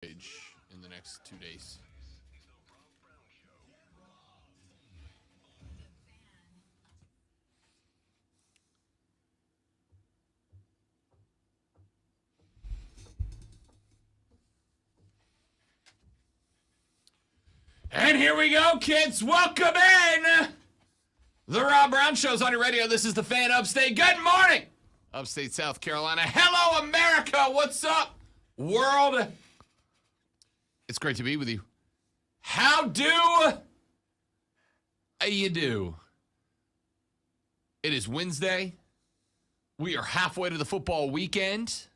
in the next 2 days. And here we go, kids. Welcome in. The Rob Brown Show's on your radio. This is the Fan Upstate. Good morning, Upstate South Carolina. Hello, America. What's up, world? It's great to be with you. How do you do? It is Wednesday. We are halfway to the football weekend.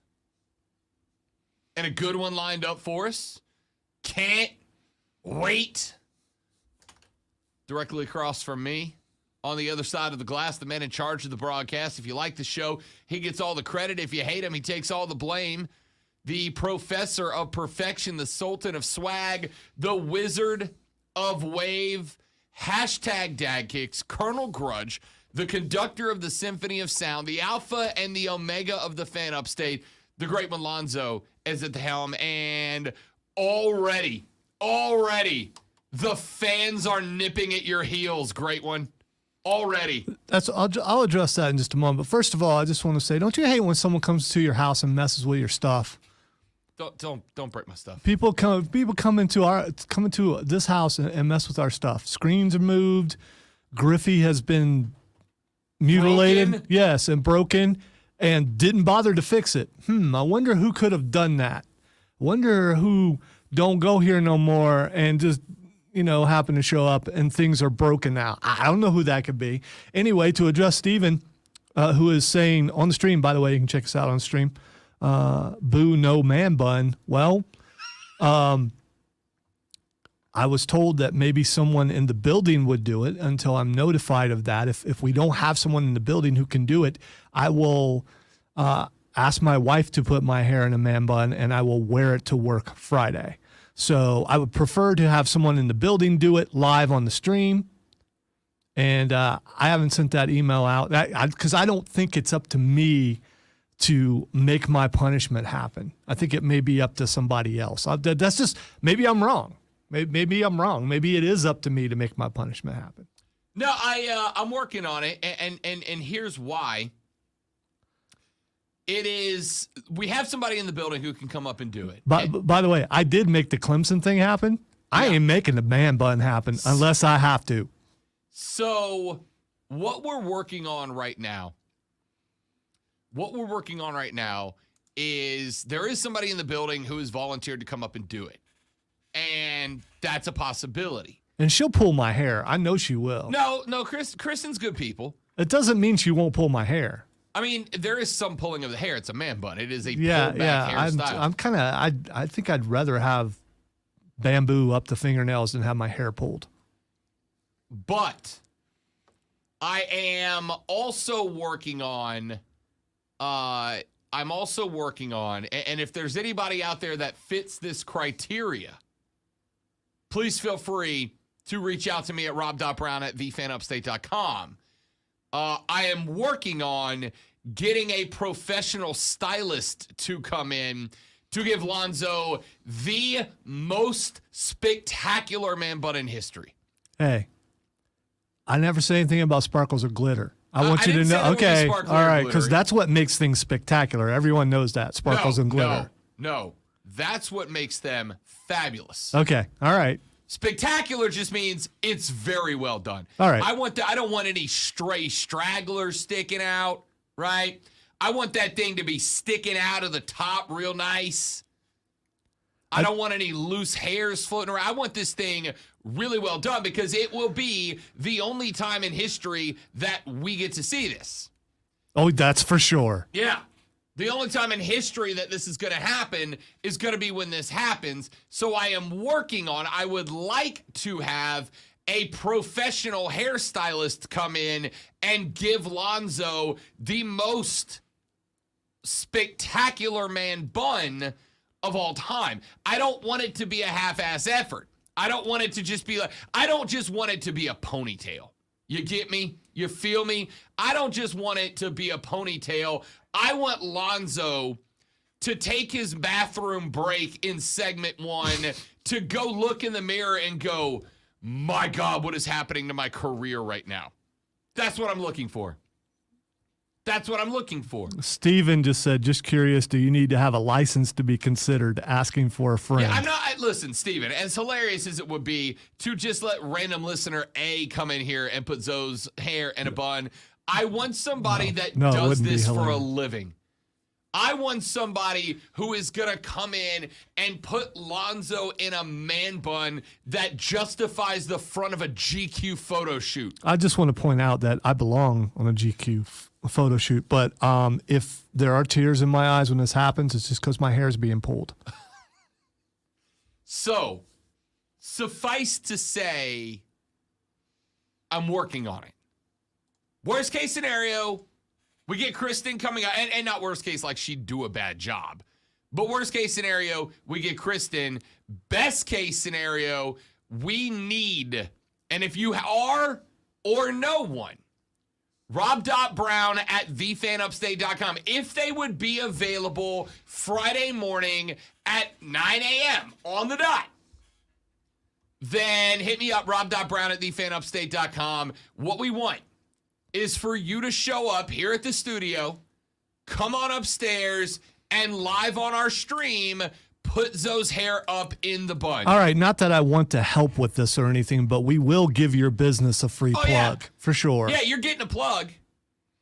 And a good one lined up for us. Can't wait. Directly across from me, on the other side of the glass, the man in charge of the broadcast. If you like the show, he gets all the credit. If you hate him, he takes all the blame. The professor of perfection, the sultan of swag, the wizard of wave, hashtag dad kicks, Colonel Grudge, the conductor of the symphony of sound, the alpha and the omega of the Fan Upstate, the great Lonzo is at the helm, and already, the fans are nipping at your heels, great one. Already. I'll address that in just a moment. But first of all, I just want to say, don't you hate when someone comes to your house and messes with your stuff? Don't break my stuff. People come into this house and mess with our stuff. Screens are moved. Griffey has been mutilated. Broken? Yes, and broken, and didn't bother to fix it. I wonder who could have done that. Wonder who don't go here no more and just happen to show up and things are broken now. I don't know who that could be. Anyway, to address Steven, who is saying on the stream, by the way, you can check us out on the stream, boo, no man bun. Well, I was told that maybe someone in the building would do it until I'm notified of that. If we don't have someone in the building who can do it, I will ask my wife to put my hair in a man bun and I will wear it to work Friday. So I would prefer to have someone in the building do it live on the stream. And I haven't sent that email out because I don't think it's up to me to make my punishment happen. I think it may be up to somebody else. That's just, maybe I'm wrong. Maybe I'm wrong. Maybe it is up to me to make my punishment happen. No, I'm working on it. And here's why. It is, we have somebody in the building who can come up and do it. By the way, I did make the Clemson thing happen. Yeah. I ain't making the man bun happen unless I have to. So what we're working on right now is there is somebody in the building who has volunteered to come up and do it. And that's a possibility. And she'll pull my hair. I know she will. No, Kristen's good people. It doesn't mean she won't pull my hair. I mean, there is some pulling of the hair. It's a man bun. It is a pulled back hairstyle. I think I'd rather have bamboo up the fingernails than have my hair pulled. But I am also working on, and if there's anybody out there that fits this criteria, please feel free to reach out to me at rob.brown@thefanupstate.com. I am working on getting a professional stylist to come in to give Lonzo the most spectacular man bun in history. Hey, I never say anything about sparkles or glitter. I want you to know. Okay, all right, because that's what makes things spectacular. Everyone knows that, sparkles and glitter. No, that's what makes them fabulous. Okay, all right. Spectacular just means it's very well done. All right. I don't want any stray stragglers sticking out, right? I want that thing to be sticking out of the top real nice. I don't want any loose hairs floating around. I want this thing really well done because it will be the only time in history that we get to see this. Oh, that's for sure. Yeah. The only time in history that this is going to happen is going to be when this happens. So I would like to have a professional hairstylist come in and give Lonzo the most spectacular man bun of all time. I don't want it to be a half-ass effort. I don't want it to just be I don't just want it to be a ponytail. You get me? You feel me? I don't just want it to be a ponytail. I want Lonzo to take his bathroom break in segment 1 to go look in the mirror and go, my God, what is happening to my career right now? That's what I'm looking for. That's what I'm looking for. Steven just said, just curious, do you need to have a license to be considered asking for a friend? Yeah, I'm not. Listen, Steven, as hilarious as it would be to just let random listener A come in here and put Zoe's hair in a bun, I want somebody that does this for a living. I want somebody who is going to come in and put Lonzo in a man bun that justifies the front of a GQ photo shoot. I just want to point out that I belong on a GQ photo shoot, but if there are tears in my eyes when this happens, it's just because my hair is being pulled. So, suffice to say, I'm working on it. Worst case scenario, we get Kristen coming out, and not worst case like she'd do a bad job, but worst case scenario, we get Kristen. Best case scenario, we need, and if you are or know one, Rob.Brown@thefanupstate.com. If they would be available Friday morning at 9 a.m. on the dot, then hit me up, Rob.Brown@thefanupstate.com. What we want is for you to show up here at the studio, come on upstairs, and live on our stream, put Zoe's hair up in the bun. All right, not that I want to help with this or anything, but we will give your business a free plug, yeah. for sure. Yeah, you're getting a plug.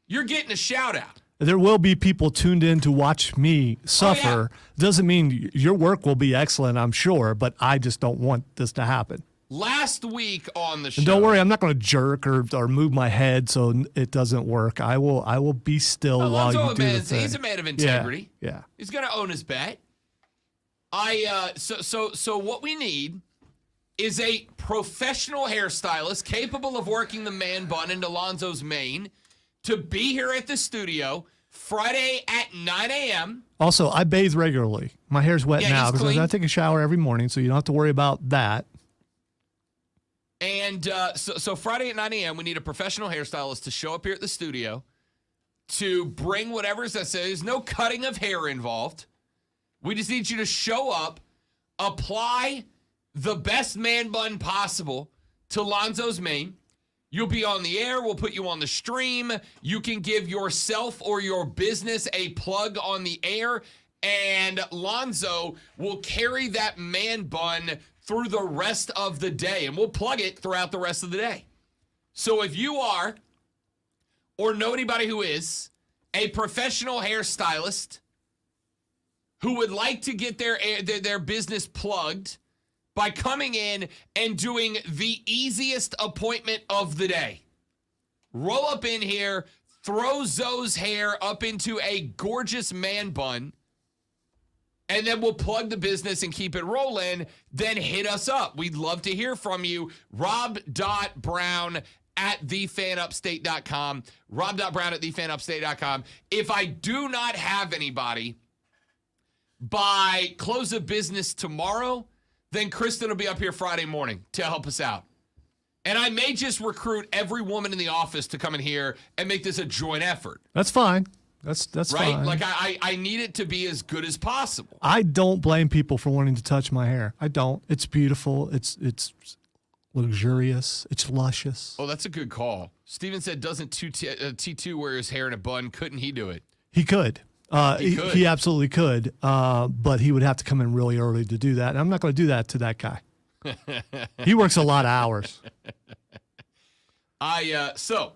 You're getting a shout out. There will be people tuned in to watch me suffer. Doesn't mean your work will be excellent, I'm sure, but I just don't want this to happen. Last week on the show. And don't worry, I'm not going to jerk or move my head so it doesn't work. I will be still while you do the thing. He's a man of integrity. Yeah. He's going to own his bet. So what we need is a professional hairstylist capable of working the man bun into Lonzo's mane to be here at the studio Friday at 9 a.m. Also, I bathe regularly. My hair's wet now because I take a shower every morning, so you don't have to worry about that. And so Friday at 9 a.m., we need a professional hairstylist to show up here at the studio to bring whatever's necessary. There's no cutting of hair involved. We just need you to show up, apply the best man bun possible to Lonzo's mane. You'll be on the air. We'll put you on the stream. You can give yourself or your business a plug on the air, and Lonzo will carry that man bun through the rest of the day, and we'll plug it throughout the rest of the day. So if you are, or know anybody who is, a professional hairstylist who would like to get their business plugged by coming in and doing the easiest appointment of the day, roll up in here, throw Zoe's hair up into a gorgeous man bun, and then we'll plug the business and keep it rolling, then hit us up. We'd love to hear from you. Rob.Brown@thefanupstate.com. Rob.Brown@thefanupstate.com. If I do not have anybody by close of business tomorrow, then Kristen will be up here Friday morning to help us out. And I may just recruit every woman in the office to come in here and make this a joint effort. That's fine. That's right? fine. Like I need it to be as good as possible. I don't blame people for wanting to touch my hair. I don't. It's beautiful. It's luxurious. It's luscious. Oh, that's a good call. Steven said, doesn't T2 wear his hair in a bun? Couldn't he do it? He could. He absolutely could, but he would have to come in really early to do that. And I'm not going to do that to that guy. He works a lot of hours. So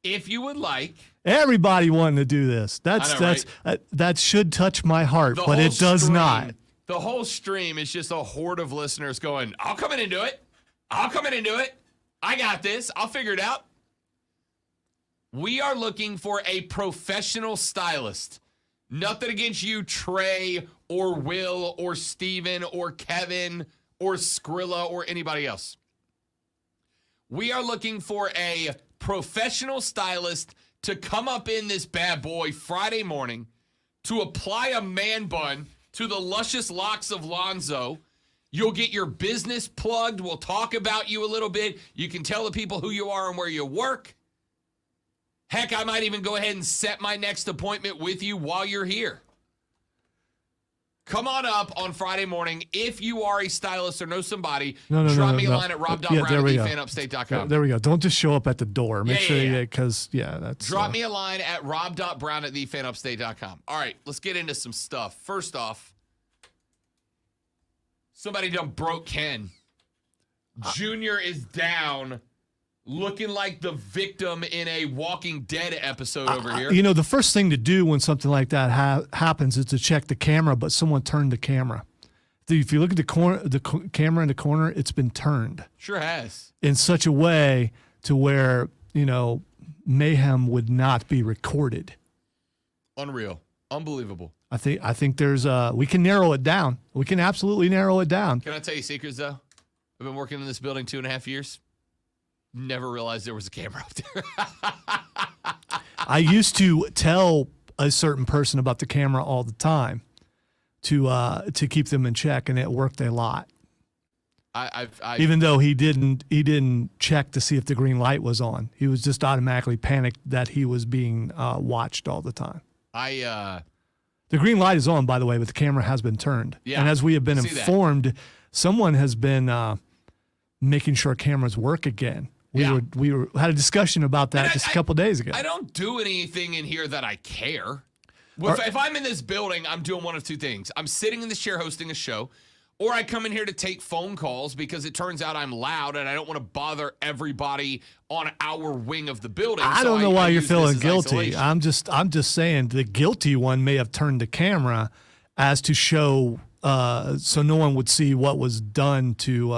if you would like, everybody wanting to do this. That should touch my heart, but it does not. The whole stream is just a horde of listeners going, I'll come in and do it. I'll come in and do it. I got this. I'll figure it out. We are looking for a professional stylist. Nothing against you, Trey, or Will, or Steven, or Kevin, or Skrilla, or anybody else. We are looking for a professional stylist to come up in this bad boy Friday morning to apply a man bun to the luscious locks of Lonzo. You'll get your business plugged. We'll talk about you a little bit. You can tell the people who you are and where you work. Heck, I might even go ahead and set my next appointment with you while you're here. Come on up on Friday morning. If you are a stylist or know somebody, No, drop me a no. line at rob.brown Yeah, at there we go. thefanupstate.com. There we go. Don't just show up at the door. Make sure, because that's. Drop me a line at rob.brown at thefanupstate.com. All right, let's get into some stuff. First off, somebody done broke Ken. Junior is down, looking like the victim in a Walking Dead episode over here. You know, the first thing to do when something like that happens is to check the camera, but someone turned the camera. If you look at the camera in the corner, it's been turned. Sure has. In such a way to where, mayhem would not be recorded. Unreal. Unbelievable. I think there's we can narrow it down. We can absolutely narrow it down. Can I tell you secrets, though? I've been working in this building 2.5 years. Never realized there was a camera up there. I used to tell a certain person about the camera all the time to keep them in check, and it worked a lot. Even though he didn't check to see if the green light was on. He was just automatically panicked that he was being watched all the time. The green light is on, by the way, but the camera has been turned. Yeah, and as we have been informed, someone has been making sure cameras work again. We had a discussion about that just a couple days ago. I don't do anything in here that I care. If I'm in this building, I'm doing one of two things. I'm sitting in this chair hosting a show, or I come in here to take phone calls because it turns out I'm loud and I don't want to bother everybody on our wing of the building. I don't know why you're feeling guilty. I'm just saying the guilty one may have turned the camera as to show so no one would see what was done to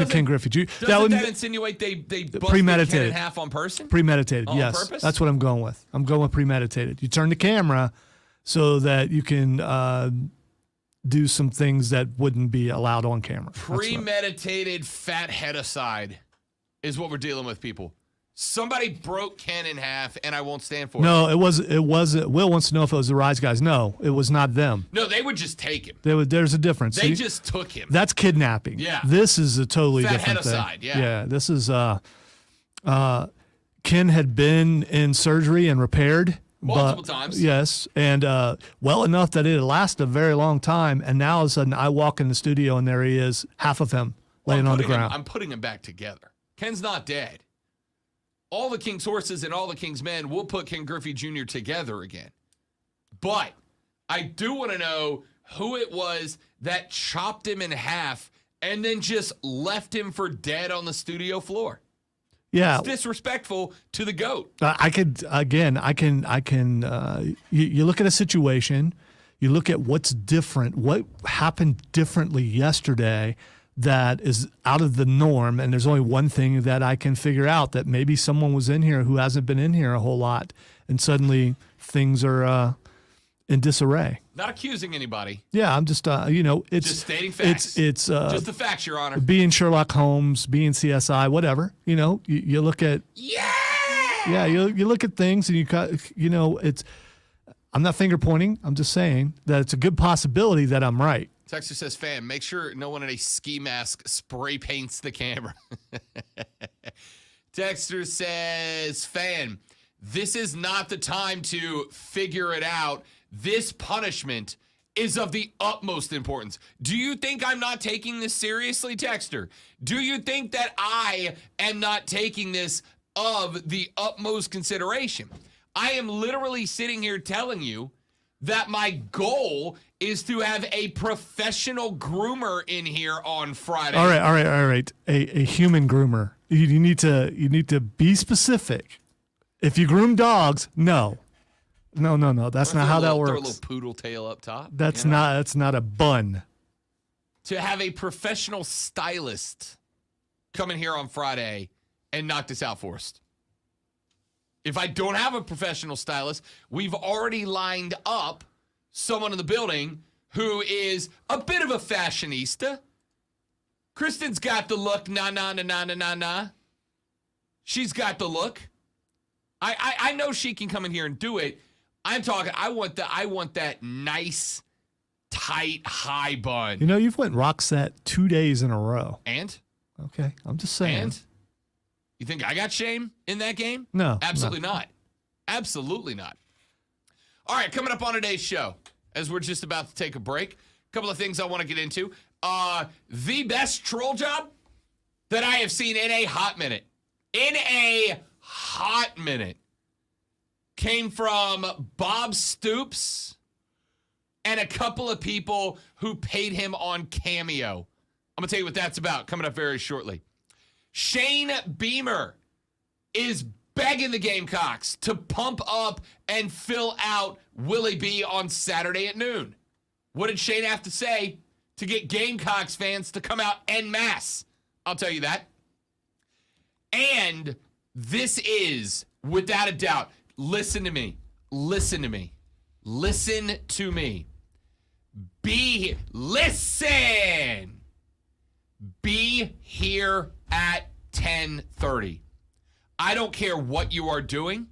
Ken Griffey Jr. Doesn't that insinuate they busted premeditated. Ken in half on person? Premeditated, on yes. purpose? That's what I'm going with. I'm going with premeditated. You turn the camera so that you can do some things that wouldn't be allowed on camera. Premeditated fat head aside is what we're dealing with, people. Somebody broke Ken in half, and I won't stand for it. No, it wasn't. Will wants to know if it was the Rise guys. No, it was not them. No, they would just take him. There's a difference. They just took him. That's kidnapping. Yeah. This is a totally Fat different head thing. aside, yeah. Yeah, this is Ken had been in surgery and repaired. Multiple times. Yes, and well enough that it had lasted a very long time, and now all of a sudden I walk in the studio and there he is, half of him laying on the ground. I'm putting him back together. Ken's not dead. All the King's horses and all the King's men will put Ken Griffey Jr. together again. But I do want to know who it was that chopped him in half and then just left him for dead on the studio floor. Yeah. It's disrespectful to the GOAT. You look at a situation, you look at what's different, what happened differently yesterday that is out of the norm, and there's only one thing that I can figure out, that maybe someone was in here who hasn't been in here a whole lot, and suddenly things are in disarray. Not accusing anybody. Yeah, I'm just, it's just stating facts. It's just the facts, Your Honor. Being Sherlock Holmes, being CSI, whatever. You look at you look at things, and it's. I'm not finger pointing. I'm just saying that it's a good possibility that I'm right. Texter says, "Fan, make sure no one in a ski mask spray paints the camera." Texter says, "Fan, this is not the time to figure it out. This punishment is of the utmost importance." Do you think I'm not taking this seriously, Texter? Do you think that I am not taking this of the utmost consideration? I am literally sitting here telling you that my goal is to have a professional groomer in here on Friday. All right. A human groomer. You need to be specific. If you groom dogs, no. That's not how that works. Throw a little poodle tail up top. That's not a bun. To have a professional stylist come in here on Friday and knock this out for us. If I don't have a professional stylist, we've already lined up someone in the building who is a bit of a fashionista. Kristen's got the look. Nah. She's got the look. I know she can come in here and do it. I'm talking. I want that nice, tight, high bun. You've went rock set 2 days in a row. And? Okay, I'm just saying. And? You think I got shame in that game? No. Absolutely not. Absolutely not. All right, coming up on today's show, as we're just about to take a break, couple of things I want to get into. The best troll job that I have seen in a hot minute. Came from Bob Stoops and a couple of people who paid him on Cameo. I'm going to tell you what that's about coming up very shortly. Shane Beamer is begging the Gamecocks to pump up and fill out Willie B on Saturday at noon. What did Shane have to say to get Gamecocks fans to come out en masse? I'll tell you that. And this is, without a doubt, listen to me. Be here at 10:30. I don't care what you are doing.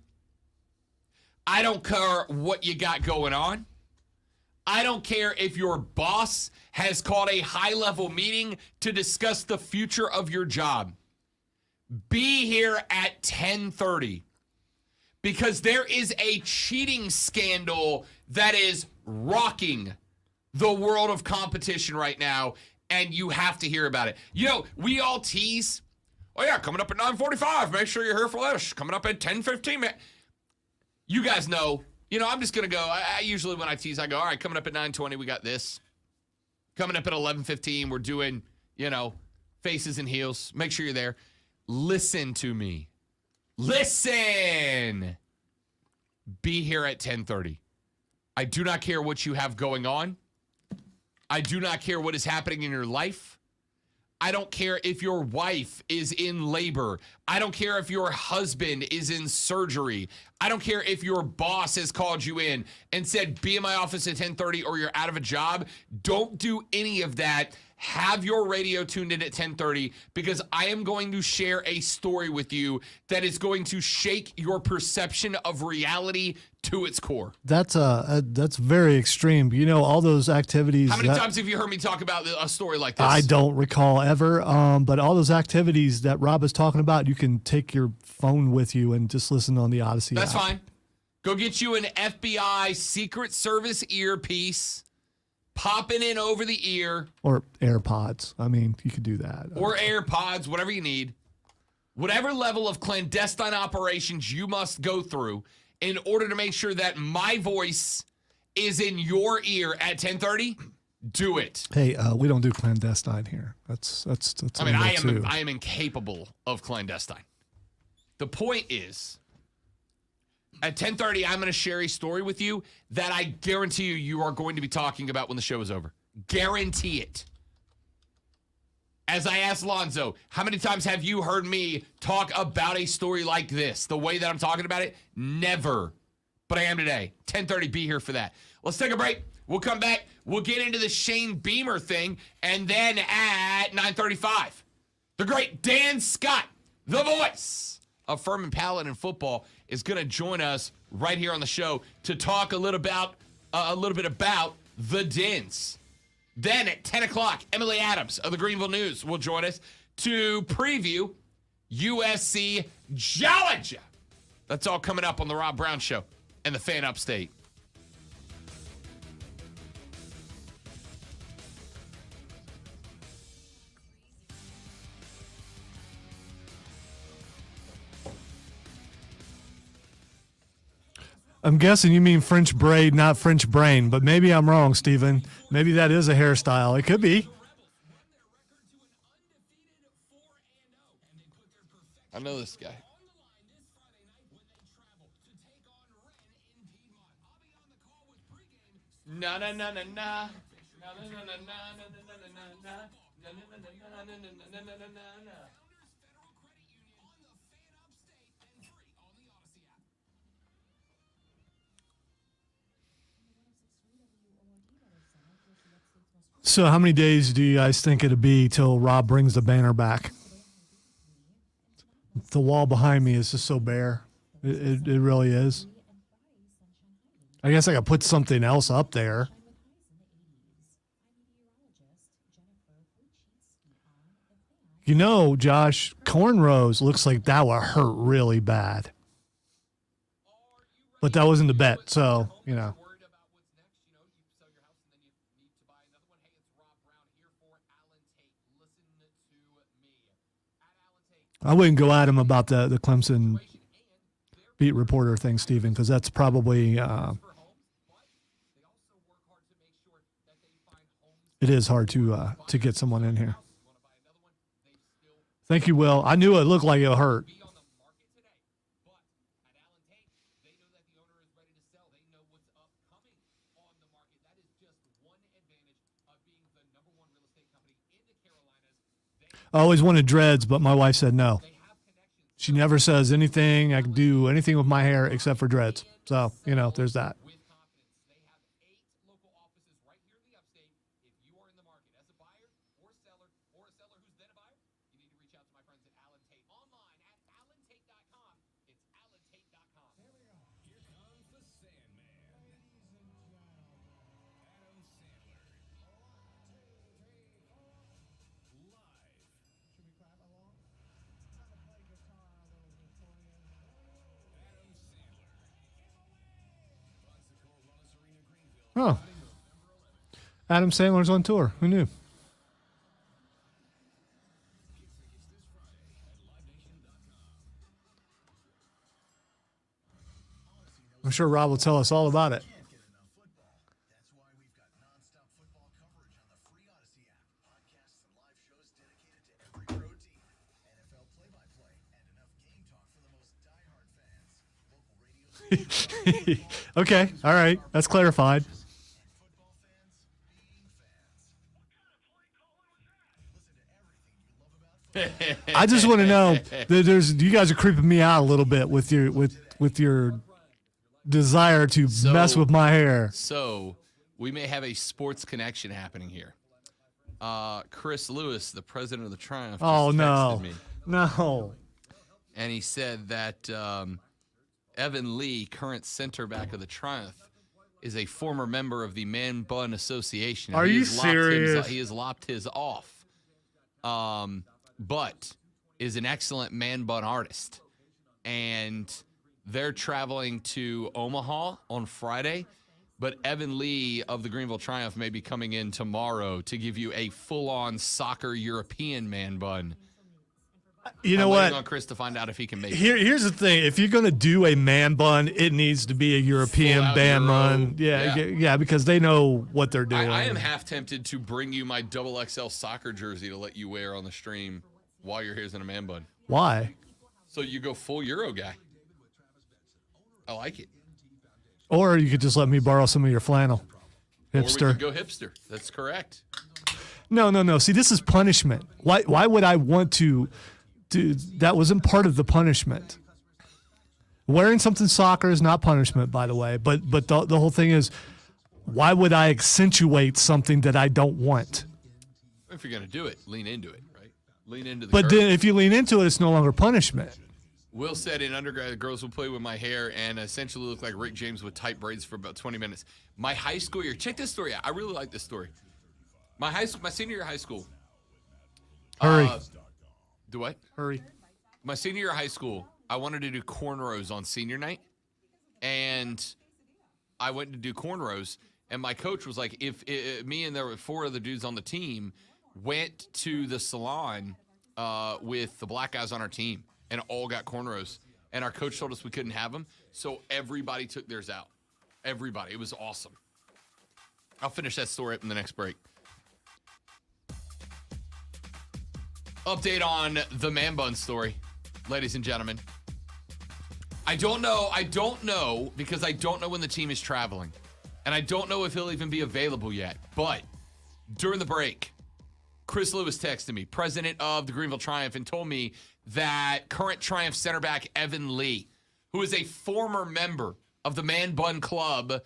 I don't care what you got going on. I don't care if your boss has called a high-level meeting to discuss the future of your job. Be here at 10:30 because there is a cheating scandal that is rocking the world of competition right now, and you have to hear about it. You know, we all tease, oh yeah, coming up at 9:45, make sure you're here for this. Coming up at 10:15. You guys know, I'm just going to go, I usually when I tease, I go, all right, coming up at 9:20, we got this. Coming up at 11:15, we're doing, faces and heels. Make sure you're there. Listen to me. Listen. Be here at 10:30. I do not care what you have going on. I do not care what is happening in your life. I don't care if your wife is in labor. I don't care if your husband is in surgery. I don't care if your boss has called you in and said, be in my office at 10:30 or you're out of a job. Don't do any of that. Have your radio tuned in at 10:30 because I am going to share a story with you that is going to shake your perception of reality to its core. That's very extreme. All those activities. How many times have you heard me talk about a story like this? I don't recall ever. But all those activities that Rob is talking about, you can take your phone with you and just listen on the Odyssey That's app. fine. Go get you an FBI Secret Service earpiece. Popping in over the ear. Or AirPods. I mean, you could do that. Or AirPods, whatever you need. Whatever level of clandestine operations you must go through in order to make sure that my voice is in your ear at 10:30, do it. Hey, we don't do clandestine here. That's I mean, I am incapable of clandestine. The point is, at 10:30, I'm going to share a story with you that I guarantee you are going to be talking about when the show is over. Guarantee it. As I asked Lonzo, how many times have you heard me talk about a story like this? The way that I'm talking about it? Never. But I am today. 10:30, be here for that. Let's take a break. We'll come back. We'll get into the Shane Beamer thing. And then at 9:35, the great Dan Scott, the voice of Furman Paladin football, is going to join us right here on the show to talk a little bit about the Dins. Then at 10 o'clock, Emily Adams of the Greenville News will join us to preview USC Georgia. That's all coming up on the Rob Brown Show and the Fan Upstate. I'm guessing you mean French braid, not French brain, but maybe I'm wrong, Steven. Maybe that is a hairstyle. It could be. I know this guy. Na na na na na. So how many days do you guys think it'll be till Rob brings the banner back? The wall behind me is just so bare. It really is. I guess I could put something else up there. Josh, cornrows looks like that would hurt really bad. But that wasn't the bet, so. I wouldn't go at him about the Clemson beat reporter thing, Steven, because that's probably it is hard to get someone in here. Thank you, Will. I knew it looked like it hurt. I always wanted dreads, but my wife said no. She never says anything. I can do anything with my hair except for dreads. So, there's that. Oh, Adam Sandler's on tour. Who knew? I'm sure Rob will tell us all about it. Okay, all right, that's clarified. I just want to know. You guys are creeping me out a little bit with your desire to mess with my hair. So we may have a sports connection happening here. Chris Lewis, the president of the Triumph, just texted me. No. And he said that Evan Lee, current center back of the Triumph, is a former member of the Man Bun Association. Are you serious? He has lopped his off. But is an excellent man bun artist. And they're traveling to Omaha on Friday. But Evan Lee of the Greenville Triumph may be coming in tomorrow to give you a full-on soccer European man bun. You know I'm what? waiting on Chris to find out if he can make it. Here's the thing. If you're going to do a man bun, it needs to be a European man bun. Yeah, because they know what they're doing. I am half tempted to bring you my XXL soccer jersey to let you wear on the stream while you're here in a man bun. Why? So you go full Euro guy. I like it. Or you could just let me borrow some of your flannel. Hipster. Or we could go hipster. That's correct. No. See, this is punishment. Why would I want to... Dude, that wasn't part of the punishment. Wearing something soccer is not punishment, by the way. But the whole thing is, why would I accentuate something that I don't want? If you're going to do it, lean into it, right? Lean into the But curve. then if you lean into it, it's no longer punishment. Will said in undergrad, the girls will play with my hair and essentially look like Rick James with tight braids for about 20 minutes. My high school year, check this story out. I really like this story. My senior year of high school. Hurry. Do what? Hurry. My senior year of high school, I wanted to do cornrows on senior night. And I went to do cornrows. And my coach was like, if me and there were 4 other dudes on the team went to the salon with the black guys on our team and all got cornrows. And our coach told us we couldn't have them. So everybody took theirs out. Everybody. It was awesome. I'll finish that story up in the next break. Update on the man bun story, ladies and gentlemen. I don't know because I don't know when the team is traveling. And I don't know if he'll even be available yet. But during the break, Chris Lewis texted me, president of the Greenville Triumph, and told me that current Triumph center back Evan Lee, who is a former member of the Man Bun Club,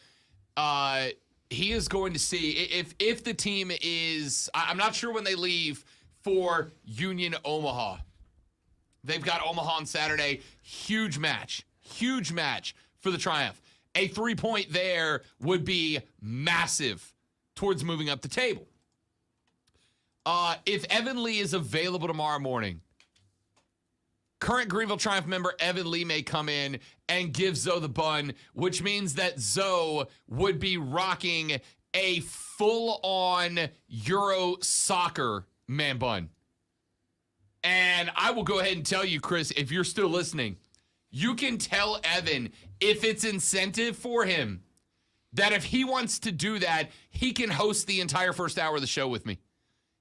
he is going to see if the team is, I'm not sure when they leave for Union Omaha. They've got Omaha on Saturday. Huge match for the Triumph. A 3-point there would be massive towards moving up the table. If Evan Lee is available tomorrow morning, current Greenville Triumph member Evan Lee may come in and give Zoe the bun, which means that Zoe would be rocking a full-on Euro soccer man bun. And I will go ahead and tell you, Chris, if you're still listening, you can tell Evan if it's incentive for him that if he wants to do that, he can host the entire first hour of the show with me.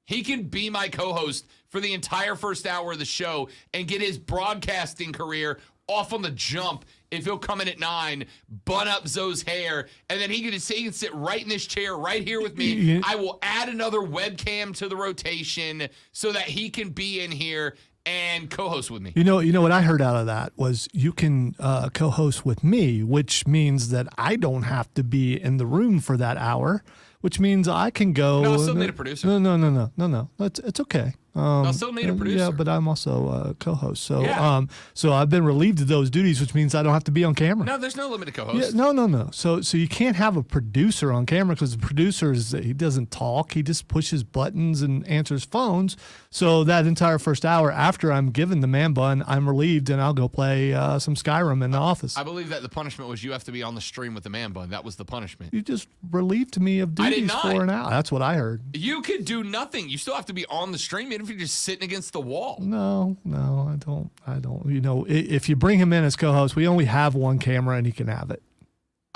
He can be my co-host for the entire first hour of the show and get his broadcasting career off on the jump if he'll come in at 9, bun up Zoe's hair, and then he can sit right in this chair right here with me. Yeah. I will add another webcam to the rotation so that he can be in here and co-host with me. You know what I heard out of that was you can co-host with me, which means that I don't have to be in the room for that hour, which means I can go. No, I still need a producer. No. It's okay. I'll still need a producer. Yeah, but I'm also a co-host. So, Yeah. So I've been relieved of those duties, which means I don't have to be on camera. No, there's no limited co-host. Yeah, no. So you can't have a producer on camera because the producer he doesn't talk. He just pushes buttons and answers phones. So that entire first hour after I'm given the man bun, I'm relieved and I'll go play some Skyrim in the office. I believe that the punishment was you have to be on the stream with the man bun. That was the punishment. You just relieved me of I did duties not. for an hour. That's what I heard. You could do nothing. You still have to be on the stream, even if you're just sitting against the wall. No, I don't. You know, if you bring him in as co-host, we only have one camera and he can have it.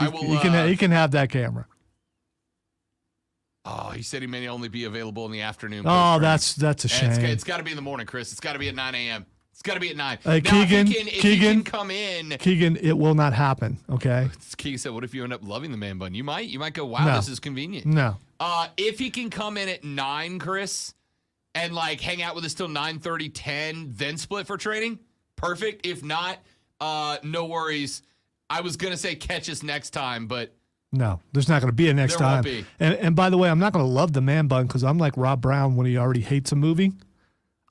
He can have that camera. Oh, he said he may only be available in the afternoon. Oh, post-training. that's a shame. It's got to be in the morning, Chris. It's got to be at 9 a.m. It's got to be at 9. Hey, Now, Keegan, if he can come in. Keegan, it will not happen. Okay. Keegan said, "What if you end up loving the man bun? You might go, wow, No. this is convenient." No. If he can come in at 9, Chris, and like hang out with us till 9:30, 10, then split for training, perfect. If not, no worries. I was gonna say catch us next time, but No, there's not going to be a next There time. won't be. And by the way, I'm not going to love the man bun because I'm like Rob Brown when he already hates a movie.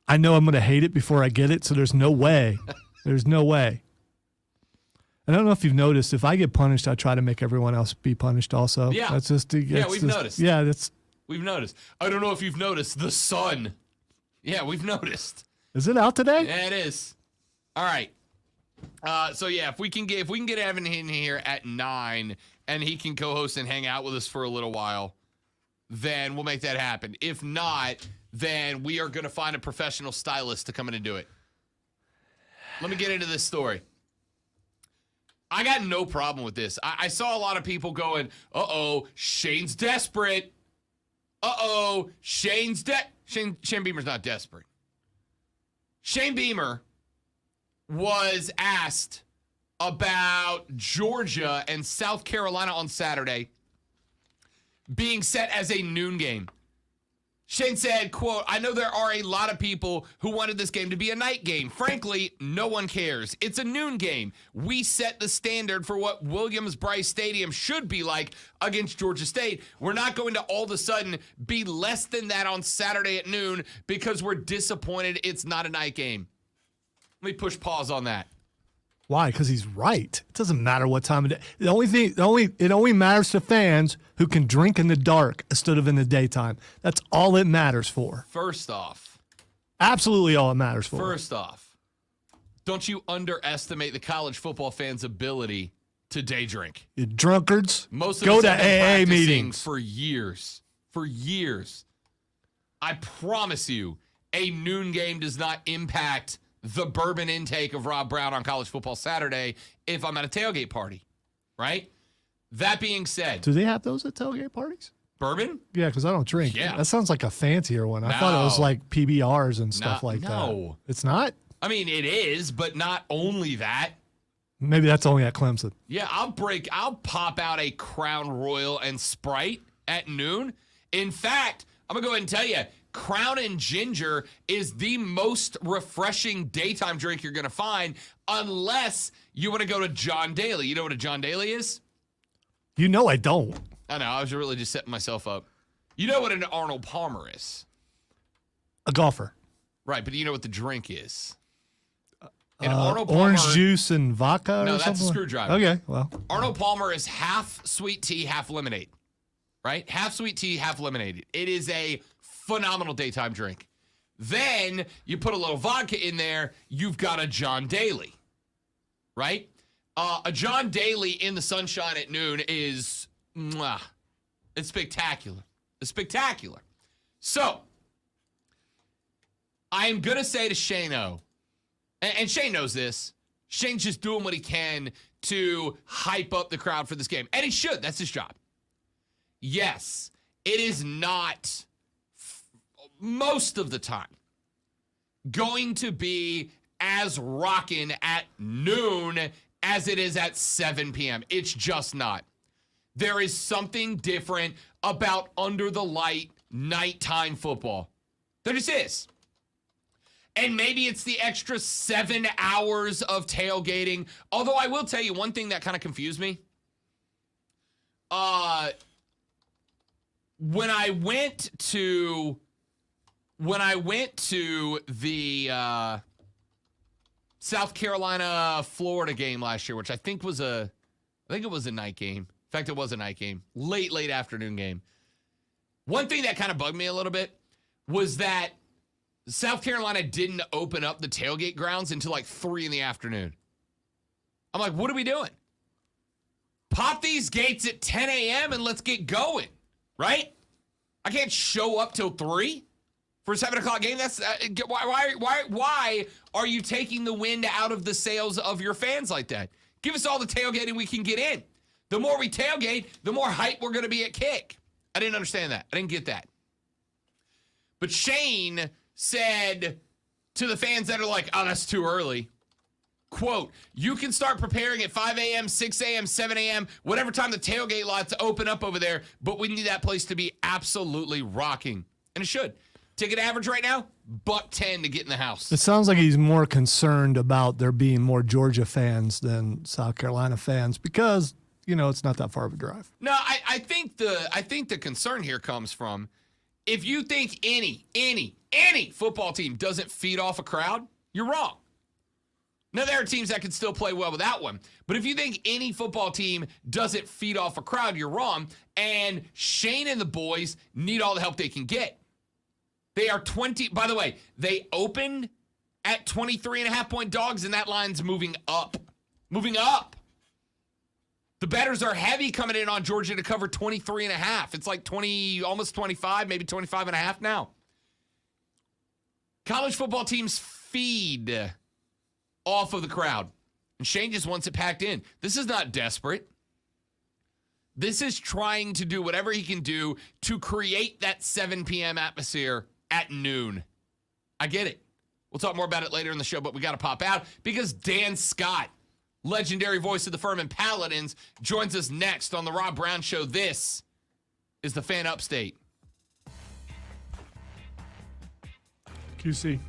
I know I'm going to hate it before I get it, so there's no way. There's no way. I don't know if you've noticed, if I get punished, I try to make everyone else be punished also. Yeah. That's just we've noticed. Yeah, that's. We've noticed. I don't know if you've noticed the sun. Yeah, we've noticed. Is it out today? Yeah, it is. All right. So yeah, if we can get Evan in here at 9 and he can co-host and hang out with us for a little while, then we'll make that happen. If not, then we are going to find a professional stylist to come in and do it. Let me get into this story. I got no problem with this. I saw a lot of people going, Shane's desperate. Shane Beamer's not desperate. Shane Beamer was asked about Georgia and South Carolina on Saturday being set as a noon game. Shane said, quote, "I know there are a lot of people who wanted this game to be a night game. Frankly, no one cares. It's a noon game. We set the standard for what Williams-Brice Stadium should be like against Georgia State. We're not going to all of a sudden be less than that on Saturday at noon because we're disappointed it's not a night game." Let me push pause on that. Why? Because he's right. It doesn't matter what time of day. It only matters to fans who can drink in the dark instead of in the daytime. That's all it matters for. First off, Absolutely all it matters for. Don't you underestimate the college football fans' ability to day drink. You drunkards, Most of go us to have been AA practicing meetings. for years. For years. I promise you, a noon game does not impact the bourbon intake of Rob Brown on College Football Saturday if I'm at a tailgate party, right? That being said, Do they have those at tailgate parties? bourbon? Yeah, because I don't drink. Yeah. That sounds like a fancier one. I thought it was No. like PBRs and stuff like that. no. It's not? I mean, it is, but not only that. Maybe that's only at Clemson. Yeah, I'll pop out a Crown Royal and Sprite at noon. In fact, I'm going to go ahead and tell you, Crown and Ginger is the most refreshing daytime drink you're going to find unless you want to go to John Daly. You know what a John Daly is? You know I don't. I know, I was really just setting myself up. You know what an Arnold Palmer is? A golfer. Right, but do you know what the drink is? An Arnold Orange Palmer- juice and vodka No, or that's a something? screwdriver. Okay, well. Arnold Palmer is half sweet tea, half lemonade, right? Half sweet tea, half lemonade. It is a phenomenal daytime drink. Then you put a little vodka in there, you've got a John Daly, right? A John Daly in the sunshine at noon is, it's spectacular. It's spectacular. So, I'm going to say to Shane-O, and Shane knows this, Shane's just doing what he can to hype up the crowd for this game. And he should. That's his job. Yes, it is not most of the time going to be as rocking at noon as it is at 7 p.m. It's just not. There is something different about under the light nighttime football. There just is. And maybe it's the extra 7 hours of tailgating. Although I will tell you one thing that kind of confused me. When I went to the South Carolina Florida game last year, which I think it was a night game. In fact, it was a night game. Late afternoon game. One thing that kind of bugged me a little bit was that South Carolina didn't open up the tailgate grounds until like 3 in the afternoon. I'm like, what are we doing? Pop these gates at 10 a.m. and let's get going, right? I can't show up till 3 for a 7 o'clock game. That's why are you taking the wind out of the sails of your fans like that? Give us all the tailgating we can get in. The more we tailgate, the more hype we're going to be at kick. I didn't understand that. I didn't get that. But Shane said to the fans that are like, oh, that's too early, quote, you can start preparing at 5 a.m., 6 a.m., 7 a.m., whatever time the tailgate lots open up over there, but we need that place to be absolutely rocking. And it should. Ticket average right now, $110 to get in the house. It sounds like he's more concerned about there being more Georgia fans than South Carolina fans because, it's not that far of a drive. No, I think the concern here comes from if you think any football team doesn't feed off a crowd, you're wrong. Now, there are teams that can still play well without one. But if you think any football team doesn't feed off a crowd, you're wrong. And Shane and the boys need all the help they can get. They are by the way, they opened at 23.5-point dogs, and that line's moving up. Moving up. The bettors are heavy coming in on Georgia to cover 23.5. It's like 20, almost 25, maybe 25.5 now. College football teams feed off of the crowd. And Shane just wants it packed in. This is not desperate. This is trying to do whatever he can do to create that 7 p.m. atmosphere at noon. I get it. We'll talk more about it later in the show, but we got to pop out because Dan Scott, legendary voice of the Furman Paladins, joins us next on the Rob Brown Show. This is the Fan Upstate. QC.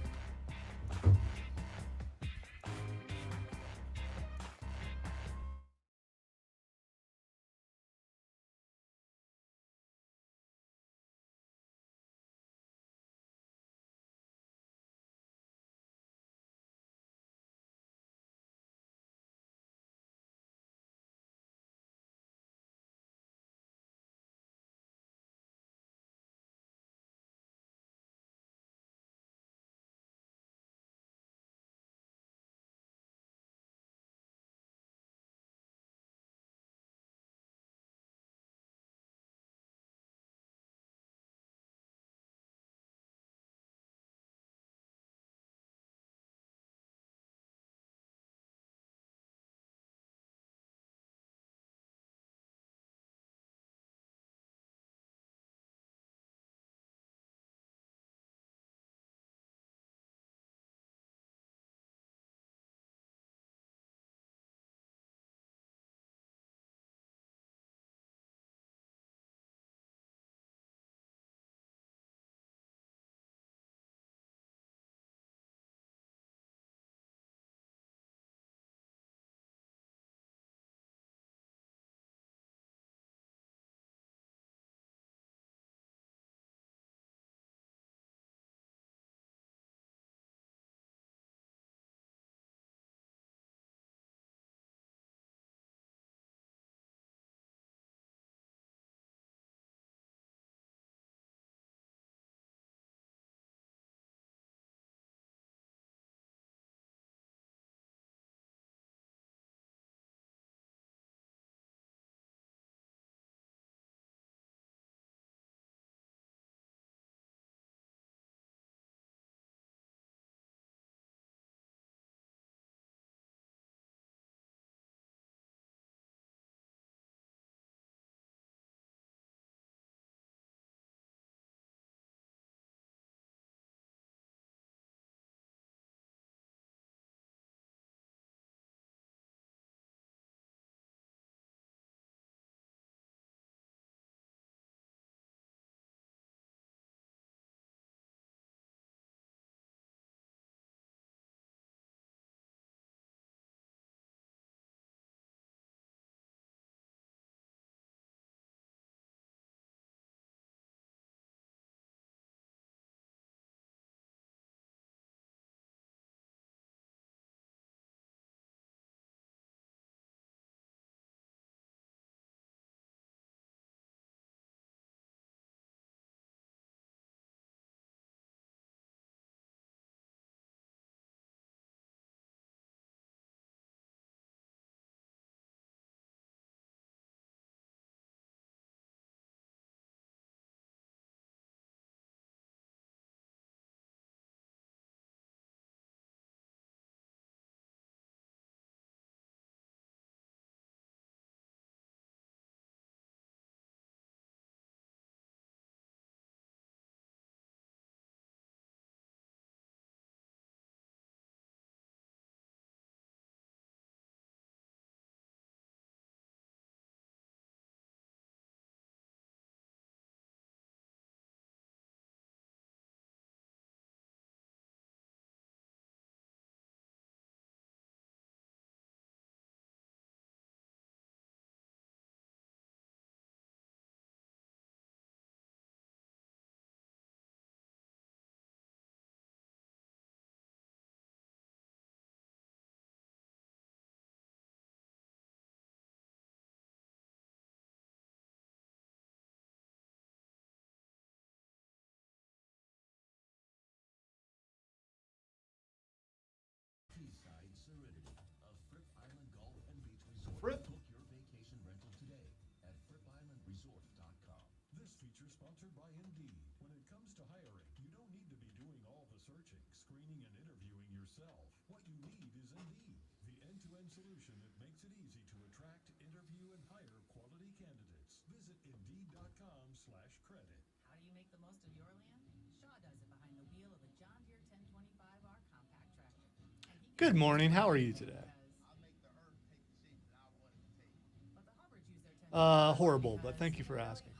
comes to hiring, you don't need to be doing all the searching, screening, and interviewing yourself. What you need is Indeed, the end-to-end solution that makes it easy to attract, interview, and hire quality candidates. Visit Indeed.com/credit. How do you make the most of your land? Shaw does it behind the wheel of a John Deere 1025R compact tractor. Good morning. How are you today? Horrible, but thank you for asking.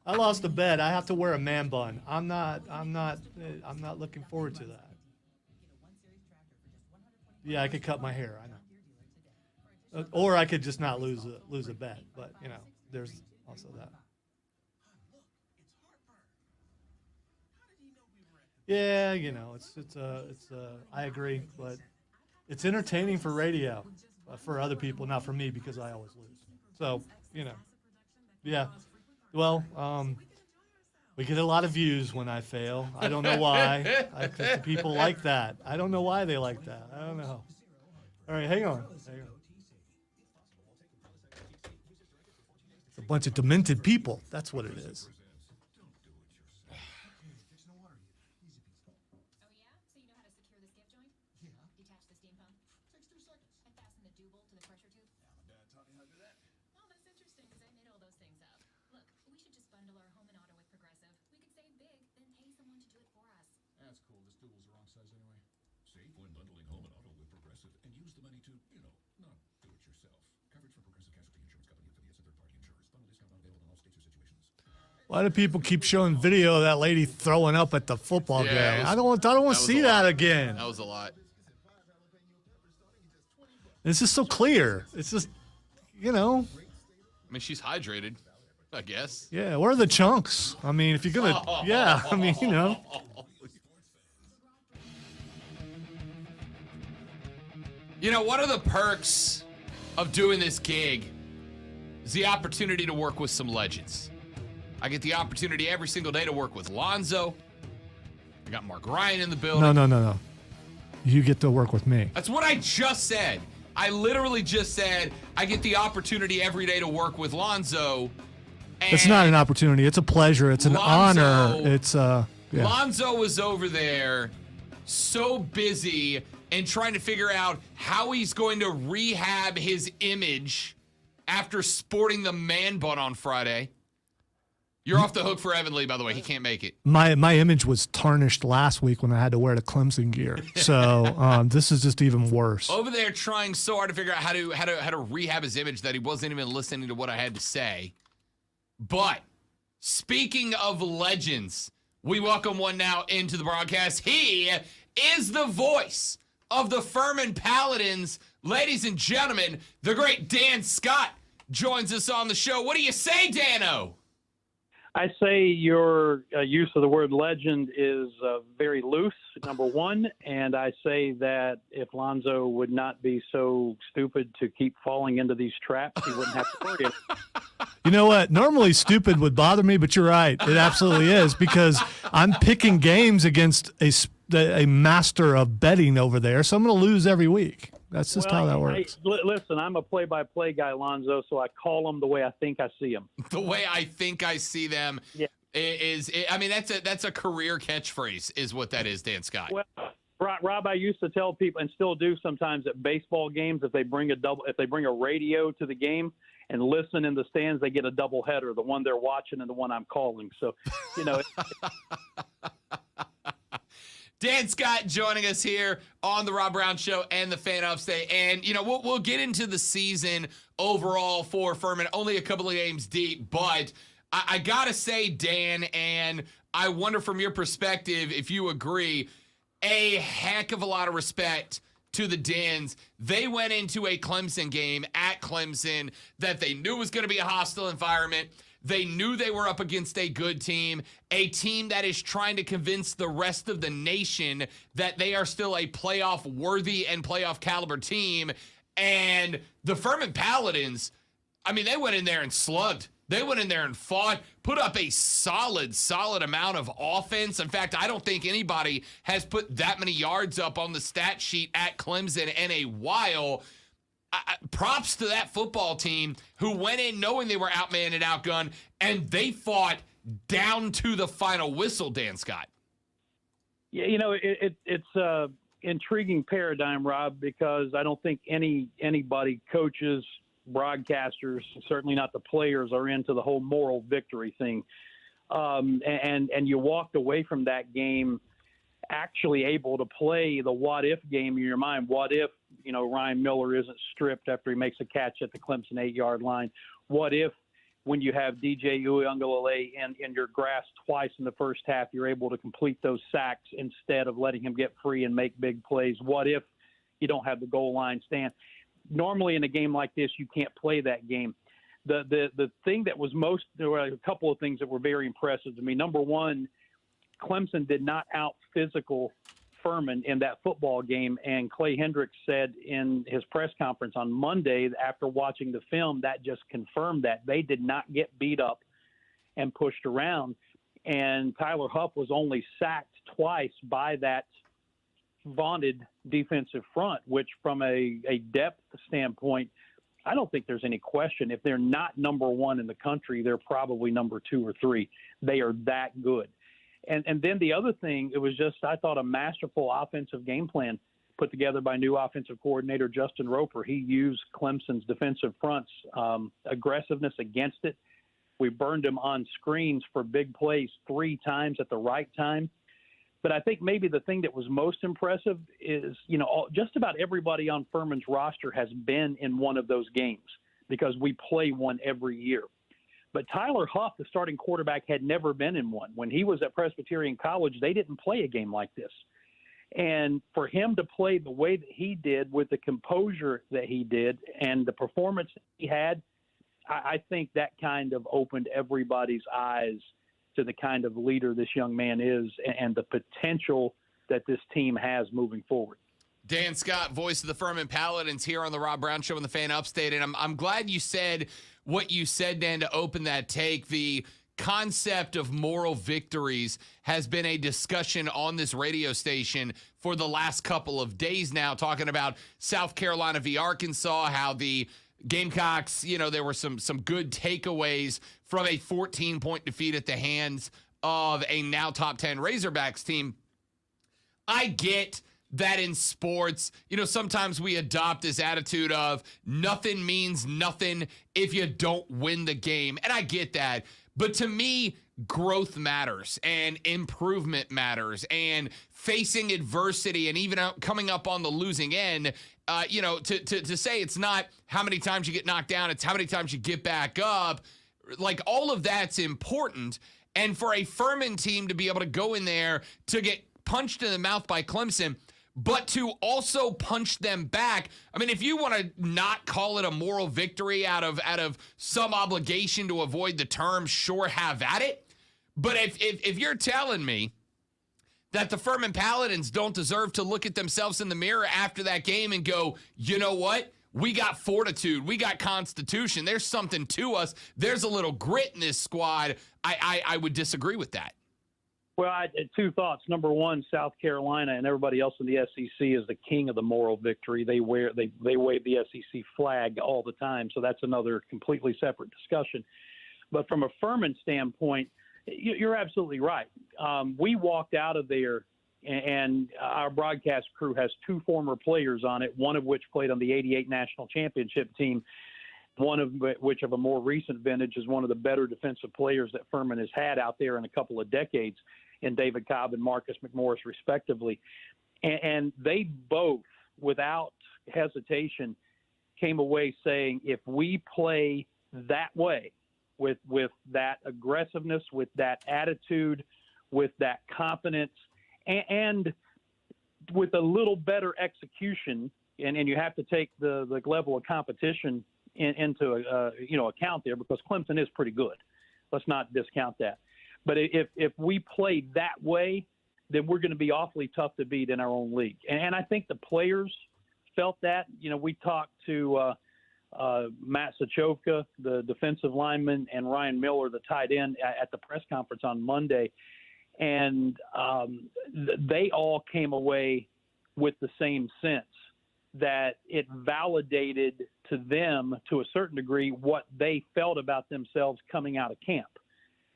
I lost a bet. I have to wear a man bun. I'm not looking forward to that. Yeah, I could cut my hair. I know. Or I could just not lose a bet. But there's also that. Yeah, it's I agree, but it's entertaining for radio, for other people, not for me because I always lose. So, yeah. Well, we get a lot of views when I fail. I don't know why. I think people like that. I don't know why they like that. I don't know. All right, hang on. It's a bunch of demented people. That's what it is. That's cool. This double's the wrong size anyway. Save when bundling home and auto with Progressive and use the money to, not do it yourself. Coverage from Progressive Casualty Insurance Company affiliates and third-party insurers. Bundle discount not available in all states or situations. Why do people keep showing video of that lady throwing up at the football game? I don't want to see that again. That was a lot. It's just so clear. It's just, I mean, she's hydrated, I guess. Yeah, where are the chunks? I mean, if you're going to, yeah, I mean, One of the perks of doing this gig is the opportunity to work with some legends. I get the opportunity every single day to work with Lonzo. I got Mark Ryan in the building. No. You get to work with me. That's what I just said. I literally just said I get the opportunity every day to work with Lonzo. It's not an opportunity. It's a pleasure. It's an honor. It's yeah. Lonzo was over there so busy and trying to figure out how he's going to rehab his image after sporting the man bun on Friday. You're off the hook for Evan Lee, by the way. He can't make it. My image was tarnished last week when I had to wear the Clemson gear. So this is just even worse. Over there trying so hard to figure out how to rehab his image that he wasn't even listening to what I had to say. But speaking of legends, we welcome one now into the broadcast. He is the voice of the Furman Paladins. Ladies and gentlemen, the great Dan Scott joins us on the show. What do you say, Dano? I say your use of the word legend is very loose, number one, and I say that if Lonzo would not be so stupid to keep falling into these traps, he wouldn't have to worry. You know what? Normally stupid would bother me, but you're right. It absolutely is because I'm picking games against a master of betting over there, so I'm going to lose every week. That's just how that works. Listen, I'm a play-by-play guy, Lonzo, so I call them the way I think I see them. The way I think I see them that's a career catchphrase is what that is, Dan Scott. Well, Rob, I used to tell people, and still do sometimes at baseball games, if they bring a radio to the game and listen in the stands, they get a double header, the one they're watching and the one I'm calling. So, Dan Scott joining us here on the Rob Brown Show and the Fan Upstate. And, we'll get into the season overall for Furman, only a couple of games deep. But I got to say, Dan, and I wonder from your perspective if you agree, a heck of a lot of respect to the Dens. They went into a Clemson game at Clemson that they knew was going to be a hostile environment. They knew they were up against a good team, a team that is trying to convince the rest of the nation that they are still a playoff-worthy and playoff-caliber team. And the Furman Paladins, they went in there and slugged. They went in there and fought, put up a solid amount of offense. In fact, I don't think anybody has put that many yards up on the stat sheet at Clemson in a while. Props to that football team who went in knowing they were outmanned and outgunned, and they fought down to the final whistle, Dan Scott. Yeah, it's a intriguing paradigm, Rob, because I don't think anybody, coaches, broadcasters, certainly not the players, are into the whole moral victory thing. And you walked away from that game actually able to play the what if game in your mind. What if, Ryan Miller isn't stripped after he makes a catch at the Clemson 8-yard line? What if, when you have DJ Uiagalelei in your grasp twice in the first half, you're able to complete those sacks instead of letting him get free and make big plays? What if you don't have the goal line stand? Normally in a game like this, you can't play that game. The thing that was there were a couple of things that were very impressive to me. Number one, Clemson did not out-physical Furman in that football game, and Clay Hendricks said in his press conference on Monday after watching the film, that just confirmed that. They did not get beat up and pushed around, and Tyler Huff was only sacked twice by that vaunted defensive front, which from a depth standpoint, I don't think there's any question. If they're not number one in the country, they're probably number 2 or 3. They are that good. And then the other thing, it was just, I thought, a masterful offensive game plan put together by new offensive coordinator Justin Roper. He used Clemson's defensive front's aggressiveness against it. We burned him on screens for big plays 3 times at the right time. But I think maybe the thing that was most impressive is, just about everybody on Furman's roster has been in one of those games because we play one every year. But Tyler Huff, the starting quarterback, had never been in one. When he was at Presbyterian College, they didn't play a game like this. And for him to play the way that he did, with the composure that he did, and the performance he had, I think that kind of opened everybody's eyes to the kind of leader this young man is and the potential that this team has moving forward. Dan Scott, voice of the Furman Paladins, here on the Rob Brown Show on the Fan Upstate. And I'm glad you said what you said, Dan, to open that take. The concept of moral victories has been a discussion on this radio station for the last couple of days now, talking about South Carolina v. Arkansas, how the Gamecocks, there were some good takeaways from a 14-point defeat at the hands of a now top 10 Razorbacks team. I get that in sports, sometimes we adopt this attitude of nothing means nothing if you don't win the game. And I get that. But to me, growth matters and improvement matters, and facing adversity and even coming up on the losing end, to say it's not how many times you get knocked down, it's how many times you get back up. Like, all of that's important. And for a Furman team to be able to go in there to get punched in the mouth by Clemson, but to also punch them back. I mean, if you want to not call it a moral victory out of some obligation to avoid the term, sure, have at it. But if you're telling me that the Furman Paladins don't deserve to look at themselves in the mirror after that game and go, you know what? We got fortitude. We got constitution. There's something to us. There's a little grit in this squad. I would disagree with that. Well, I had 2 thoughts. Number one, South Carolina and everybody else in the SEC is the king of the moral victory. They wave the SEC flag all the time, so that's another completely separate discussion. But from a Furman standpoint, you're absolutely right. We walked out of there, and our broadcast crew has 2 former players on it, one of which played on the '88 national championship team, one of which of a more recent vintage is one of the better defensive players that Furman has had out there in a couple of decades, in David Cobb and Marcus McMorris, respectively. And they both, without hesitation, came away saying, if we play that way, with that aggressiveness, with that attitude, with that confidence, and with a little better execution, and you have to take the level of competition into account there, because Clemson is pretty good. Let's not discount that. But if we play that way, then we're going to be awfully tough to beat in our own league. And I think the players felt that. We talked to Matt Sachovka, the defensive lineman, and Ryan Miller, the tight end, at the press conference on Monday. And they all came away with the same sense, that it validated to them, to a certain degree, what they felt about themselves coming out of camp.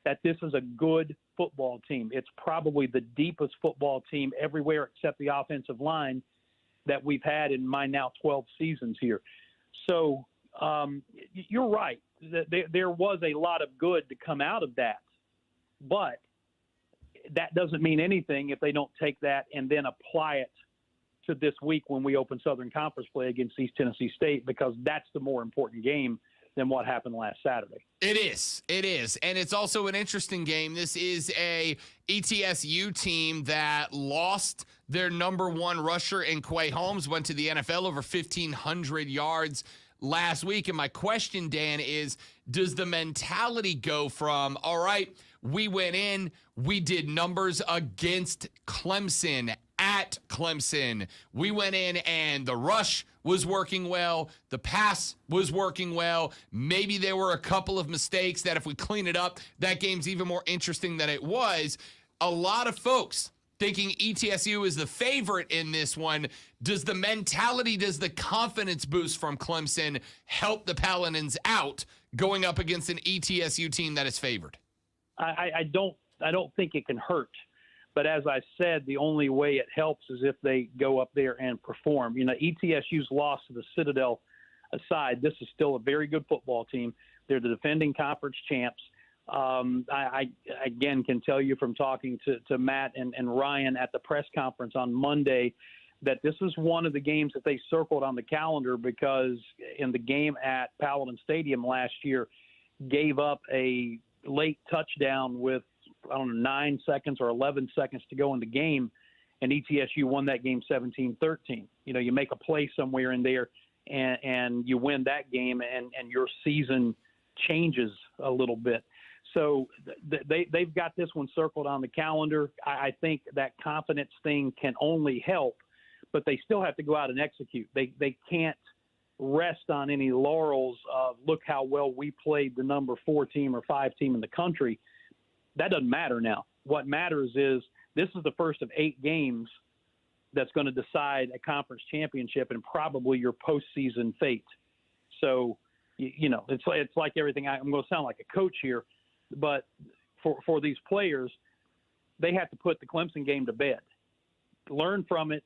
that this is a good football team. It's probably the deepest football team everywhere except the offensive line that we've had in my now 12 seasons here. So you're right. There was a lot of good to come out of that. But that doesn't mean anything if they don't take that and then apply it to this week when we open Southern Conference play against East Tennessee State, because that's the more important game than what happened last Saturday. It is. And it's also an interesting game. This is a ETSU team that lost their number one rusher in Quay Holmes, went to the NFL over 1,500 yards last week. And my question, Dan, is does the mentality go from, all right, we went in, we did numbers against Clemson, at Clemson. We went in and the rush was working well. The pass was working well. Maybe there were a couple of mistakes that if we clean it up, that game's even more interesting than it was. A lot of folks thinking ETSU is the favorite in this one. Does the mentality, does the confidence boost from Clemson help the Paladins out going up against an ETSU team that is favored? I don't think it can hurt. But as I said, the only way it helps is if they go up there and perform. You know, ETSU's loss to the Citadel aside, this is still a very good football team. They're the defending conference champs. I again can tell you from talking to Matt and Ryan at the press conference on Monday that this is one of the games that they circled on the calendar because in the game at Paladin Stadium last year, gave up a late touchdown with, 9 seconds or 11 seconds to go in the game, and ETSU won that game 17-13. You know, you make a play somewhere in there and you win that game and your season changes a little bit. So they've got this one circled on the calendar. I think that confidence thing can only help, but they still have to go out and execute. They can't rest on any laurels of look how well we played the number 4 team or 5 team in the country. That doesn't matter now. What matters is this is the first of 8 games that's going to decide a conference championship and probably your postseason fate. So, you know, it's like everything. I'm going to sound like a coach here, but for these players, they have to put the Clemson game to bed, learn from it,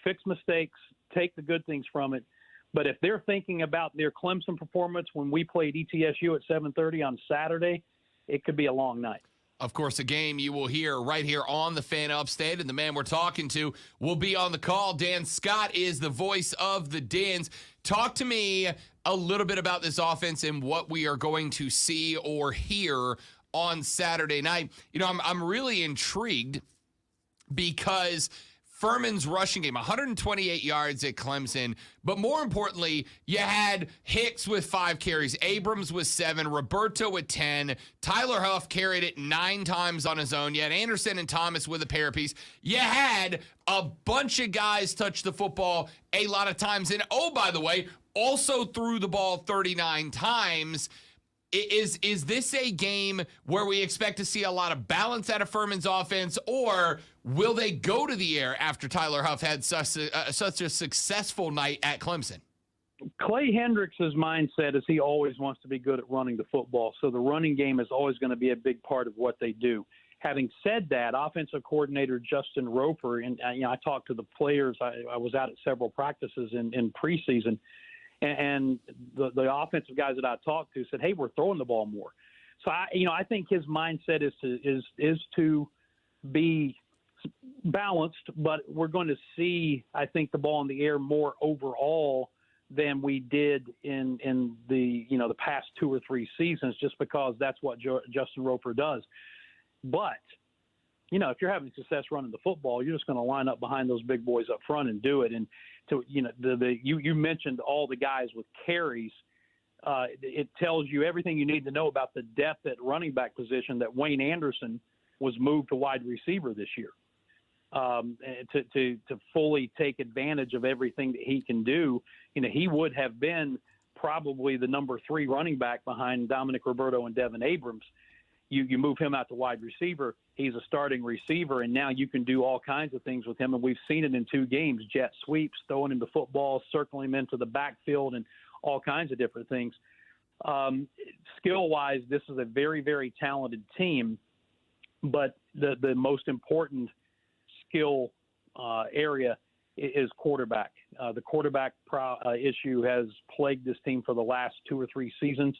fix mistakes, take the good things from it. But if they're thinking about their Clemson performance when we played ETSU at 7:30 on Saturday, it could be a long night. Of course, a game you will hear right here on the Fan Upstate, and the man we're talking to will be on the call. Dan Scott is the voice of the Dins. Talk to me a little bit about this offense and what we are going to see or hear on Saturday night. You know, I'm really intrigued because Furman's rushing game, 128 yards at Clemson. But more importantly, you had Hicks with 5 carries, Abrams with 7, Roberto with 10, Tyler Huff carried it 9 times on his own. You had Anderson and Thomas with a pair apiece. You had a bunch of guys touch the football a lot of times. And oh, by the way, also threw the ball 39 times. Is this a game where we expect to see a lot of balance out of Furman's offense, or will they go to the air after Tyler Huff had such a successful night at Clemson? Clay Hendricks' mindset is he always wants to be good at running the football, so the running game is always going to be a big part of what they do. Having said that, offensive coordinator Justin Roper, and I talked to the players. I was out at several practices in preseason. And the offensive guys that I talked to said, "Hey, we're throwing the ball more." So I think his mindset is to be balanced, but we're going to see, I think, the ball in the air more overall than we did in the the past 2 or 3 seasons, just because that's what Justin Roper does. But if you're having success running the football, you're just going to line up behind those big boys up front and do it. And to you mentioned all the guys with carries. It tells you everything you need to know about the depth at running back position that Wayne Anderson was moved to wide receiver this year. To fully take advantage of everything that he can do, he would have been probably the number 3 running back behind Dominic Roberto and Devin Abrams. You move him out to wide receiver, he's a starting receiver, and now you can do all kinds of things with him. And we've seen it in 2 games, jet sweeps, throwing him the football, circling him into the backfield, and all kinds of different things. Skill-wise, this is a very, very talented team, but the most important skill area is quarterback. The quarterback issue has plagued this team for the last 2 or 3 seasons,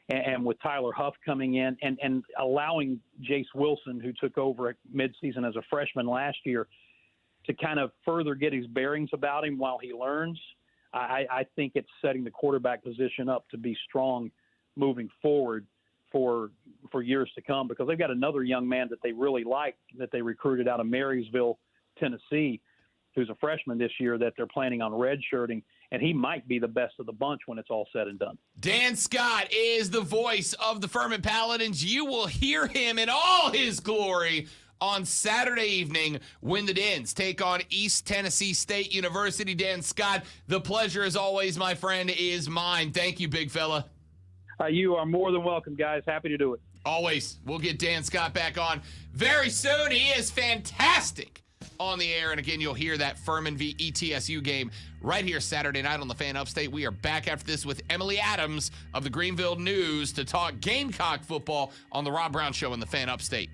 and with Tyler Huff coming in and allowing Jace Wilson, who took over at midseason as a freshman last year, to kind of further get his bearings about him while he learns, I think it's setting the quarterback position up to be strong moving forward for years to come, because they've got another young man that they really like that they recruited out of Marysville, Tennessee, who's a freshman this year that they're planning on redshirting, and he might be the best of the bunch when it's all said and done. Dan Scott is the voice of the Furman Paladins. You will hear him in all his glory on Saturday evening when the Dens take on East Tennessee State University. Dan Scott, the pleasure, as always, my friend, is mine. Thank you, big fella. You are more than welcome, guys. Happy to do it. Always. We'll get Dan Scott back on very soon. He is fantastic on the air. And again, you'll hear that Furman v. ETSU game right here Saturday night on the Fan Upstate. We are back after this with Emily Adams of the Greenville News to talk Gamecock football on the Rob Brown Show in the Fan Upstate.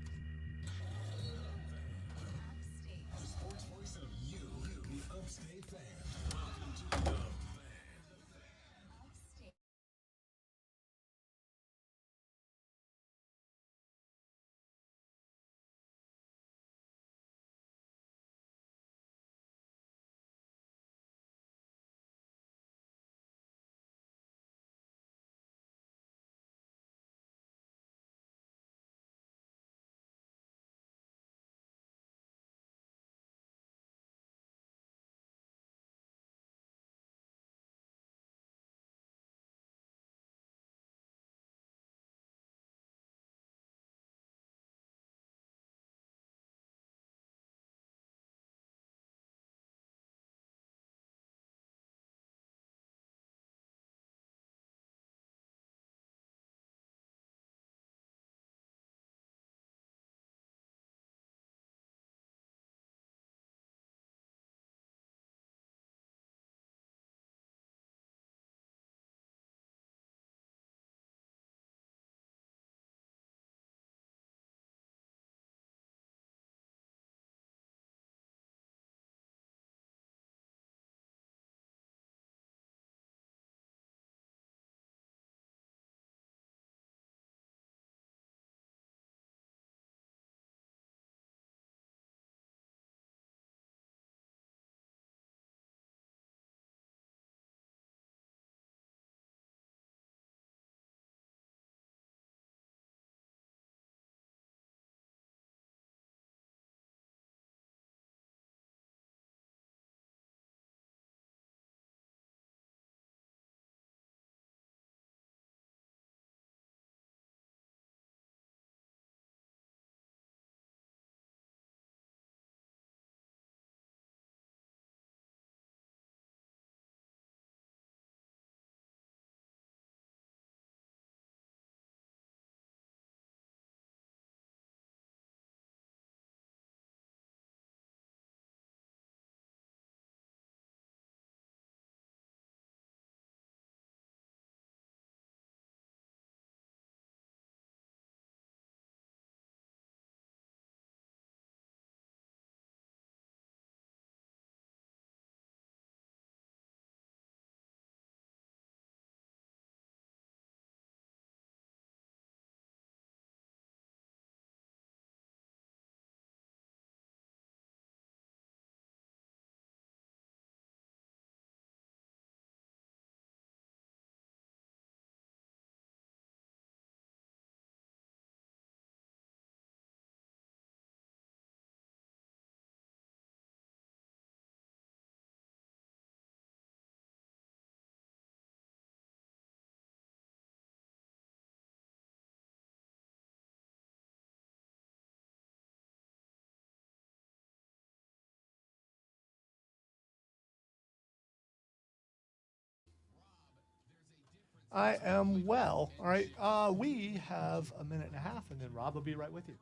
I am well. All right. We have a minute and a half, and then Rob will be right with you.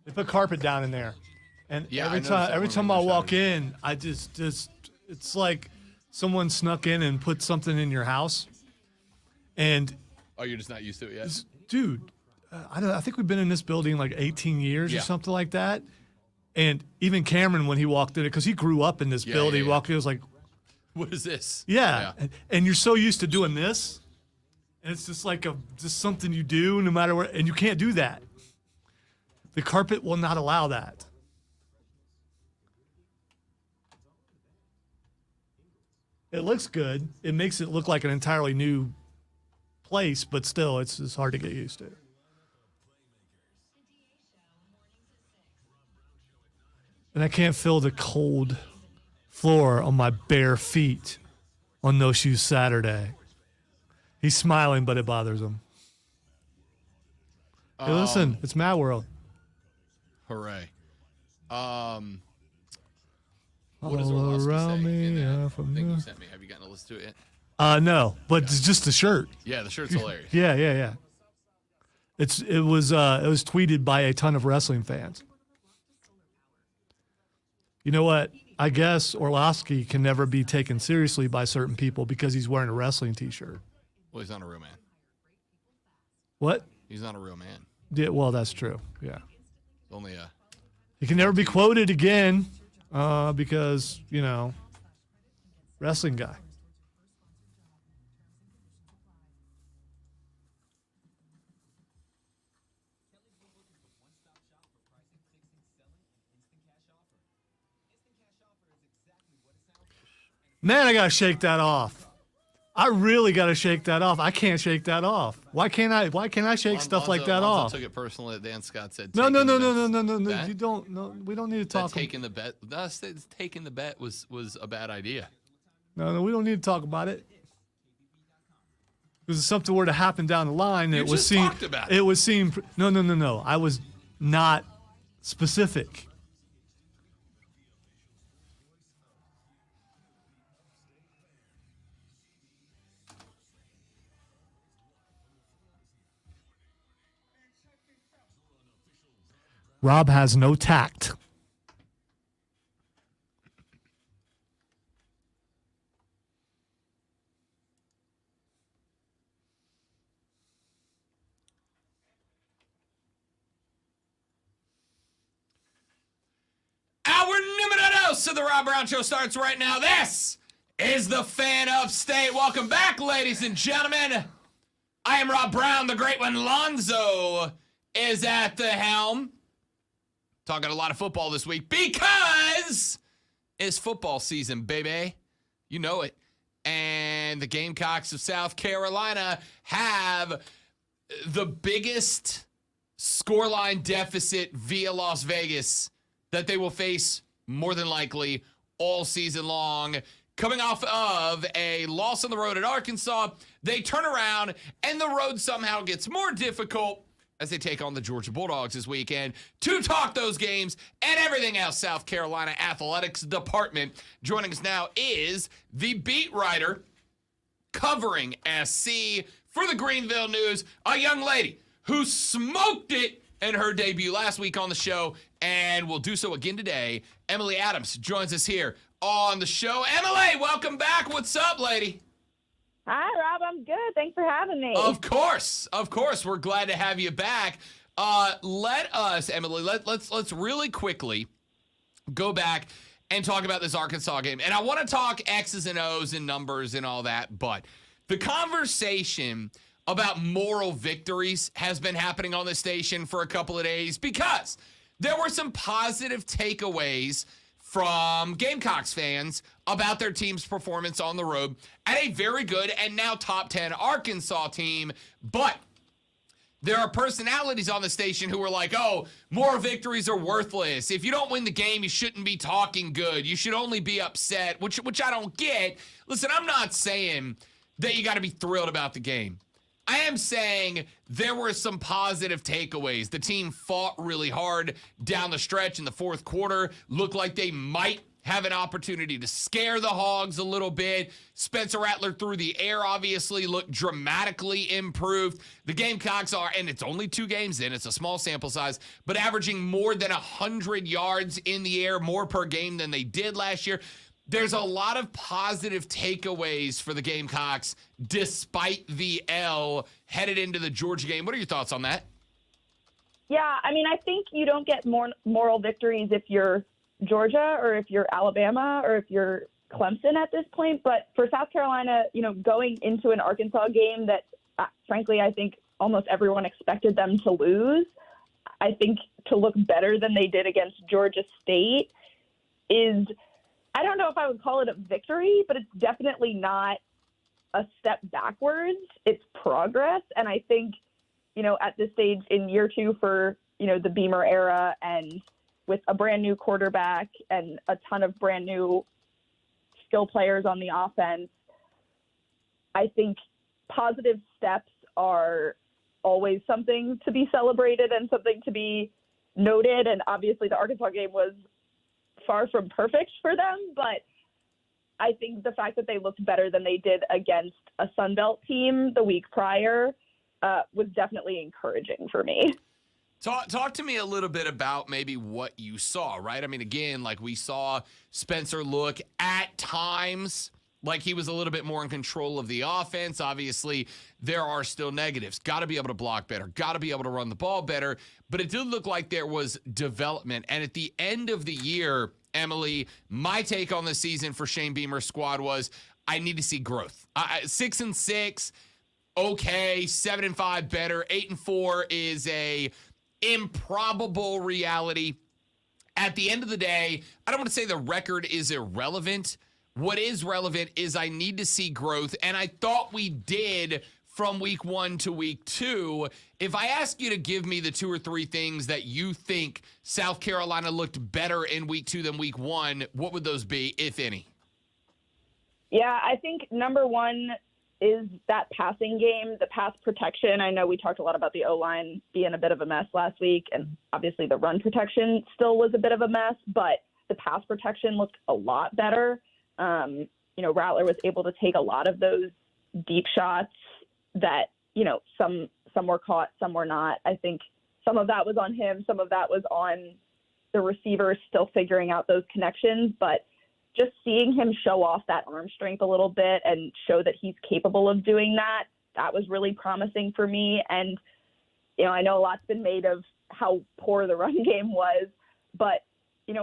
They put carpet down in there, and Yeah, every time I walk in, I just it's like someone snuck in and put something in your house, and Oh, you're just not used to it yet? dude, I think we've been in this building like 18 years Yeah. or something like that. And even Cameron, when he walked in it, because he grew up in this building, yeah. he walked in, he was like, What is this? yeah. And you're so used to doing this, and it's just like just something you do no matter where, and you can't do that. The carpet will not allow that. It looks good. It makes it look like an entirely new place, but still, it's hard to get used to. And I can't feel the cold floor on my bare feet on No Shoes Saturday. He's smiling, but it bothers him. Hey, listen, it's Mad World. Hooray. What All does Orlowski around say me, in yeah, that from thing you the- sent me? Have you gotten to listen to it yet? No, but it's just the shirt. Yeah, the shirt's hilarious. Yeah. It was tweeted by a ton of wrestling fans. You know what? I guess Orlowski can never be taken seriously by certain people because he's wearing a wrestling T-shirt. Well, he's not a real man. What? He's not a real man. Yeah, well, that's true. Yeah. Only a He can never be quoted again because, wrestling guy. Man, I got to shake that off. I really got to shake that off. I can't shake that off. Why can't I shake stuff like that Lonzo off? took it personally that Dan Scott said. No. taking the bet- No. Bet? You don't. No, we don't need to That talk. taking the bet. Us taking the bet was a bad idea. No, we don't need to talk about it. Because if something were to happen down the line, You it was just seen. talked about it. It was seen. No. I was not specific. Rob has no tact. Our numero dos of the Rob Brown Show starts right now. This is the Fan of State. Welcome back, ladies and gentlemen. I am Rob Brown. The great one, Lonzo, is at the helm. Talking a lot of football this week because it's football season, baby. You know it. And the Gamecocks of South Carolina have the biggest scoreline deficit via Las Vegas that they will face more than likely all season long. Coming off of a loss on the road at Arkansas, they turn around and the road somehow gets more difficult as they take on the Georgia Bulldogs this weekend. To talk those games and everything else South Carolina Athletics Department, joining us now is the beat writer covering SC for the Greenville News, a young lady who smoked it in her debut last week on the show and will do so again today. Emily Adams joins us here on the show. Emily, welcome back. What's up, lady? Hi, Rob. I'm good. Thanks for having me. Of course. We're glad to have you back. Let us, Emily, let's really quickly go back and talk about this Arkansas game. And I want to talk X's and O's and numbers and all that, but the conversation about moral victories has been happening on the station for a couple of days because there were some positive takeaways from Gamecocks fans about their team's performance on the road at a very good and now top 10 Arkansas team. But there are personalities on the station who are like, oh, moral victories are worthless. If you don't win the game, you shouldn't be talking good. You should only be upset, which I don't get. Listen, I'm not saying that you got to be thrilled about the game. I am saying there were some positive takeaways. The team fought really hard down the stretch in the fourth quarter. Looked like they might have an opportunity to scare the Hogs a little bit. Spencer Rattler through the air obviously looked dramatically improved. The Gamecocks are, and it's only 2 games in, it's a small sample size, but averaging more than 100 yards in the air, more per game than they did last year. There's a lot of positive takeaways for the Gamecocks despite the L headed into the Georgia game. What are your thoughts on that? Yeah, I mean, I think you don't get more moral victories if you're Georgia or if you're Alabama or if you're Clemson at this point. But for South Carolina, going into an Arkansas game that, frankly, I think almost everyone expected them to lose, I think to look better than they did against Georgia State is, I don't know if I would call it a victory, but it's definitely not a step backwards. It's progress. And I think, at this stage in year 2 for, the Beamer era and with a brand new quarterback and a ton of brand new skill players on the offense, I think positive steps are always something to be celebrated and something to be noted. And obviously the Arkansas game was far from perfect for them, but I think the fact that they looked better than they did against a Sun Belt team the week prior was definitely encouraging for me. Talk to me a little bit about maybe what you saw, right? I mean, again, like we saw Spencer look at times like he was a little bit more in control of the offense. Obviously, there are still negatives. Got to be able to block better. Got to be able to run the ball better. But it did look like there was development. And at the end of the year, Emily, my take on the season for Shane Beamer's squad was I need to see growth. 6-6, okay. 7-5, better. 8-4 is a improbable reality. At the end of the day, I don't want to say the record is irrelevant. What is relevant is I need to see growth, and I thought we did from week 1 to week 2. If I ask you to give me the 2 or 3 things that you think South Carolina looked better in week 2 than week 1, what would those be, if any? Yeah, I think number 1 is that passing game, the pass protection. I know we talked a lot about the O-line being a bit of a mess last week, and obviously the run protection still was a bit of a mess, but the pass protection looked a lot better. Rattler was able to take a lot of those deep shots that, some were caught, some were not. I think some of that was on him. Some of that was on the receivers still figuring out those connections, but just seeing him show off that arm strength a little bit and show that he's capable of doing that, that was really promising for me. And, I know a lot's been made of how poor the run game was, but,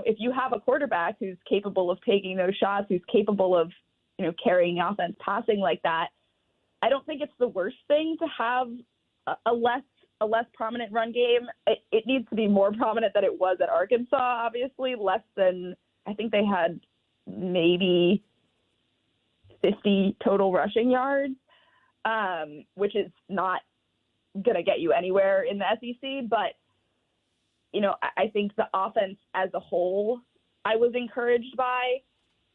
if you have a quarterback who's capable of taking those shots, who's capable of, carrying the offense passing like that, I don't think it's the worst thing to have a less prominent run game. It needs to be more prominent than it was at Arkansas, obviously, less than, I think they had maybe 50 total rushing yards, which is not going to get you anywhere in the SEC. But, I think the offense as a whole, I was encouraged by.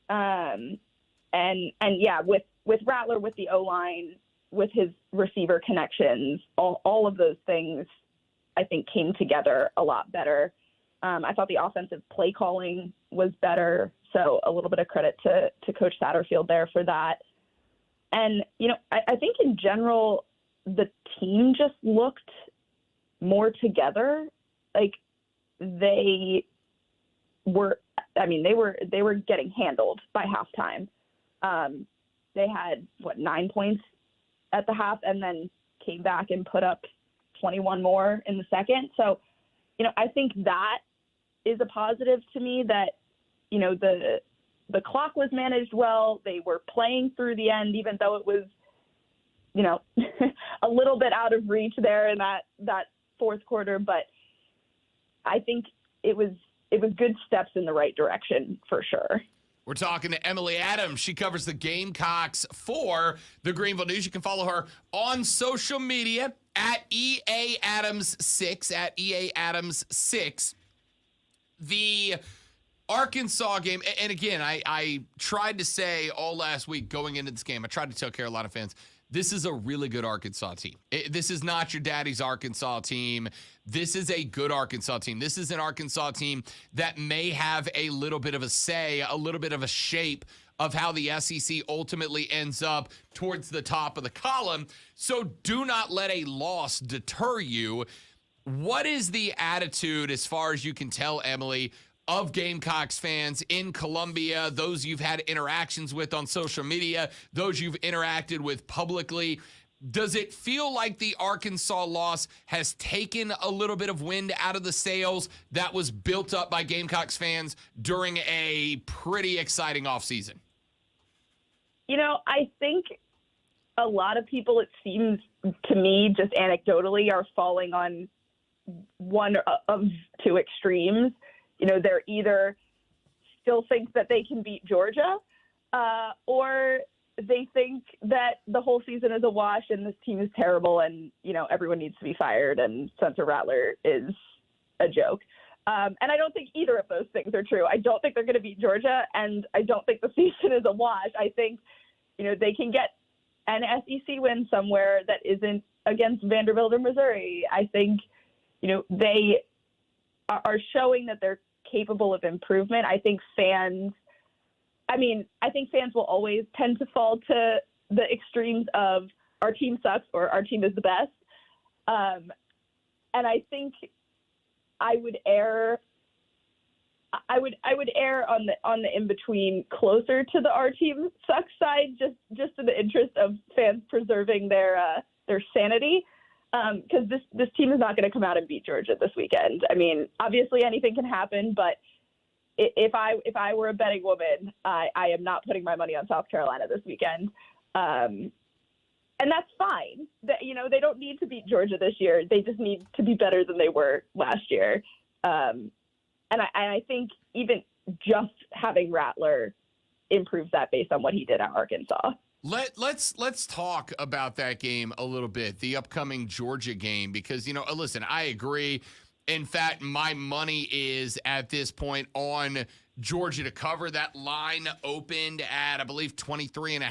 And yeah, with Rattler, with the O-line, with his receiver connections, all of those things, I think came together a lot better. I thought the offensive play calling was better. So a little bit of credit to Coach Satterfield there for that. And, I think in general, the team just looked more together. Like they were getting handled by halftime. They had 9 points at the half and then came back and put up 21 more in the second. So, I think that is a positive to me that, the clock was managed well. They were playing through the end, even though it was, a little bit out of reach there in that fourth quarter. But I think it was good steps in the right direction for sure. We're talking to Emily Adams. She covers the Gamecocks for the Greenville News. You can follow her on social media at EAAdams6, at EAAdams6. The Arkansas game, and again, I tried to say all last week going into this game, I tried to tell Carolina fans, this is a really good Arkansas team. This is not your daddy's Arkansas team. This is a good Arkansas team. This is an Arkansas team that may have a little bit of a say, a little bit of a shape of how the SEC ultimately ends up towards the top of the column. So do not let a loss deter you. What is the attitude, as far as you can tell, Emily, of Gamecocks fans in Columbia, those you've had interactions with on social media, those you've interacted with publicly. Does it feel like the Arkansas loss has taken a little bit of wind out of the sails that was built up by Gamecocks fans during a pretty exciting offseason? I think a lot of people, it seems to me, just anecdotally, are falling on one of two extremes. They're either still think that they can beat Georgia, or they think that the whole season is a wash and this team is terrible and, everyone needs to be fired and Spencer Rattler is a joke. And I don't think either of those things are true. I don't think they're going to beat Georgia, and I don't think the season is a wash. I think, they can get an SEC win somewhere that isn't against Vanderbilt or Missouri. I think, they are showing that they're capable of improvement. I think fans will always tend to fall to the extremes of our team sucks or our team is the best. And I think I would err on the in between, closer to the our team sucks side, just in the interest of fans preserving their sanity. Because this team is not going to come out and beat Georgia this weekend. I mean, obviously anything can happen, but if I were a betting woman, I am not putting my money on South Carolina this weekend. And that's fine. They don't need to beat Georgia this year. They just need to be better than they were last year. And I think even just having Rattler improves that based on what he did at Arkansas. Let's talk about that game a little bit, the upcoming Georgia game, because, listen, I agree. In fact, my money is at this point on Georgia to cover. That line opened at, I believe, 23.5.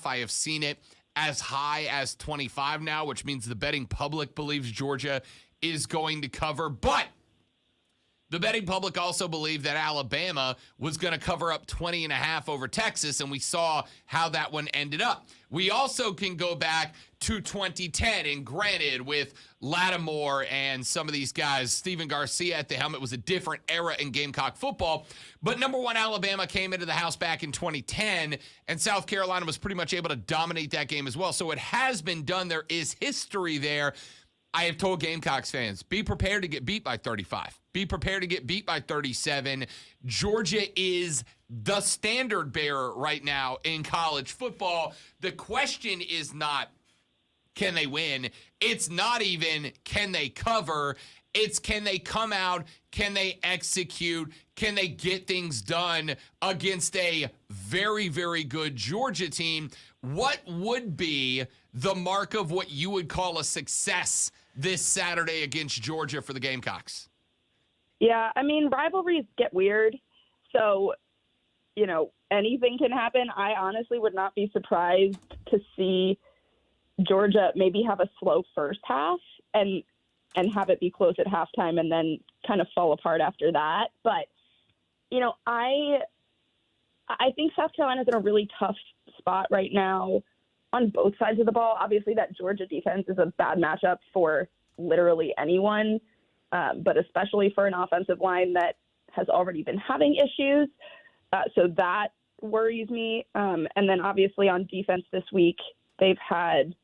I have seen it as high as 25 now, which means the betting public believes Georgia is going to cover. But the betting public also believed that Alabama was going to cover up 20.5 over Texas, and we saw how that one ended up. We also can go back to 2010, and granted, with Lattimore and some of these guys, Steven Garcia at the helmet, was a different era in Gamecock football. But number one, Alabama came into the house back in 2010, and South Carolina was pretty much able to dominate that game as well. So it has been done. There is history there. I have told Gamecocks fans, be prepared to get beat by 35. Be prepared to get beat by 37. Georgia is the standard bearer right now in college football. The question is not, can they win? It's not even, can they cover? It's, can they come out? Can they execute? Can they get things done against a very, very good Georgia team? What would be the mark of what you would call a success this Saturday against Georgia for the Gamecocks? Yeah, I mean, rivalries get weird. So, anything can happen. I honestly would not be surprised to see Georgia maybe have a slow first half and have it be close at halftime and then kind of fall apart after that. But, I think South Carolina's in a really tough spot right now on both sides of the ball. Obviously, that Georgia defense is a bad matchup for literally anyone, but especially for an offensive line that has already been having issues. So that worries me. And then obviously on defense this week, they've had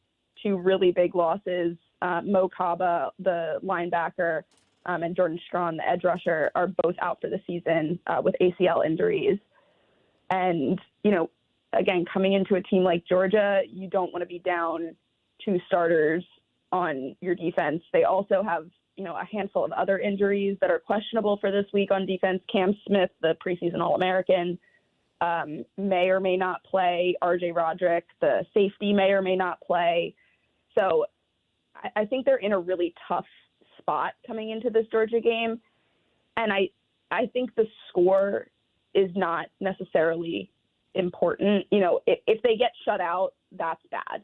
two really big losses. Mo Kaba, the linebacker, and Jordan Strawn, the edge rusher, are both out for the season with ACL injuries. And, again, coming into a team like Georgia, you don't want to be down two starters on your defense. They also have, a handful of other injuries that are questionable for this week on defense. Cam Smith, the preseason All-American, may or may not play. RJ Roderick, the safety, may or may not play. So I think they're in a really tough spot coming into this Georgia game. And I think the score is not necessarily important. If they get shut out, that's bad.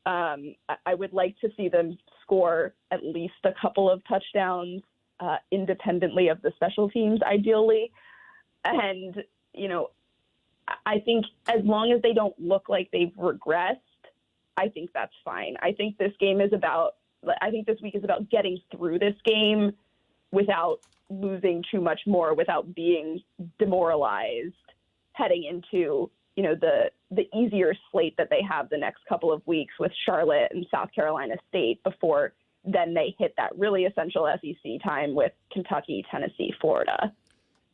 I would like to see them score at least a couple of touchdowns independently of the special teams, ideally. And, I think as long as they don't look like they've regressed, I think that's fine. I think this week is about getting through this game without losing too much more, without being demoralized heading into, the easier slate that they have the next couple of weeks with Charlotte and South Carolina State before then they hit that really essential SEC time with Kentucky, Tennessee, Florida.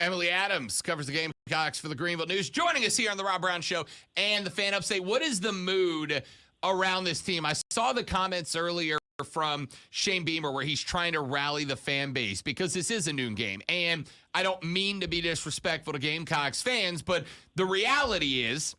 Emily Adams covers the Gamecocks for the Greenville News, joining us here on the Rob Brown Show and the Fan Upstate. What is the mood around this team? I saw the comments earlier from Shane Beamer where he's trying to rally the fan base because this is a noon game. And I don't mean to be disrespectful to Gamecocks fans, but the reality is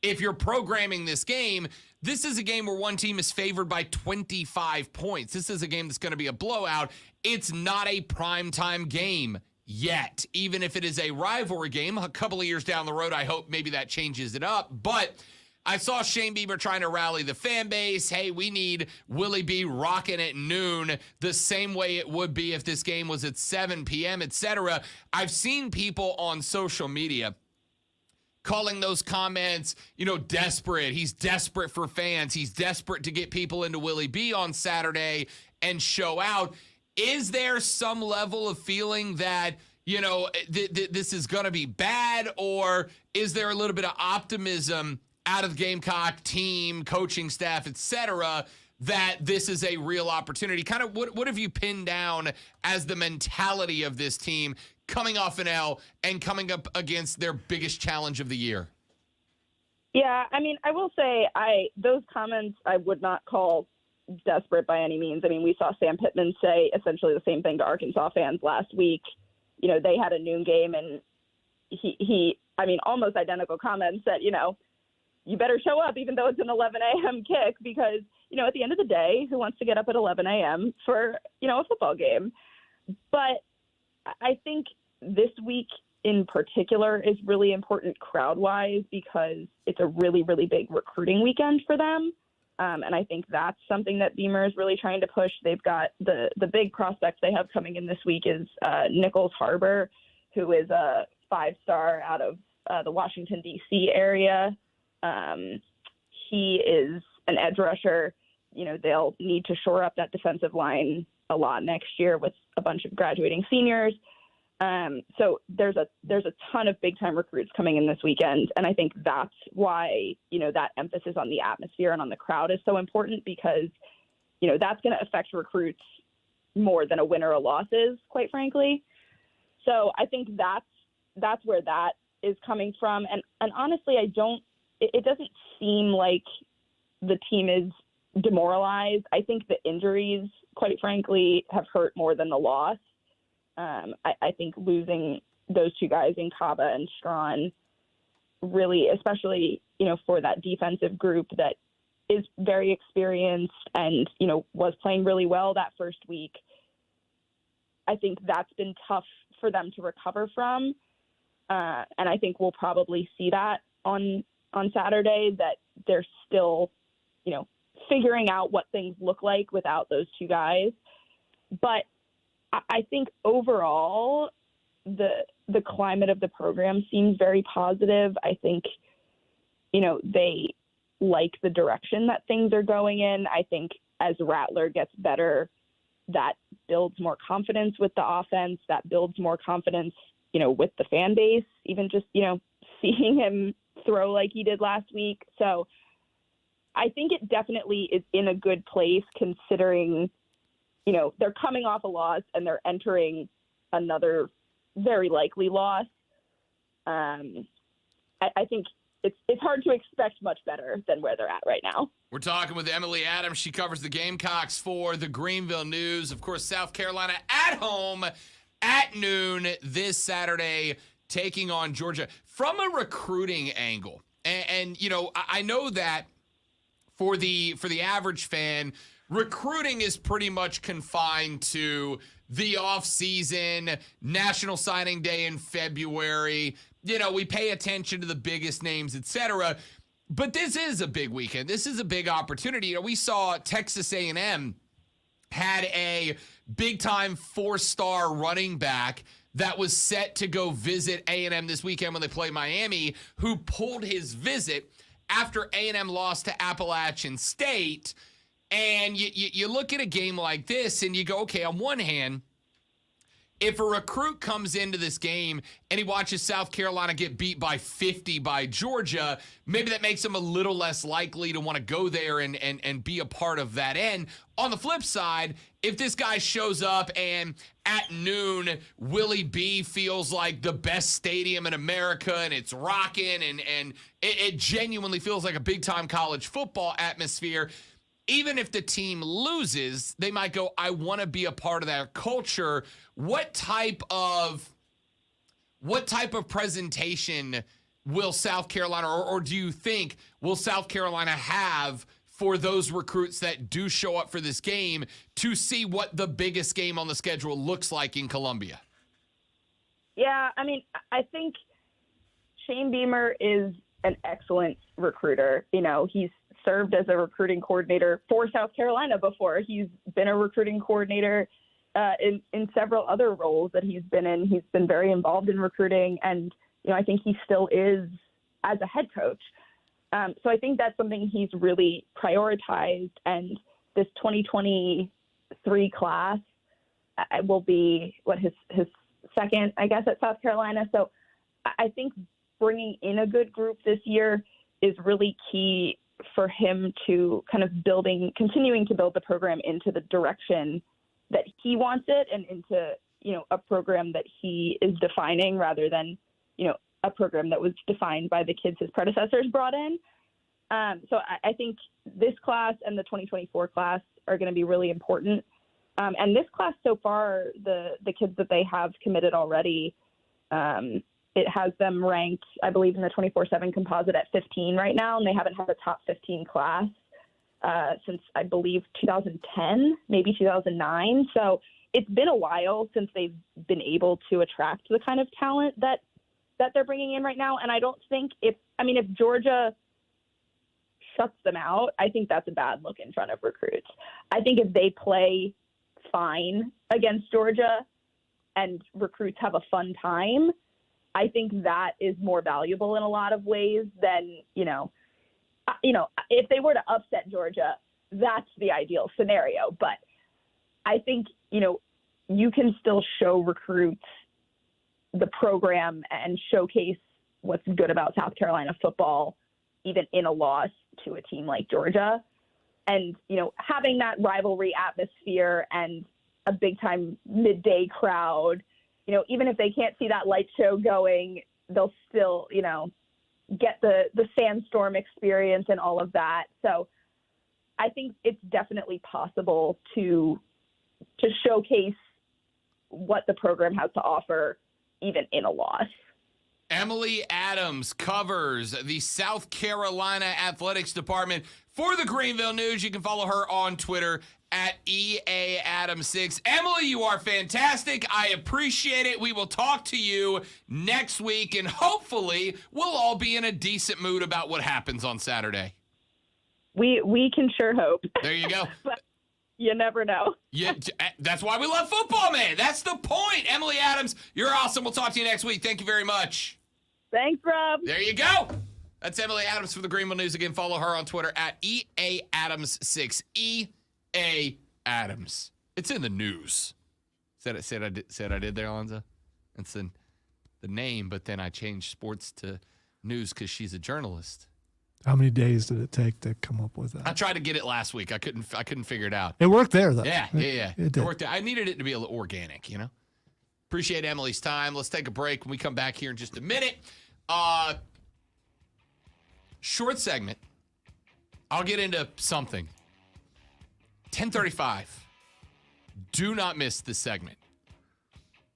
if you're programming this game, this is a game where one team is favored by 25 points. This is a game that's going to be a blowout. It's not a primetime game yet, even if it is a rivalry game. A couple of years down the road, I hope maybe that changes it up. But I saw Shane Beamer trying to rally the fan base. Hey, we need Willie B rocking at noon the same way it would be if this game was at 7 p.m., etc. I've seen people on social media calling those comments, desperate. He's desperate for fans. He's desperate to get people into Willie B on Saturday and show out. Is there some level of feeling that, this is going to be bad, or is there a little bit of optimism out of the Gamecock team, coaching staff, etc., that this is a real opportunity? Kind of what have you pinned down as the mentality of this team coming off an L and coming up against their biggest challenge of the year? Yeah, I will say those comments I would not call desperate by any means. We saw Sam Pittman say essentially the same thing to Arkansas fans last week. They had a noon game, and he almost identical comments that, you better show up even though it's an 11 a.m. kick because, at the end of the day, who wants to get up at 11 a.m. for, a football game? But I think this week in particular is really important crowd-wise because it's a really, really big recruiting weekend for them. And I think that's something that Beamer is really trying to push. They've got the big prospects they have coming in this week is Nichols Harbor, who is a 5-star out of the Washington, D.C. area. He is an edge rusher. They'll need to shore up that defensive line a lot next year with a bunch of graduating seniors. So there's a ton of big time recruits coming in this weekend. And I think that's why, that emphasis on the atmosphere and on the crowd is so important because, that's going to affect recruits more than a win or a loss is, quite frankly. So I think that's where that is coming from. And honestly, it doesn't seem like the team is demoralized. I think the injuries, quite frankly, have hurt more than the loss. I think losing those two guys in Kaba and Strawn really, especially, for that defensive group that is very experienced and, was playing really well that first week, I think that's been tough for them to recover from. And I think we'll probably see that on Saturday, that they're still, figuring out what things look like without those two guys. But I think overall, the climate of the program seems very positive. I think, they like the direction that things are going in. I think as Rattler gets better, that builds more confidence with the offense, that builds more confidence, with the fan base, even just, seeing him throw like he did last week. So I think it definitely is in a good place considering, they're coming off a loss and they're entering another very likely loss. I think it's hard to expect much better than where they're at right now. We're talking with Emily Adams. She covers the Gamecocks for the Greenville News. Of course, South Carolina at home at noon this Saturday, taking on Georgia. From a recruiting angle, and I know that for the average fan, recruiting is pretty much confined to the offseason, National Signing Day in February. We pay attention to the biggest names, etc. But this is a big weekend. This is a big opportunity. We saw Texas A&M had a big-time 4-star running back that was set to go visit A&M this weekend when they play Miami, who pulled his visit after A&M lost to Appalachian State. And you look at a game like this and you go, okay, on one hand, if a recruit comes into this game and he watches South Carolina get beat by 50 by Georgia, maybe that makes him a little less likely to want to go there and be a part of that end. On the flip side, if this guy shows up and at noon, Willie B feels like the best stadium in America and it's rocking and it genuinely feels like a big-time college football atmosphere, even if the team loses, they might go, I want to be a part of that culture. What type of presentation will South Carolina, or do you think will South Carolina have for those recruits that do show up for this game to see what the biggest game on the schedule looks like in Columbia? Yeah, I mean, I think Shane Beamer is an excellent recruiter. You know, he's served as a recruiting coordinator for South Carolina before. He's been a recruiting coordinator in several other roles that he's been in. He's been very involved in recruiting, and I think he still is as a head coach. So I think that's something he's really prioritized. And this 2023 class will be his second, I guess, at South Carolina. So I think bringing in a good group this year is really key for him to kind of continuing to build the program into the direction that he wants it and into, a program that he is defining rather than, a program that was defined by the kids his predecessors brought in. So I think this class and the 2024 class are going to be really important. And this class so far, the kids that they have committed already, it has them ranked, I believe, in the 24/7 composite at 15 right now, and they haven't had a top 15 class since, I believe, 2010, maybe 2009. So it's been a while since they've been able to attract the kind of talent that they're bringing in right now. And I don't think if Georgia shuts them out, I think that's a bad look in front of recruits. I think if they play fine against Georgia and recruits have a fun time, I think that is more valuable in a lot of ways than, if they were to upset Georgia, that's the ideal scenario. But I think, you can still show recruits the program and showcase what's good about South Carolina football, even in a loss to a team like Georgia. And, having that rivalry atmosphere and a big time midday crowd, even if they can't see that light show going, they'll still, get the sandstorm experience and all of that. So I think it's definitely possible to showcase what the program has to offer, even in a loss. Emily Adams covers the South Carolina Athletics Department for the Greenville News. You can follow her on Twitter at EAAdams6. Emily, you are fantastic. I appreciate it. We will talk to you next week, and hopefully we'll all be in a decent mood about what happens on Saturday. We can sure hope. There you go. But you never know. Yeah, that's why we love football, man. That's the point. Emily Adams, you're awesome. We'll talk to you next week. Thank you very much. Thanks, Rob. There you go. That's Emily Adams for the Greenville News. Again, follow her on Twitter at EAAdams6. EA Adams. It's in the news. Said I did there, Alonzo. It's in the name, but then I changed sports to news because she's a journalist. How many days did it take to come up with that? I tried to get it last week. I couldn't figure it out. It worked there, though. Yeah. It did. It worked. I needed it to be a little organic, Appreciate Emily's time. Let's take a break. When we come back here in just a minute, short segment. I'll get into something. 10:35. Do not miss this segment.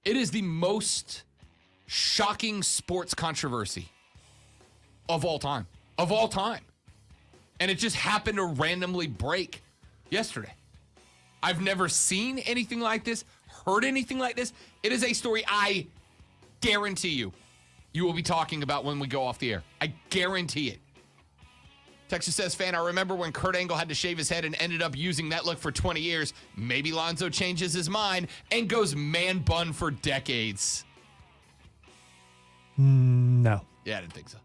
It is the most shocking sports controversy of all time. Of all time. And it just happened to randomly break yesterday. I've never seen anything like this, heard anything like this. It is a story I guarantee you will be talking about when we go off the air. I guarantee it. Texas says, fan, I remember when Kurt Angle had to shave his head and ended up using that look for 20 years. Maybe Lonzo changes his mind and goes man bun for decades. No. Yeah, I didn't think so.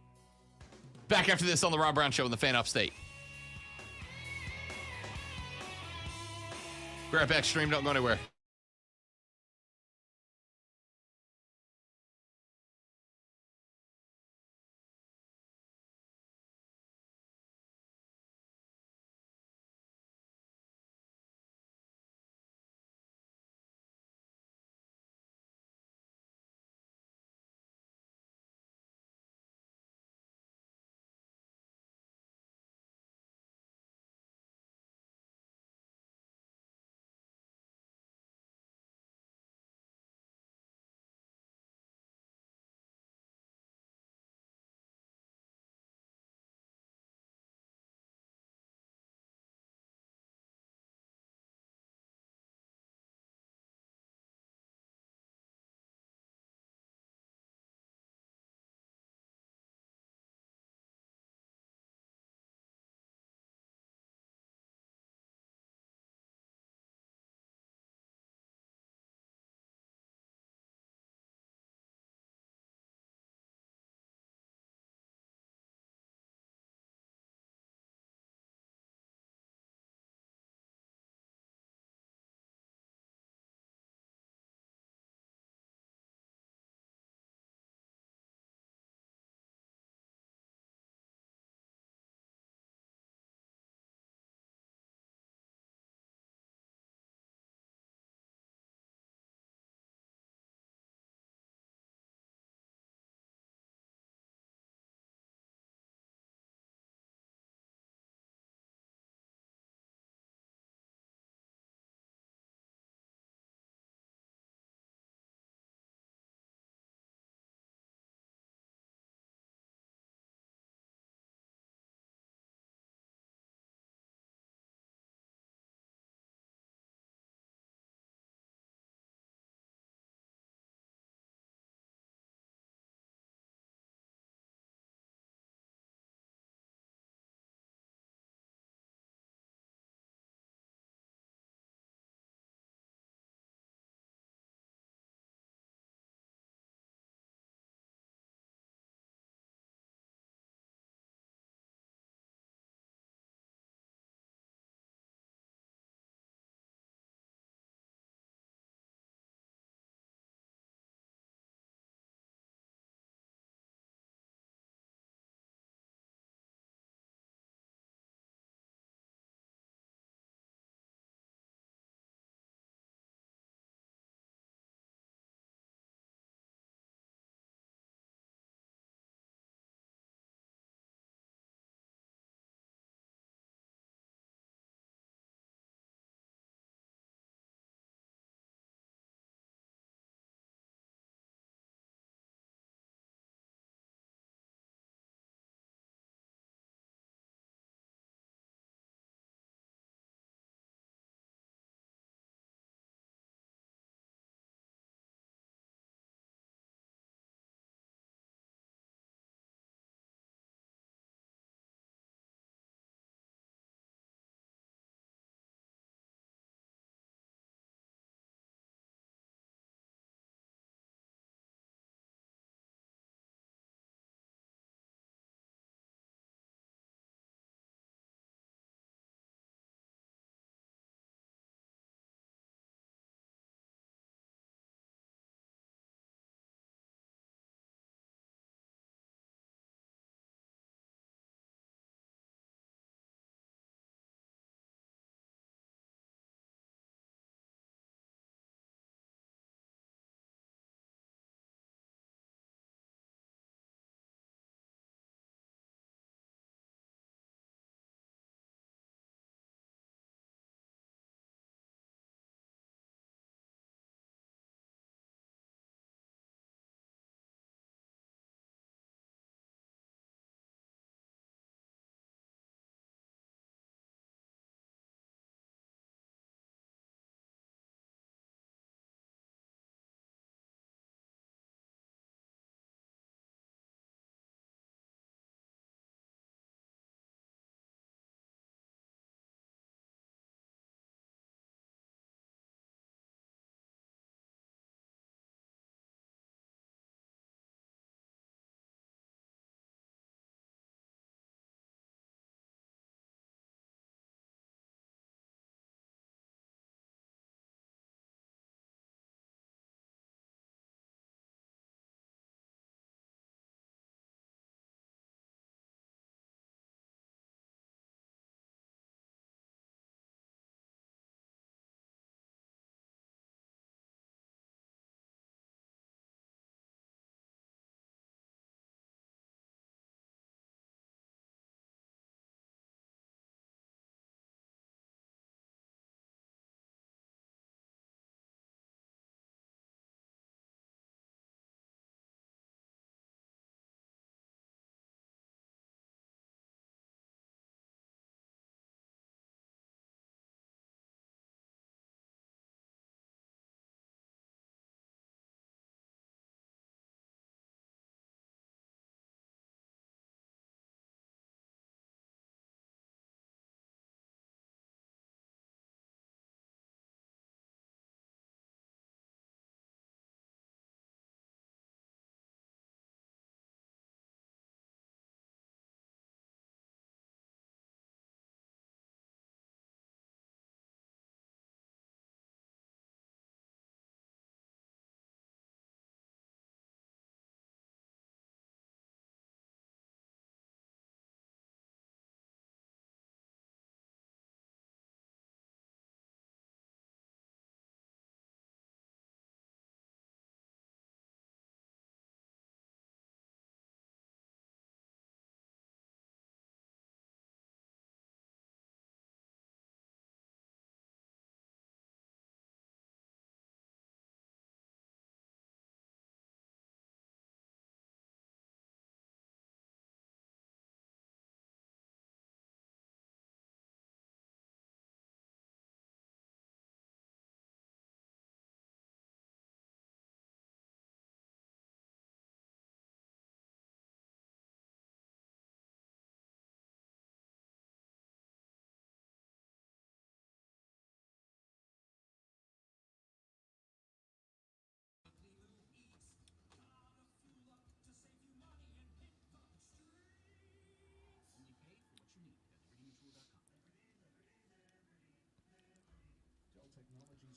Back after this on the Rob Brown Show in the Fan Upstate. Grab back stream, don't go anywhere.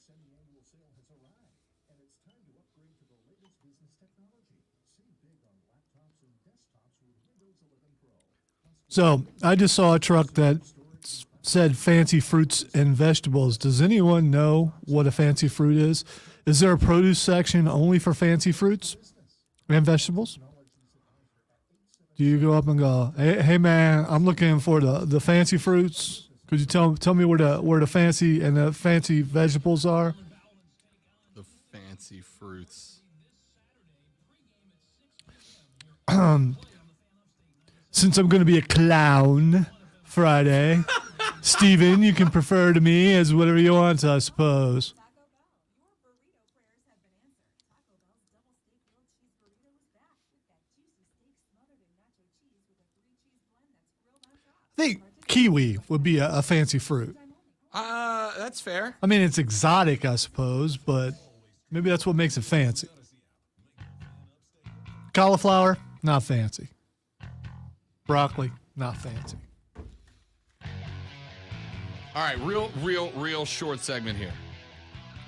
semi-annual sale has arrived, and it's time to upgrade to the latest business technology. Save big on laptops and desktops with Windows 11 Pro. So I just saw a truck that said fancy fruits and vegetables. Does anyone know what a fancy fruit is? Is there a produce section only for fancy fruits and vegetables? Do you go up and go, hey man, I'm looking for the fancy fruits. Could you tell me where the fancy and the fancy vegetables are? The fancy fruits. Since I'm going to be a clown Friday, Steven, you can prefer to me as whatever you want, I suppose. Taco Bell, your burrito prayers have been answered. Taco Bell's double steak grilled cheese burrito is back with that juicy steak smothered in nacho cheese with a 3-cheese blend that's grilled on top. I think kiwi would be a fancy fruit. That's fair. I mean, it's exotic, I suppose, but maybe that's what makes it fancy. Cauliflower, not fancy. Broccoli, not fancy. All right, real short segment here.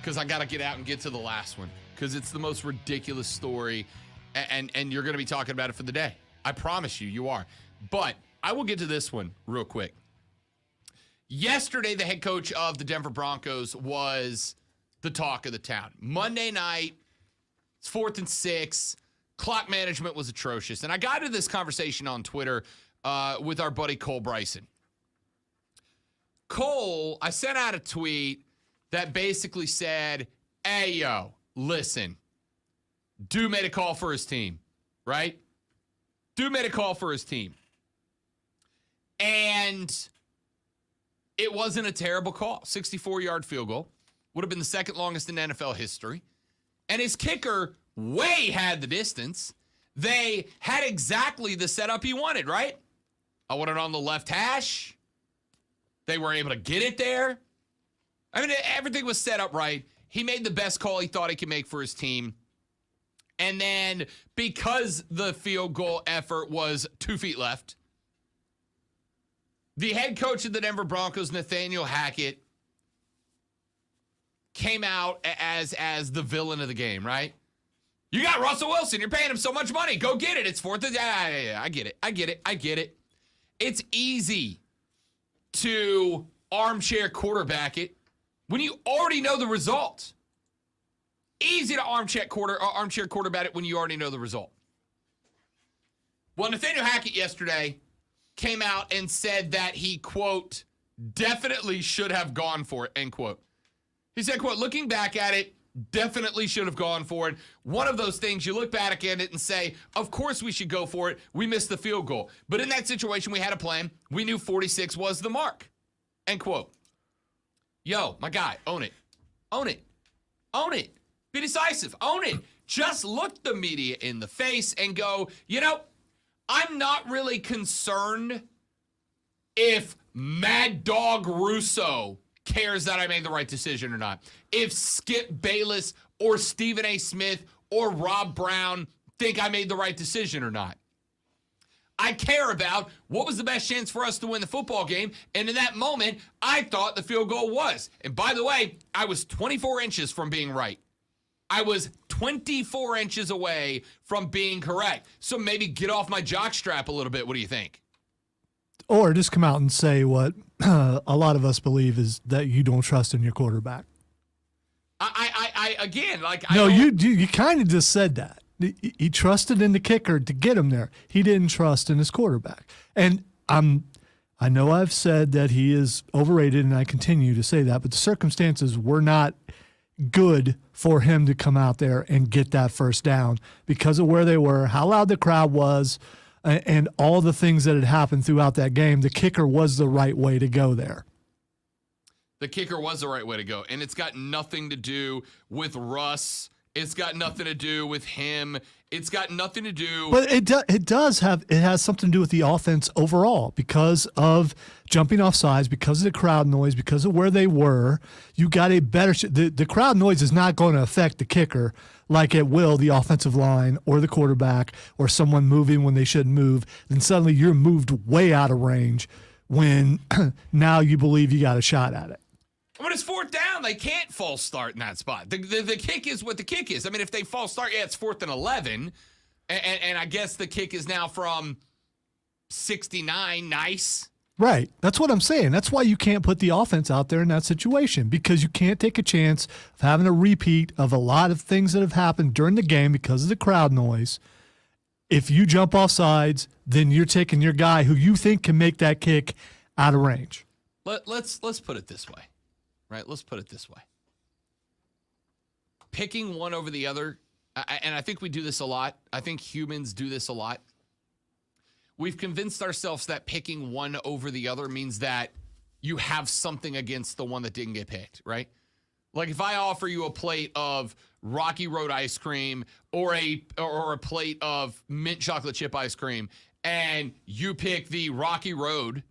Because I got to get out and get to the last one. Because it's the most ridiculous story. And you're going to be talking about it for the day. I promise you are. But I will get to this one real quick. Yesterday, the head coach of the Denver Broncos was the talk of the town. Monday night, it's 4th and 6. Clock management was atrocious. And I got into this conversation on Twitter with our buddy Cole Bryson. Cole, I sent out a tweet that basically said, hey, yo, listen. Dude made a call for his team, right? Dude made a call for his team. And it wasn't a terrible call. 64-yard field goal. Would have been the second longest in NFL history. And his kicker way had the distance. They had exactly the setup he wanted, right? I want it on the left hash. They were able to get it there. I mean, everything was set up right. He made the best call he thought he could make for his team. And then because the field goal effort was 2 feet left, the head coach of the Denver Broncos, Nathaniel Hackett, came out as the villain of the game, right? You got Russell Wilson. You're paying him so much money. Go get it. It's 4th and... Yeah, I get it. It's easy to armchair quarterback it when you already know the result. Easy to armchair quarterback it when you already know the result. Well, Nathaniel Hackett yesterday came out and said that he, quote, definitely should have gone for it, end quote. He said, quote, looking back at it, definitely should have gone for it. One of those things, you look back at it and say, of course we should go for it. We missed the field goal. But in that situation, we had a plan. We knew 46 was the mark, end quote. Yo, my guy, own it. Own it. Own it. Be decisive. Own it. Just look the media in the face and go, you know, I'm not really concerned if Mad Dog Russo cares that I made the right decision or not. If Skip Bayless or Stephen A. Smith or Rob Brown think I made the right decision or not. I care about what was the best chance for us to win the football game, and in that moment, I thought the field goal was. And by the way, I was 24 inches from being right. I was 24 inches away from being correct. So maybe get off my jockstrap a little bit. What do you think? Or just come out and say what a lot of us believe is that you don't trust in your quarterback. You kind of just said that. He trusted in the kicker to get him there. He didn't trust in his quarterback. And I know I've said that he is overrated, and I continue to say that, but the circumstances were not good for him to come out there and get that first down because of where they were, how loud the crowd was, and all the things that had happened throughout that game. The kicker was the right way to go there. The kicker was the right way to go. And it's got nothing to do with Russ. It's got nothing to do with him. It's got nothing to do. But it has something to do with the offense overall because of jumping off sides, because of the crowd noise, because of where they were. You got a better the crowd noise is not going to affect the kicker like it will the offensive line or the quarterback or someone moving when they shouldn't move. Then suddenly you're moved way out of range when now you believe you got a shot at it. When it's 4th down. down. They can't false start in that spot. The kick is what the kick is. I mean, if they false start, yeah, it's 4th and 11. And I guess the kick is now from 69. Nice. Right. That's what I'm saying. That's why you can't put the offense out there in that situation, because you can't take a chance of having a repeat of a lot of things that have happened during the game because of the crowd noise. If you jump off sides, then you're taking your guy who you think can make that kick out of range. Let's put it this way, right? Let's put it this way. Picking one over the other, and I think we do this a lot. I think humans do this a lot. We've convinced ourselves that picking one over the other means that you have something against the one that didn't get picked, right? Like if I offer you a plate of Rocky Road ice cream or a plate of mint chocolate chip ice cream, and you pick the Rocky Road,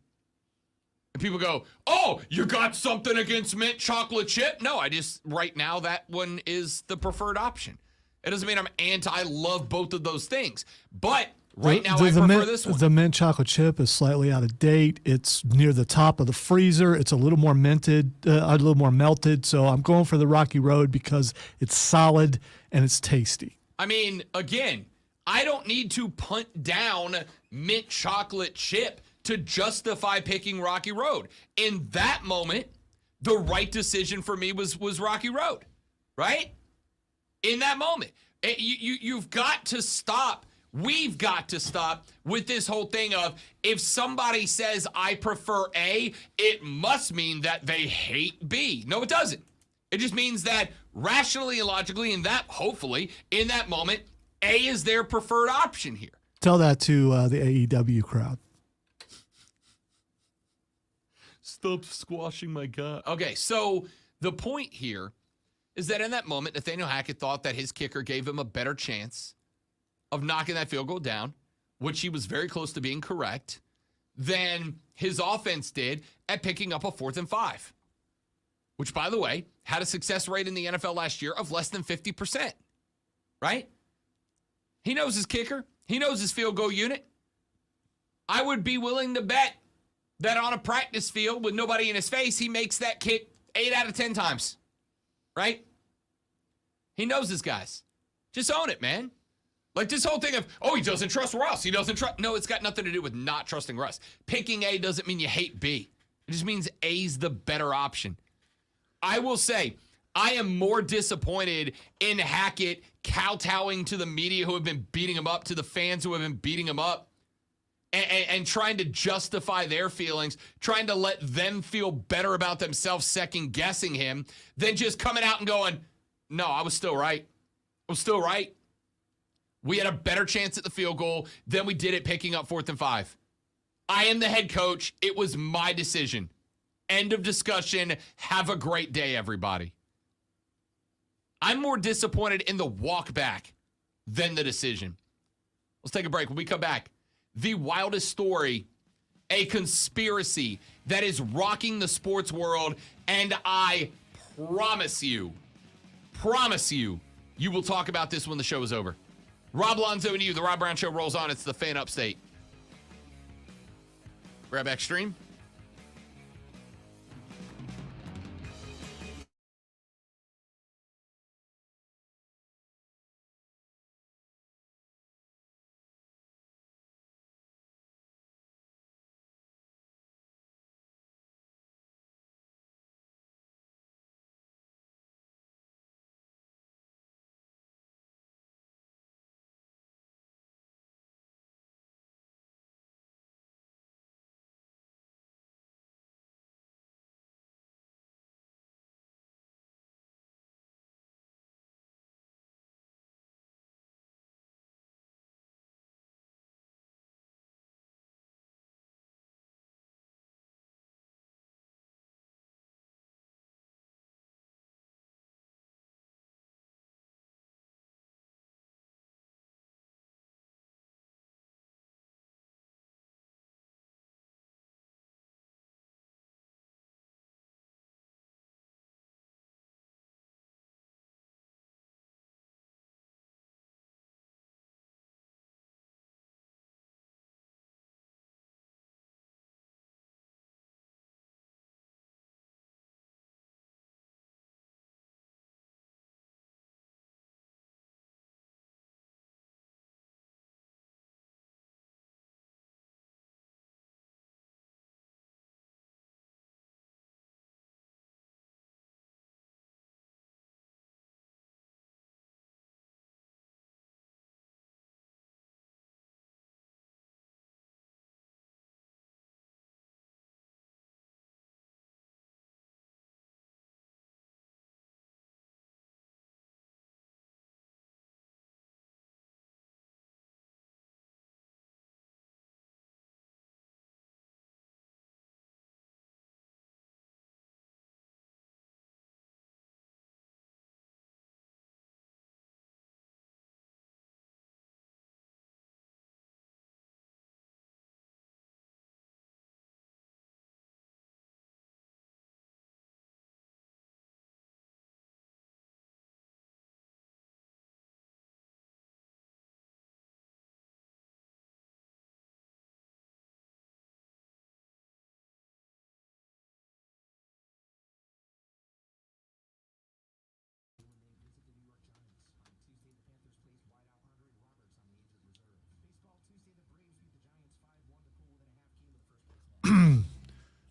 and people go, "Oh, you got something against mint chocolate chip?" No, right now that one is the preferred option. It doesn't mean I love both of those things, but right now I prefer this one. The mint chocolate chip is slightly out of date. It's near the top of the freezer. It's a little more a little more melted. So I'm going for the Rocky Road because it's solid and it's tasty. I mean, again, I don't need to punt down mint chocolate chip to justify picking Rocky Road. In that moment, the right decision for me was Rocky Road, right? In that moment, you've got to stop. We've got to stop with this whole thing of if somebody says I prefer A, it must mean that they hate B. No, it doesn't. It just means that rationally and logically, hopefully, in that moment, A is their preferred option here. Tell that to the AEW crowd. Stop squashing my guy. Okay, so the point here is that in that moment, Nathaniel Hackett thought that his kicker gave him a better chance of knocking that field goal down, which he was very close to being correct, than his offense did at picking up a 4th and 5, which, by the way, had a success rate in the NFL last year of less than 50%, right? He knows his kicker. He knows his field goal unit. I would be willing to bet that on a practice field with nobody in his face, he makes that kick 8 out of 10 times, right? He knows his guys. Just own it, man. Like this whole thing of, oh, he doesn't trust Russ. He doesn't trust. No, it's got nothing to do with not trusting Russ. Picking A doesn't mean you hate B. It just means A's the better option. I will say, I am more disappointed in Hackett kowtowing to the media who have been beating him up, to the fans who have been beating him up, and trying to justify their feelings, trying to let them feel better about themselves, second-guessing him, than just coming out and going, no, I was still right. I was still right. We had a better chance at the field goal than we did at picking up 4th and 5. I am the head coach. It was my decision. End of discussion. Have a great day, everybody. I'm more disappointed in the walk back than the decision. Let's take a break. When we come back, the wildest story, a conspiracy that is rocking the sports world, and I promise you, you will talk about this when the show is over. Rob Lonzo and you, the Rob Brown Show rolls on. It's the Fan Upstate. Grab Extreme.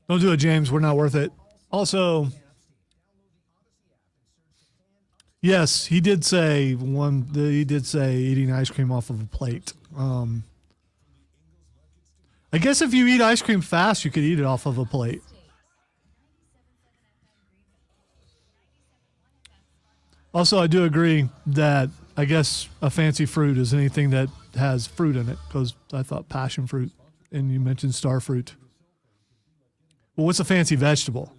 Don't do it, James. We're not worth it. Also, yes, he did say eating ice cream off of a plate. I guess if you eat ice cream fast, you could eat it off of a plate. Also, I do agree that I guess a fancy fruit is anything that has fruit in it, because I thought passion fruit, and you mentioned star fruit. Well, what's a fancy vegetable?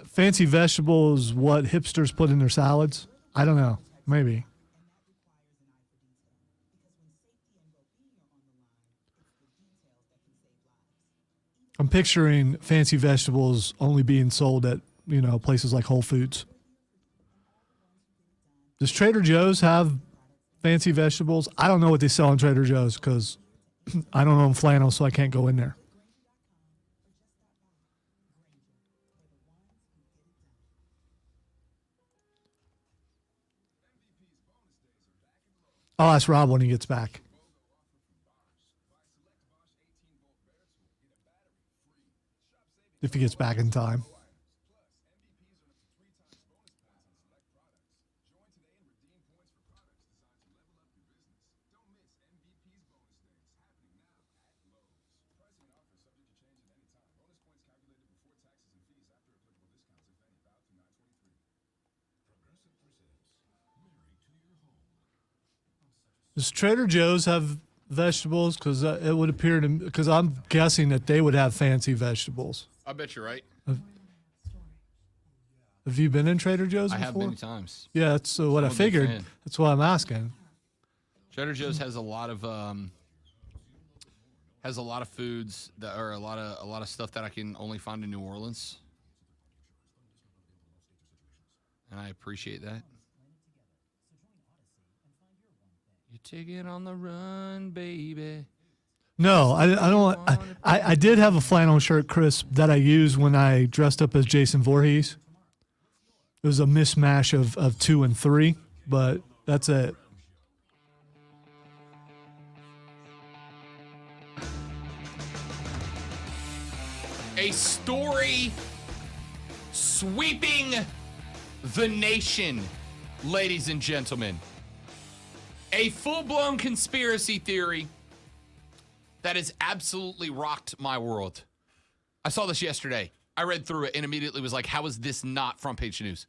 Fancy vegetable is what hipsters put in their salads? I don't know. Maybe. I'm picturing fancy vegetables only being sold at, places like Whole Foods. Does Trader Joe's have fancy vegetables? I don't know what they sell in Trader Joe's because I don't own flannel, so I can't go in there. I'll ask Rob when he gets back. If he gets back in time. Does Trader Joe's have vegetables? Because it would appear to me, because I'm guessing that they would have fancy vegetables. I bet you're right. Have you been in Trader Joe's before? I have many times. Yeah, that's what I figured. fan. That's why I'm asking. Trader Joe's has a lot of foods that are a lot of stuff that I can only find in New Orleans, and I appreciate that. You take it on the run, baby. No, I don't. I did have a flannel shirt, Chris, that I used when I dressed up as Jason Voorhees. It was a mismatch of 2 and 3, but that's it. A story sweeping the nation, ladies and gentlemen. A full-blown conspiracy theory that has absolutely rocked my world. I saw this yesterday. I read through it and immediately was like, how is this not front page news?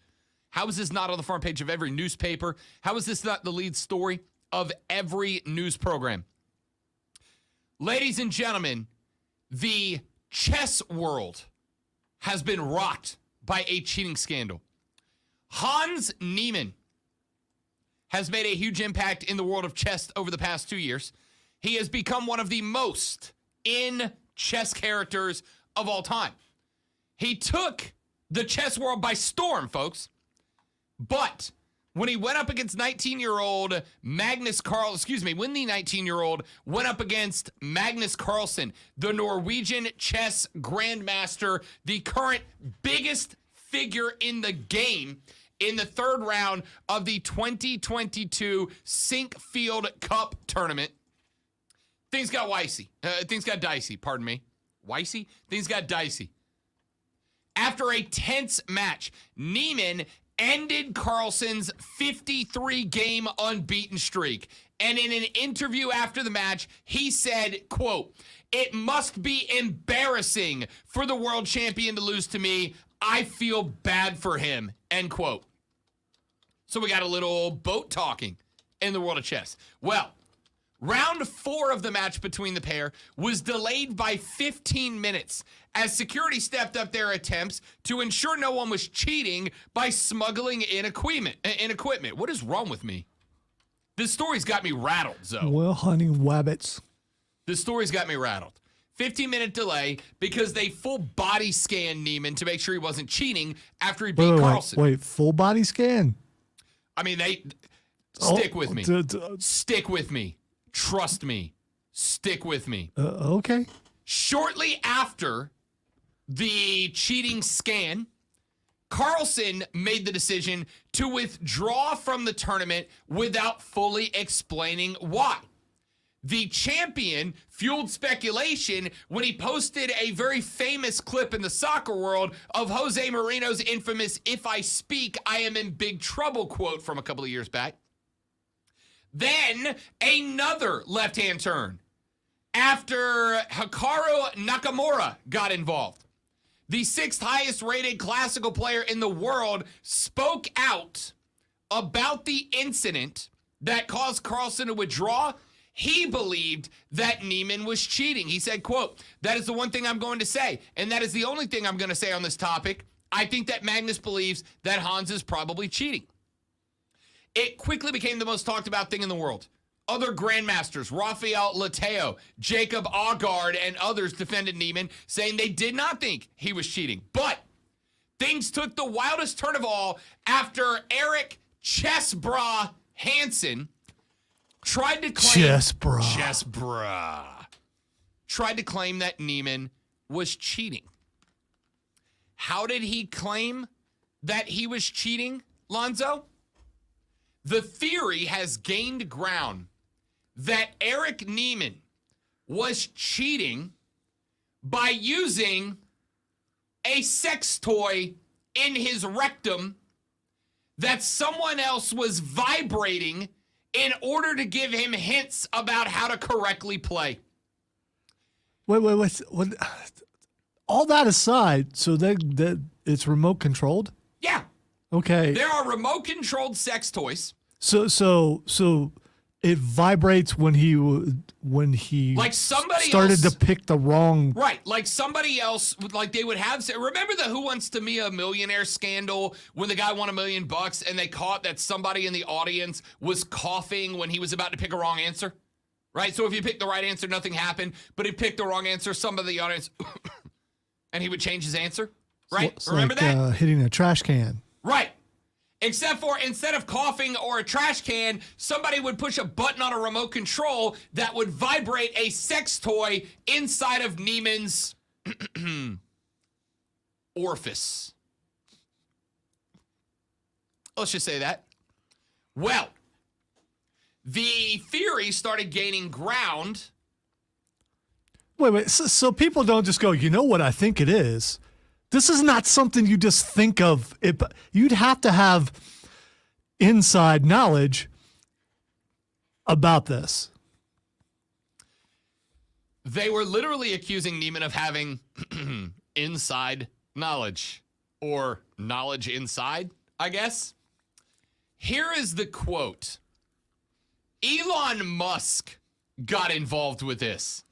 How is this not on the front page of every newspaper? How is this not the lead story of every news program? Ladies and gentlemen, the chess world has been rocked by a cheating scandal. Hans Niemann has made a huge impact in the world of chess over the past 2 years. He has become one of the most in chess characters of all time. He took the chess world by storm, folks. But when he went up against 19-year-old Magnus Carlsen, when the 19-year-old went up against Magnus Carlsen, the Norwegian chess grandmaster, the current biggest figure in the game, in the third round of the 2022 Sinkfield Cup tournament, things got dicey, pardon me. Wicey? Things got dicey. After a tense match, Niemann ended Carlsen's 53-game unbeaten streak. And in an interview after the match, he said, quote, "It must be embarrassing for the world champion to lose to me. I feel bad for him," end quote. So we got a little boat talking in the world of chess. Well, round 4 of the match between the pair was delayed by 15 minutes as security stepped up their attempts to ensure no one was cheating by smuggling in equipment. What is wrong with me? This story's got me rattled, Zoe. Well, honey wabbits. This story's got me rattled. 15-minute delay because they full body scanned Niemann to make sure he wasn't cheating after he beat Carlsen. Wait, full body scan? I mean, stick with me. Stick with me. Trust me. Stick with me. Okay. Shortly after the cheating scan, Carlson made the decision to withdraw from the tournament without fully explaining why. The champion fueled speculation when he posted a very famous clip in the soccer world of Jose Mourinho's infamous "If I speak, I am in big trouble" quote from a couple of years back. Then another left-hand turn after Hikaru Nakamura got involved. The 6th highest rated classical player in the world spoke out about the incident that caused Carlson to withdraw. He believed that Neiman was cheating. He said, quote, "That is the one thing I'm going to say, and that is the only thing I'm going to say on this topic. I think that Magnus believes that Hans is probably cheating." It quickly became the most talked about thing in the world. Other grandmasters, Rafael Leitao, Jacob Aagaard, and others defended Neiman, saying they did not think he was cheating. But things took the wildest turn of all after Eric Chessbra Hansen tried to claim tried to claim that Neiman was cheating. How did he claim that he was cheating, Lonzo? The theory has gained ground that Eric Neiman was cheating by using a sex toy in his rectum that someone else was vibrating in order to give him hints about how to correctly play. Wait. All that aside, so that it's remote controlled? Yeah. Okay. There are remote controlled sex toys. So it vibrates when he Like somebody started else, to pick the wrong. Right, like somebody else, like they would have. Remember the Who Wants to Be a Millionaire scandal when the guy won $1 million and they caught that somebody in the audience was coughing when he was about to pick a wrong answer? Right, so if you picked the right answer, nothing happened. But if he picked the wrong answer, somebody in the audience, and he would change his answer. Right, It's remember like, that? hitting a trash can. Right. Except for instead of coughing or a trash can, somebody would push a button on a remote control that would vibrate a sex toy inside of Neiman's orifice. Let's just say that. Well, the theory started gaining ground. Wait. So people don't just go, you know what I think it is? This is not something you just think of. You'd have to have inside knowledge about this. They were literally accusing Neiman of having inside knowledge, or knowledge inside, I guess. Here is the quote. Elon Musk got involved with this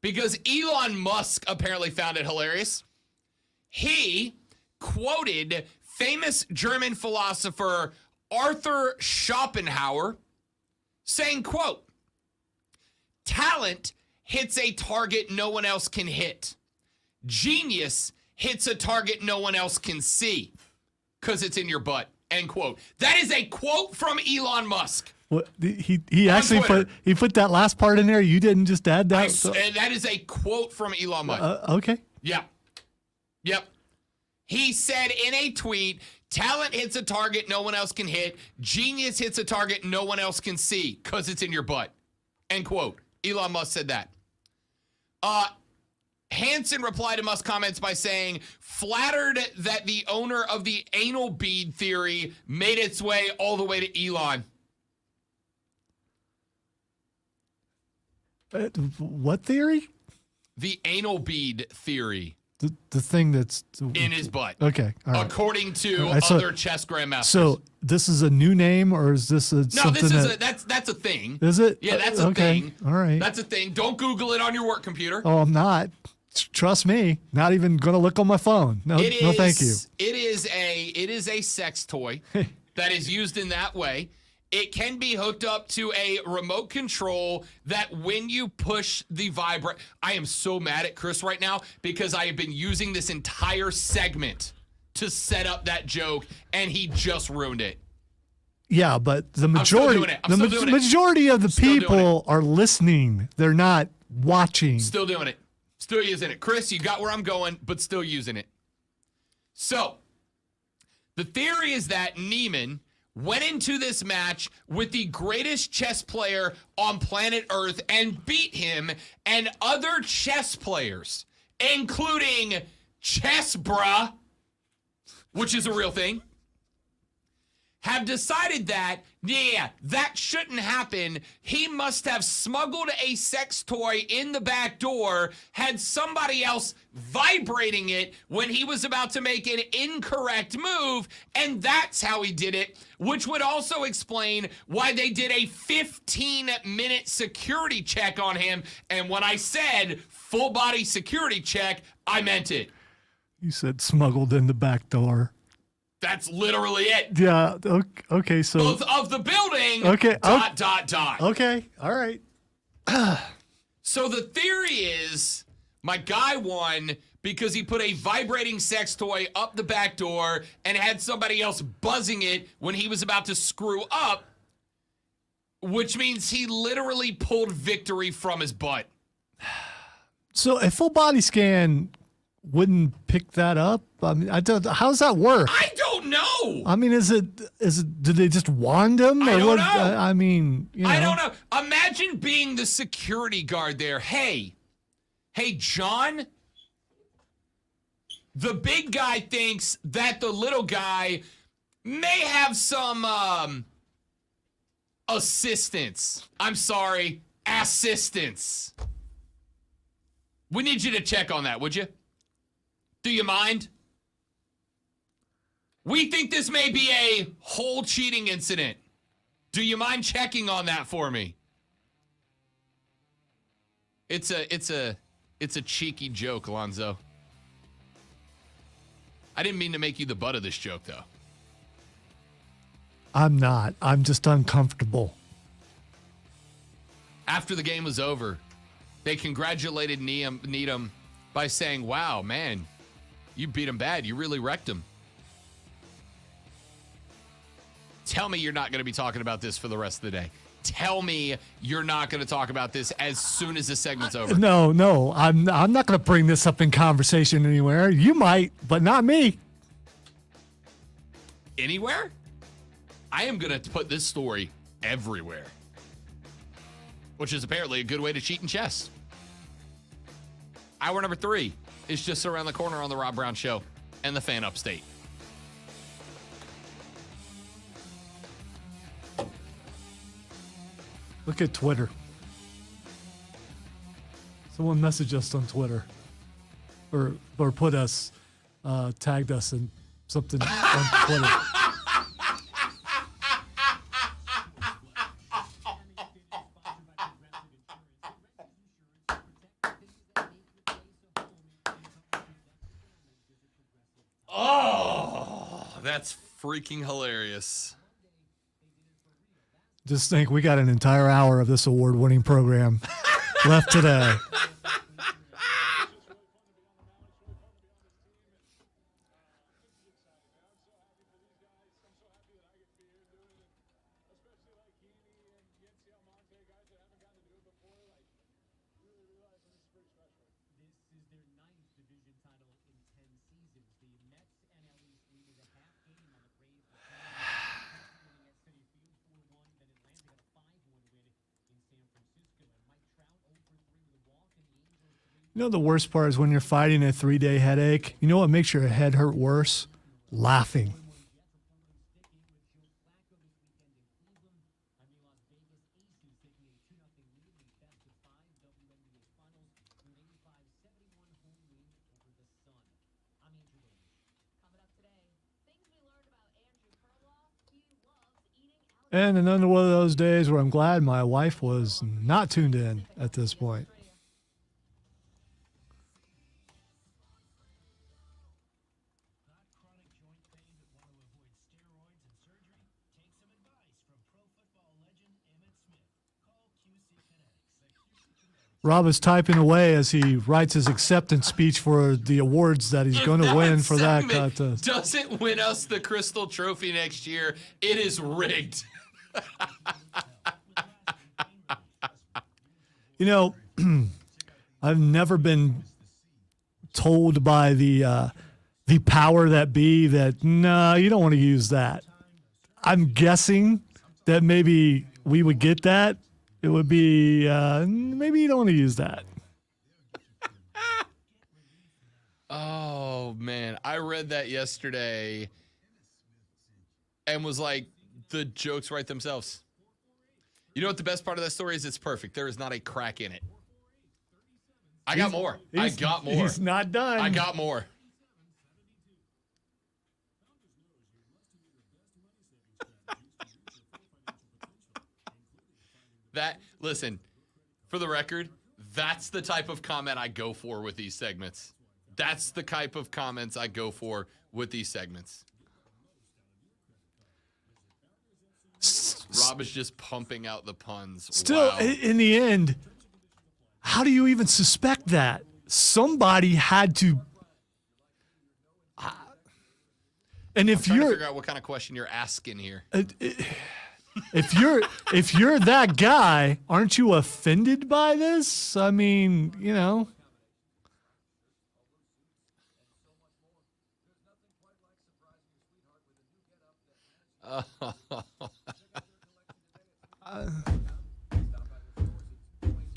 because Elon Musk apparently found it hilarious. He quoted famous German philosopher Arthur Schopenhauer saying, quote, "Talent hits a target no one else can hit. Genius hits a target no one else can see because it's in your butt," end quote. That is a quote from Elon Musk. What he actually Twitter. put that last part in there. You didn't just add that. And that is a quote from Elon Musk. Okay. Yeah. Yep. He said in a tweet, "Talent hits a target no one else can hit. Genius hits a target no one else can see because it's in your butt." End quote. Elon Musk said that. Hansen replied to Musk's comments by saying, "Flattered that the owner of the anal bead theory made its way all the way to Elon." What theory? The anal bead theory. The thing that's In his butt. Okay, all right. According to All right, so- other chess grandmasters. So this is a new name, or is this no, something this is that, that's a thing. is it? Yeah, that's a okay. thing. All right. That's a thing. Don't Google it on your work computer. Oh, I'm not. Trust me. Not even gonna look on my phone. No, no, thank you. It is a sex toy that is used in that way. It can be hooked up to a remote control that when you push the vibrate. I am so mad at Chris right now because I have been using this entire segment to set up that joke and he just ruined it. Yeah, but the still majority, doing it. I'm still doing it. majority of the Still doing people are listening. They're not watching. Still doing it. Still using it. Chris, you got where I'm going, but still using it. So, The theory is that Neiman went into this match with the greatest chess player on planet Earth and beat him, and other chess players, including Chess Bruh, which is a real thing, have decided that, yeah, that shouldn't happen. He must have smuggled a sex toy in the back door, had somebody else vibrating it when he was about to make an incorrect move, and that's how he did it, which would also explain why they did a 15-minute security check on him. And when I said full body security check, I meant it. You said smuggled in the back door. That's literally it. Yeah. Okay. So Both of the building. Okay, Dot. okay. All right. So the theory is my guy won because he put a vibrating sex toy up the back door and had somebody else buzzing it when he was about to screw up, which means he literally pulled victory from his butt. So a full body scan wouldn't pick that up. I mean, how does that work? I don't know. I mean, is it? Did they just wand him? I or don't what? know. I mean, I don't know. Imagine being the security guard there. Hey, John, the big guy thinks that the little guy may have some assistance. I'm sorry, assistance. We need you to check on that, would you? Do you mind? We think this may be a whole cheating incident. Do you mind checking on that for me? It's a cheeky joke, Alonzo. I didn't mean to make you the butt of this joke, though. I'm not. I'm just uncomfortable. After the game was over, they congratulated Needham by saying, "Wow, man, you beat him bad. You really wrecked him." Tell me you're not going to be talking about this for the rest of the day. Tell me you're not going to talk about this as soon as this segment's over. No, I'm not going to bring this up in conversation anywhere. You might, but not me. Anywhere? I am going to put this story everywhere, which is apparently a good way to cheat in chess. Hour number 3 is just around the corner on the Rob Brown Show and the Fan Upstate. Look at Twitter. Someone messaged us on Twitter, or put us, tagged us in something on Twitter. Oh, that's freaking hilarious. Just think, we got an entire hour of this award-winning program left today. You know, the worst part is when you're fighting a 3-day headache. You know what makes your head hurt worse? Laughing. And another one of those days where I'm glad my wife was not tuned in at this point. Rob is typing away as he writes his acceptance speech for the awards that he's going to win for that contest. Doesn't win us the Crystal Trophy next year, it is rigged. You know, I've never been told by the the power that be that, no, you don't want to use that. I'm guessing that maybe we would get that. It would be, maybe you don't want to use that. Oh, man. I read that yesterday and was like, the jokes write themselves. You know what the best part of that story is? It's perfect. There is not a crack in it. I got more. He's not done. I got more. Listen, for the record, that's the type of comment I go for with these segments. That's the type of comments I go for with these segments. Rob is just pumping out the puns. Still, wow. in the end, how do you even suspect that? Somebody had to. And if Trying to you're figure out what kind of question you're asking here. if you're that guy, aren't you offended by this? I mean, you know. All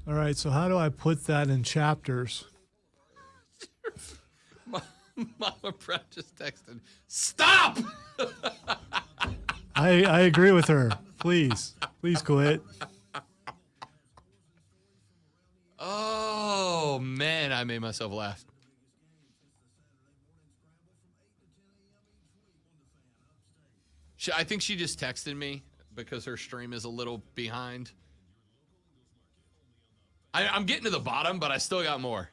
right, so how do I put that in chapters? Mama Brett just texted, stop! I agree with her. Please quit. Oh, man, I made myself laugh. I think she just texted me because her stream is a little behind. I'm getting to the bottom, but I still got more.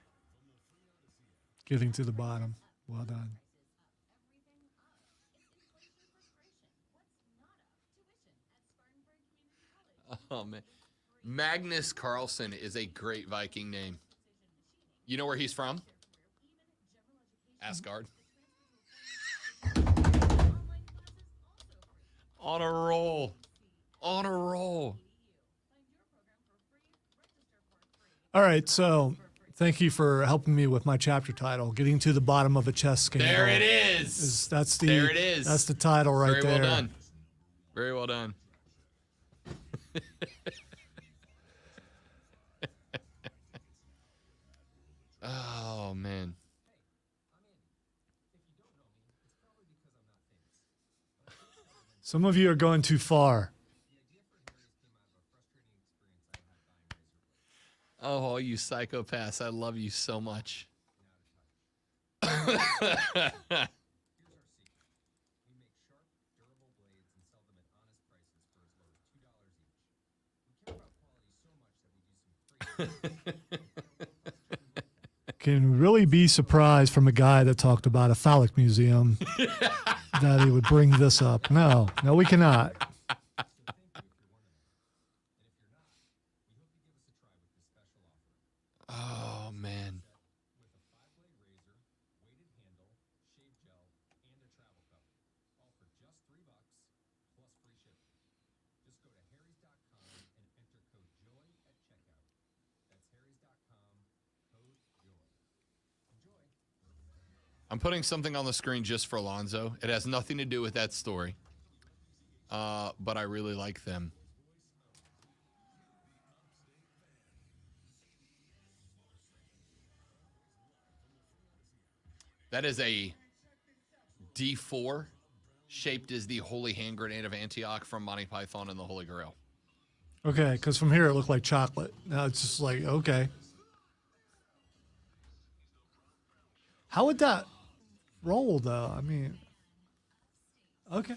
Getting to the bottom. Well done. Oh, man. Magnus Carlson is a great Viking name. You know where he's from? Asgard. On a roll. On a roll. All right, so thank you for helping me with my chapter title, Getting to the Bottom of a Chess Scandal. There it is. There it is. That's the title right there. Very well done. Very well done. Oh, man. Some of you are going too far. Oh, all you psychopaths. I love you so much. Can really be surprised from a guy that talked about a phallic museum that he would bring this up. No, we cannot. Oh, man. I'm putting something on the screen just for Alonzo. It has nothing to do with that story. But I really like them. That is a D4 shaped as the Holy Hand Grenade of Antioch from Monty Python and the Holy Grail. Okay, because from here it looked like chocolate. Now it's just like, okay. How would that roll, though? I mean, okay.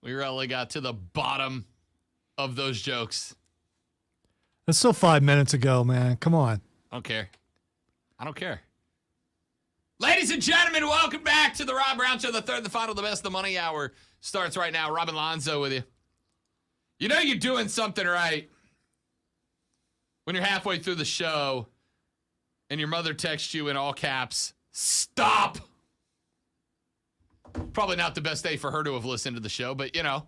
We really got to the bottom of those jokes. That's still 5 minutes ago, man. Come on. I don't care. I don't care. Ladies and gentlemen, welcome back to the Rob Brown Show. The third, the final, the best, the money hour starts right now. Rob and Lonzo with you. You know you're doing something right when you're halfway through the show and your mother texts you in all caps, stop. Probably not the best day for her to have listened to the show, but, you know,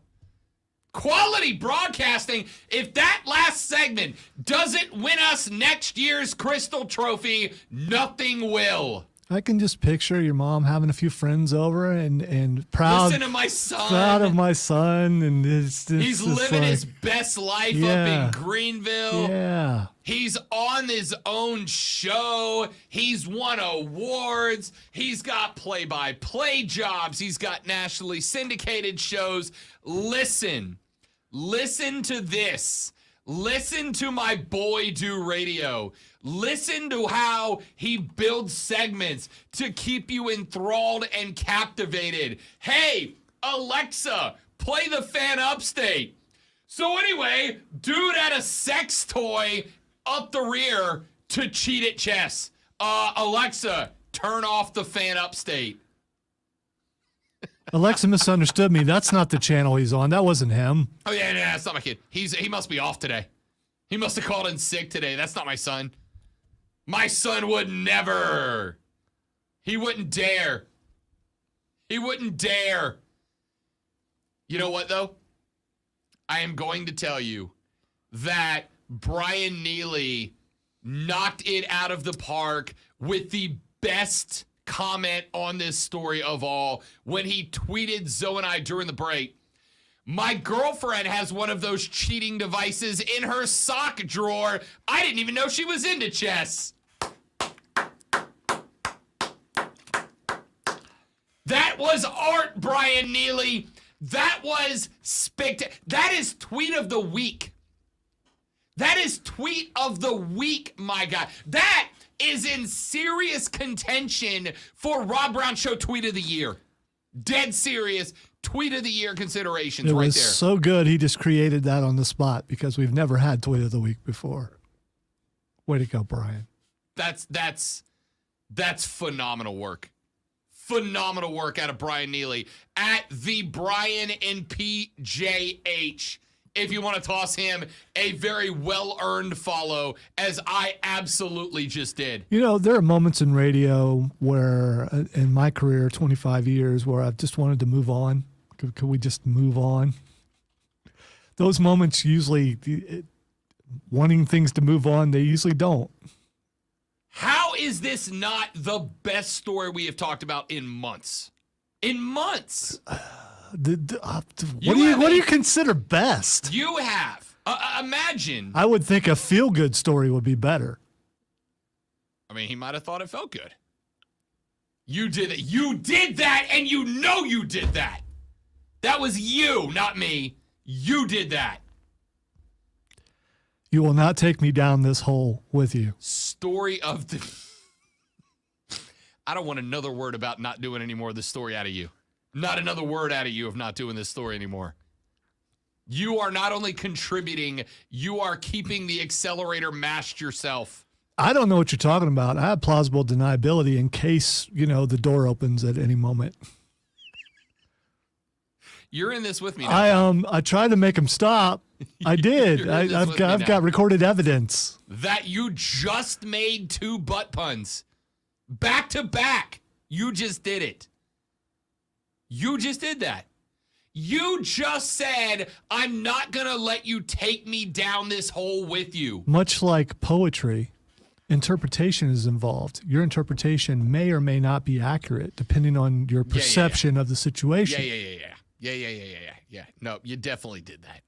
Quality broadcasting. If that last segment doesn't win us next year's Crystal Trophy, nothing will. I can just picture your mom having a few friends over and proud. Listen to my son. Proud of my son, and he's living his best life up in Greenville. Yeah. He's on his own show. He's won awards. He's got play-by-play jobs. He's got nationally syndicated shows. Listen to this. Listen to my boy do radio. Listen to how he builds segments to keep you enthralled and captivated. Hey, Alexa, play the Fan Upstate. So anyway, dude had a sex toy up the rear to cheat at chess. Alexa, turn off the Fan Upstate. Alexa misunderstood me. That's not the channel he's on. That wasn't him. Oh yeah, that's not my kid. He must be off today. He must have called in sick today. That's not my son. My son would never. He wouldn't dare. He wouldn't dare. You know what though? I am going to tell you that Brian Neely knocked it out of the park with the best comment on this story of all when he tweeted Zoe and I during the break. My girlfriend has one of those cheating devices in her sock drawer. I didn't even know she was into chess. That was art, Brian Neely. That was spectacular. That is tweet of the week. That is tweet of the week, my God. That is in serious contention for Rob Brown Show tweet of the year. Dead serious tweet of the year considerations right there. It was so good he just created that on the spot because we've never had tweet of the week before. Way to go, Brian. That's phenomenal work. Phenomenal work out of Brian Neely at the Brian and PJH. If you want to toss him a very well-earned follow, as I absolutely just did. You know, there are moments in radio where, in my career, 25 years, where I've just wanted to move on. Could we just move on? Those moments usually, wanting things to move on, they usually don't. How is this not the best story we have talked about in months? In months. What do you consider best? You have. Imagine. I would think a feel-good story would be better. I mean, he might have thought it felt good. You did it. You did that, and you know you did that. That was you, not me. You did that. You will not take me down this hole with you. Story of the... I don't want another word about not doing any more of this story out of you. Not another word out of you of not doing this story anymore. You are not only contributing, you are keeping the accelerator mashed yourself. I don't know what you're talking about. I have plausible deniability in case, the door opens at any moment. You're in this with me now. I tried to make him stop. I did. I've got recorded evidence that you just made 2 butt puns back to back. You just did it. You just did that. You just said, I'm not going to let you take me down this hole with you. Much like poetry, interpretation is involved. Your interpretation may or may not be accurate depending on your perception of the situation. Yeah. No, you definitely did that.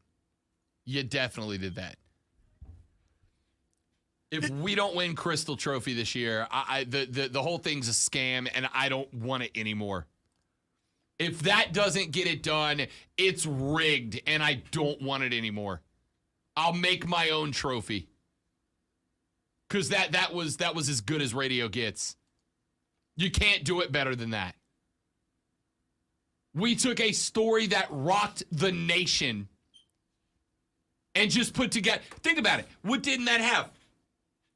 You definitely did that. If we don't win Crystal Trophy this year, the whole thing's a scam, and I don't want it anymore. If that doesn't get it done, it's rigged, and I don't want it anymore. I'll make my own trophy. Because that was as good as radio gets. You can't do it better than that. We took a story that rocked the nation and just put together. Think about it. What didn't that have?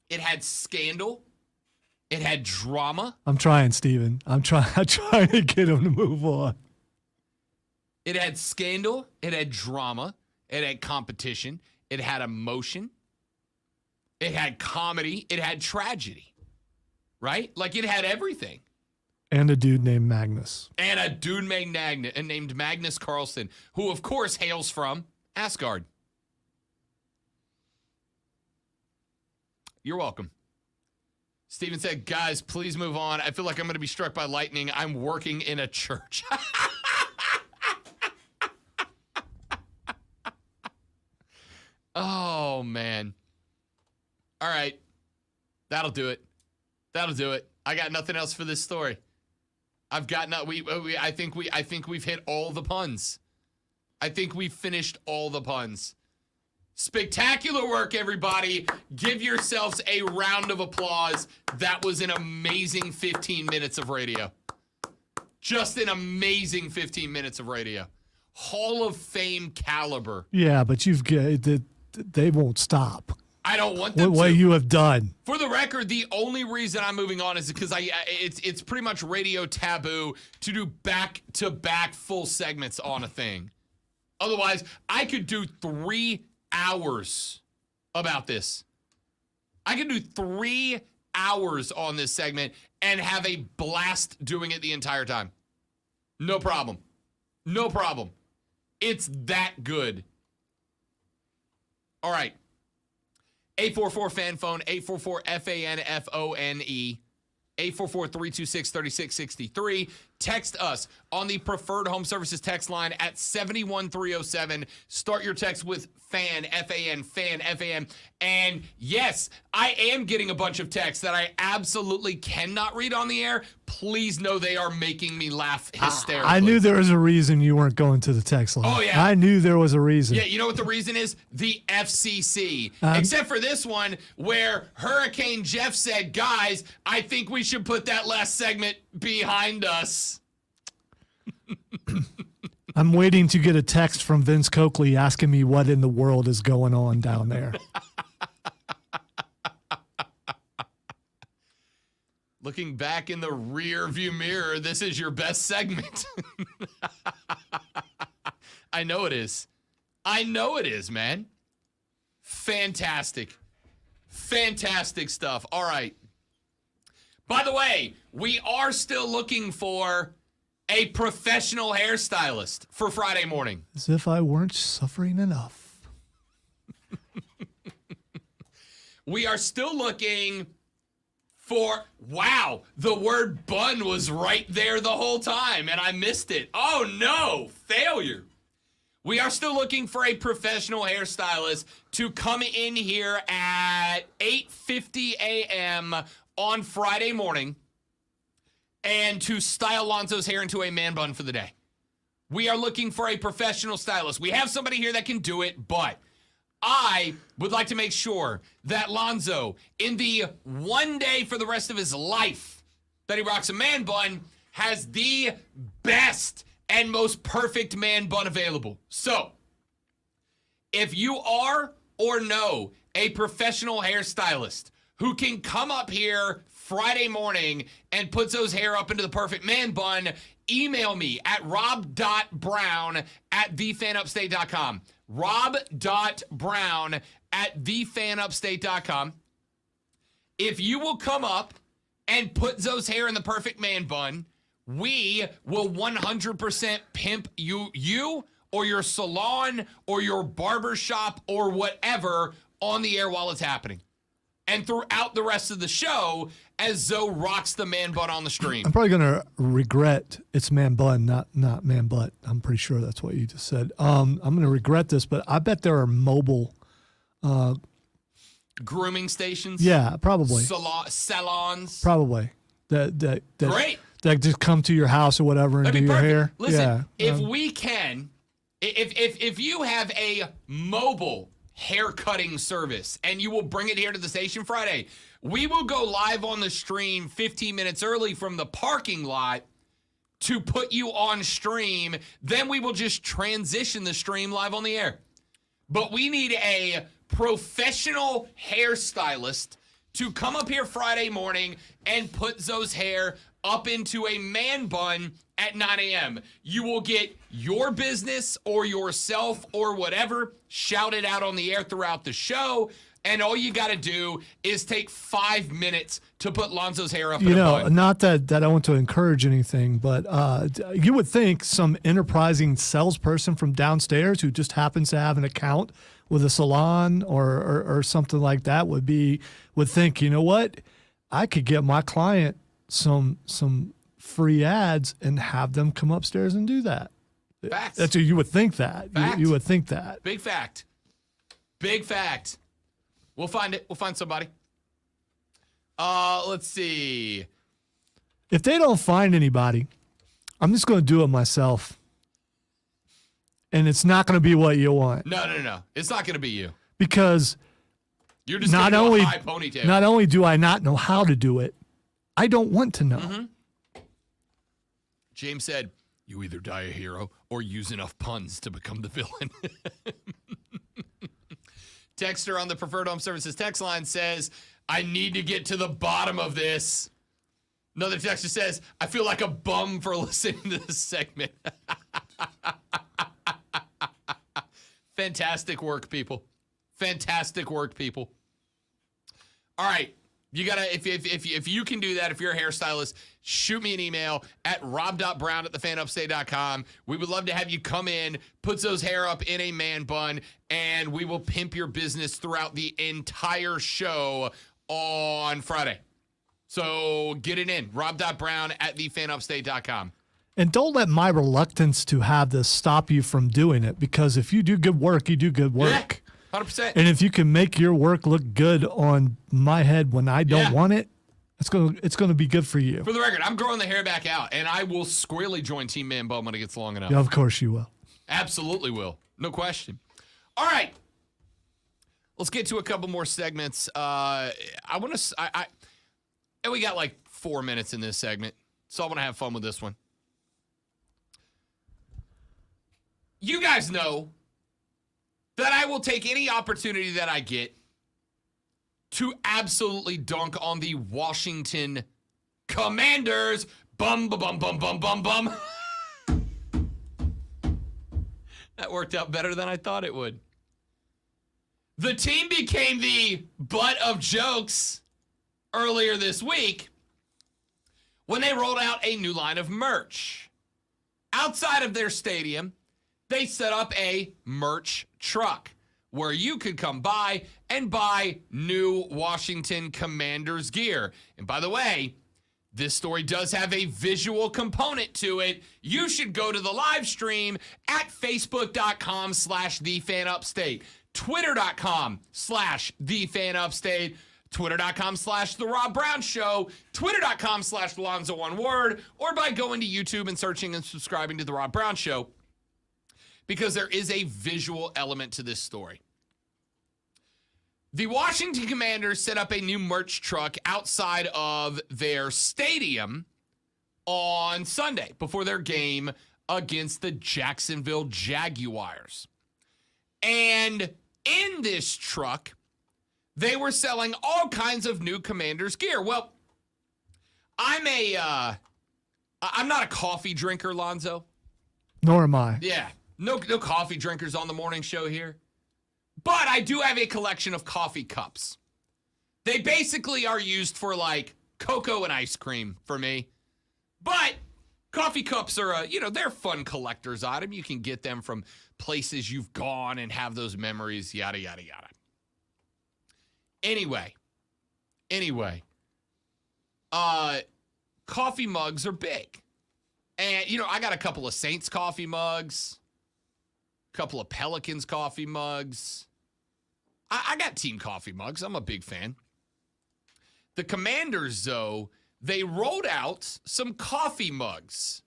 It had scandal. It had drama. I'm trying, Steven. I'm trying to get him to move on. It had scandal. It had drama. It had competition. It had emotion. It had comedy. It had tragedy. Right? Like it had everything. And a dude named Magnus. And a dude named Magnus Carlson, who of course hails from Asgard. You're welcome. Steven said, guys, please move on. I feel like I'm going to be struck by lightning. I'm working in a church. Oh, man. All right. That'll do it. That'll do it. I got nothing else for this story. I've got not. I think we've hit all the puns. I think we've finished all the puns. Spectacular work, everybody. Give yourselves a round of applause. That was an amazing 15 minutes of radio. Just an amazing 15 minutes of radio. Hall of Fame caliber. Yeah, but they won't stop. I don't want them what to. you have done. For the record, the only reason I'm moving on is because it's pretty much radio taboo to do back-to-back full segments on a thing. Otherwise, I could do 3 hours about this. I could do 3 hours on this segment and have a blast doing it the entire time. No problem. No problem. It's that good. All right. 844-FAN phone, 844-FANFONE, 844-326-3663. Text us on the Preferred Home Services text line at 71307. Start your text with FAN, F-A-N, FAN, F-A-N. And yes, I am getting a bunch of texts that I absolutely cannot read on the air. Please know they are making me laugh hysterically. I knew there was a reason you weren't going to the text line. Oh, yeah. I knew there was a reason. Yeah, you know what the reason is? The FCC. Except for this one where Hurricane Jeff said, guys, I think we should put that last segment behind us. I'm waiting to get a text from Vince Coakley asking me what in the world is going on down there. Looking back in the rear view mirror, this is your best segment. I know it is. I know it is, man. Fantastic. Fantastic stuff. All right. By the way, we are still looking for a professional hairstylist for Friday morning. As if I weren't suffering enough. We are still looking for, wow, the word bun was right there the whole time and I missed it. Oh no, failure. We are still looking for a professional hairstylist to come in here at 8:50 a.m. on Friday morning and to style Lonzo's hair into a man bun for the day. We are looking for a professional stylist. We have somebody here that can do it, but I would like to make sure that Lonzo, in the one day for the rest of his life that he rocks a man bun, has the best and most perfect man bun available. So, if you are or know a professional hairstylist who can come up here Friday morning and puts those hair up into the perfect man bun, email me at rob.brown@thefanupstate.com. rob.brown@thefanupstate.com. If you will come up and put those hair in the perfect man bun, we will 100% pimp you or your salon or your barber shop or whatever on the air while it's happening. And throughout the rest of the show, as Zoe rocks the man butt on the stream. I'm probably going to regret it's man bun, not man butt. I'm pretty sure that's what you just said. I'm going to regret this, but I bet there are mobile grooming stations. Yeah, probably. Salons. Probably. That Great. That just come to your house or whatever and That'd do be your perfect. hair. Listen, yeah. if we can, if you have a mobile hair cutting service and you will bring it here to the station Friday, we will go live on the stream 15 minutes early from the parking lot to put you on stream. Then we will just transition the stream live on the air. But we need a professional hairstylist to come up here Friday morning and put Zoe's hair up into a man bun at 9 a.m. You will get your business or yourself or whatever shouted out on the air throughout the show. And all you got to do is take 5 minutes to put Lonzo's hair up You in a know, bun. not that I want to encourage anything, but you would think some enterprising salesperson from downstairs who just happens to have an account with a salon or something like that would think, you know what, I could get my client some free ads and have them come upstairs and do that. Facts. That's you would think that. Fact. You would think that. Big fact. Big fact. We'll find it. We'll find somebody. Let's see. If they don't find anybody, I'm just going to do it myself. And it's not going to be what you want. No. It's not going to be you. Because You're just not going to only do a high ponytail. not only do I not know how to do it, I don't want to know. Mm-hmm. James said, you either die a hero or use enough puns to become the villain. Texter on the Preferred Home Services text line says, I need to get to the bottom of this. Another texter says, I feel like a bum for listening to this segment. Fantastic work, people. Fantastic work, people. All right. You gotta, if you can do that, if you're a hairstylist, shoot me an email at rob.brown@thefanupstate.com. We would love to have you come in, put those hair up in a man bun, and we will pimp your business throughout the entire show on Friday. So get it in, rob.brown@thefanupstate.com. And don't let my reluctance to have this stop you from doing it, because if you do good work, you do good work. Yeah, 100%. And if you can make your work look good on my head when I don't want it, it's gonna be good for you. For the record, I'm growing the hair back out, and I will squarely join Team Man Bum when it gets long enough. Yeah, of course you will. Absolutely will. No question. All right. Let's get to a couple more segments. And we got like 4 minutes in this segment, so I want to have fun with this one. You guys know that I will take any opportunity that I get to absolutely dunk on the Washington Commanders. Bum, bum, bum, bum, bum, bum. That worked out better than I thought it would. The team became the butt of jokes earlier this week when they rolled out a new line of merch. Outside of their stadium, they set up a merch truck where you could come by and buy new Washington Commanders gear. And by the way, this story does have a visual component to it. You should go to the live stream at facebook.com/thefanupstate, twitter.com/thefanupstate, twitter.com/The Rob Brown Show, twitter.com/Lonzo one word, or by going to YouTube and searching and subscribing to The Rob Brown Show, because there is a visual element to this story. The Washington Commanders set up a new merch truck outside of their stadium on Sunday before their game against the Jacksonville Jaguars. And in this truck, they were selling all kinds of new Commanders gear. Well, I'm not a coffee drinker, Lonzo. Nor am I. Yeah, no coffee drinkers on the morning show here. But I do have a collection of coffee cups. They basically are used for like cocoa and ice cream for me. But coffee cups are they're a fun collector's item. You can get them from places you've gone and have those memories, yada, yada, yada. Anyway, coffee mugs are big. And, I got a couple of Saints coffee mugs, a couple of Pelicans coffee mugs. I got team coffee mugs. I'm a big fan. The Commanders, though, they rolled out some coffee mugs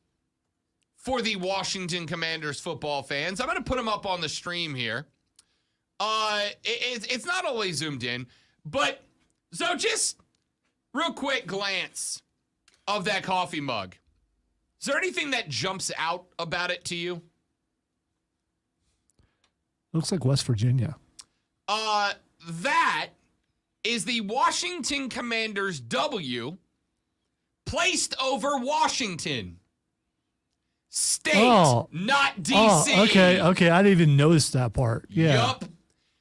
for the Washington Commanders football fans. I'm going to put them up on the stream here. It's not always zoomed in, but so just real quick glance of that coffee mug. Is there anything that jumps out about it to you? Looks like West Virginia. That is the Washington Commanders W placed over Washington State, not DC. Oh, okay. I didn't even notice that part. Yeah. Yup.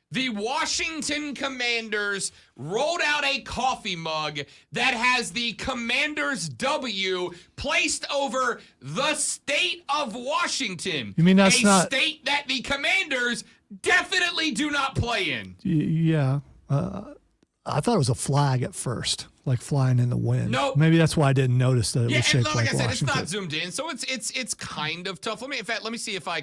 The Washington Commanders rolled out a coffee mug that has the Commanders W placed over the state of Washington. You mean that's a not state that the Commanders definitely do not play in? Yeah. I thought it was a flag at first, like flying in the wind. Nope. Maybe that's why I didn't notice that it Yeah, was and shaped like like I said, Washington. it's not zoomed in, so it's kind of tough. In fact, let me see if I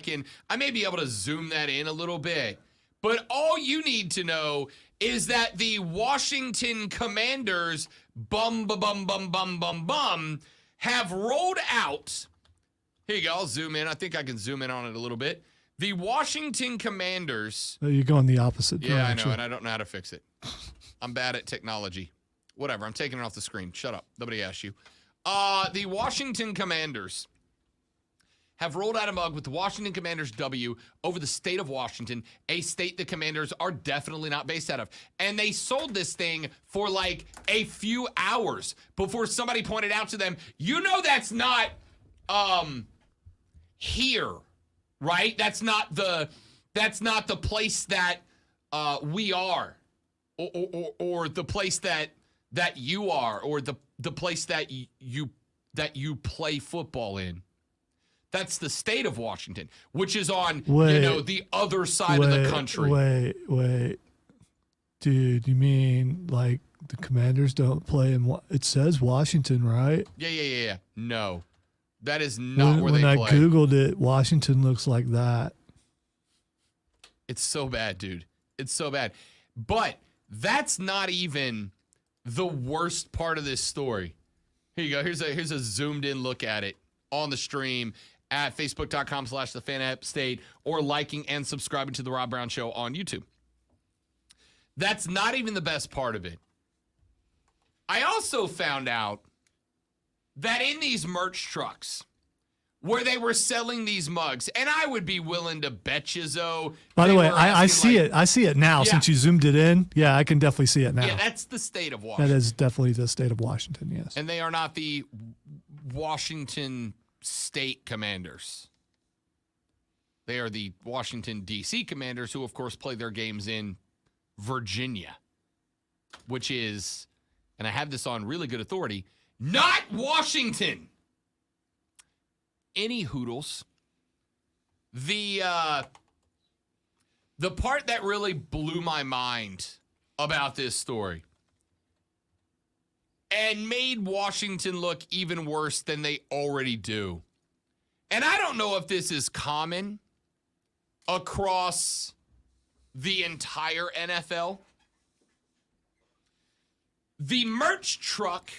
may be able to zoom that in a little bit. But all you need to know is that the Washington Commanders have rolled out. Here you go. I'll zoom in. I think I can zoom in on it a little bit. The Washington Commanders. You're going the opposite direction. Yeah, I know, and I don't know how to fix it. I'm bad at technology. Whatever. I'm taking it off the screen. Shut up. Nobody asked you. The Washington Commanders have rolled out a mug with the Washington Commanders W over the state of Washington, a state the Commanders are definitely not based out of. And they sold this thing for like a few hours before somebody pointed out to them, that's not here, right? That's not the place that we are, or the place that you are, or the place that you play football in. That's the state of Washington, which is on, the other side of the country. Wait. Dude, you mean like the Commanders don't play in it says Washington, right? Yeah. No. That is not where they play. When I Googled it, Washington looks like that. It's so bad, dude. It's so bad. But that's not even the worst part of this story. Here you go. Here's a zoomed in look at it on the stream at facebook.com/theFanAppState or liking and subscribing to The Rob Brown Show on YouTube. That's not even the best part of it. I also found out that in these merch trucks where they were selling these mugs, and I would be willing to bet you, Zoe. By the way, I see it. I see it now since you zoomed it in. Yeah, I can definitely see it now. Yeah, that's the state of Washington. That is definitely the state of Washington, yes. And they are not the Washington State Commanders. They are the Washington, D.C. Commanders, who, of course, play their games in Virginia, which is, and I have this on really good authority, not Washington. Any hoodles. The part that really blew my mind about this story and made Washington look even worse than they already do. And I don't know if this is common across the entire NFL. The merch truck,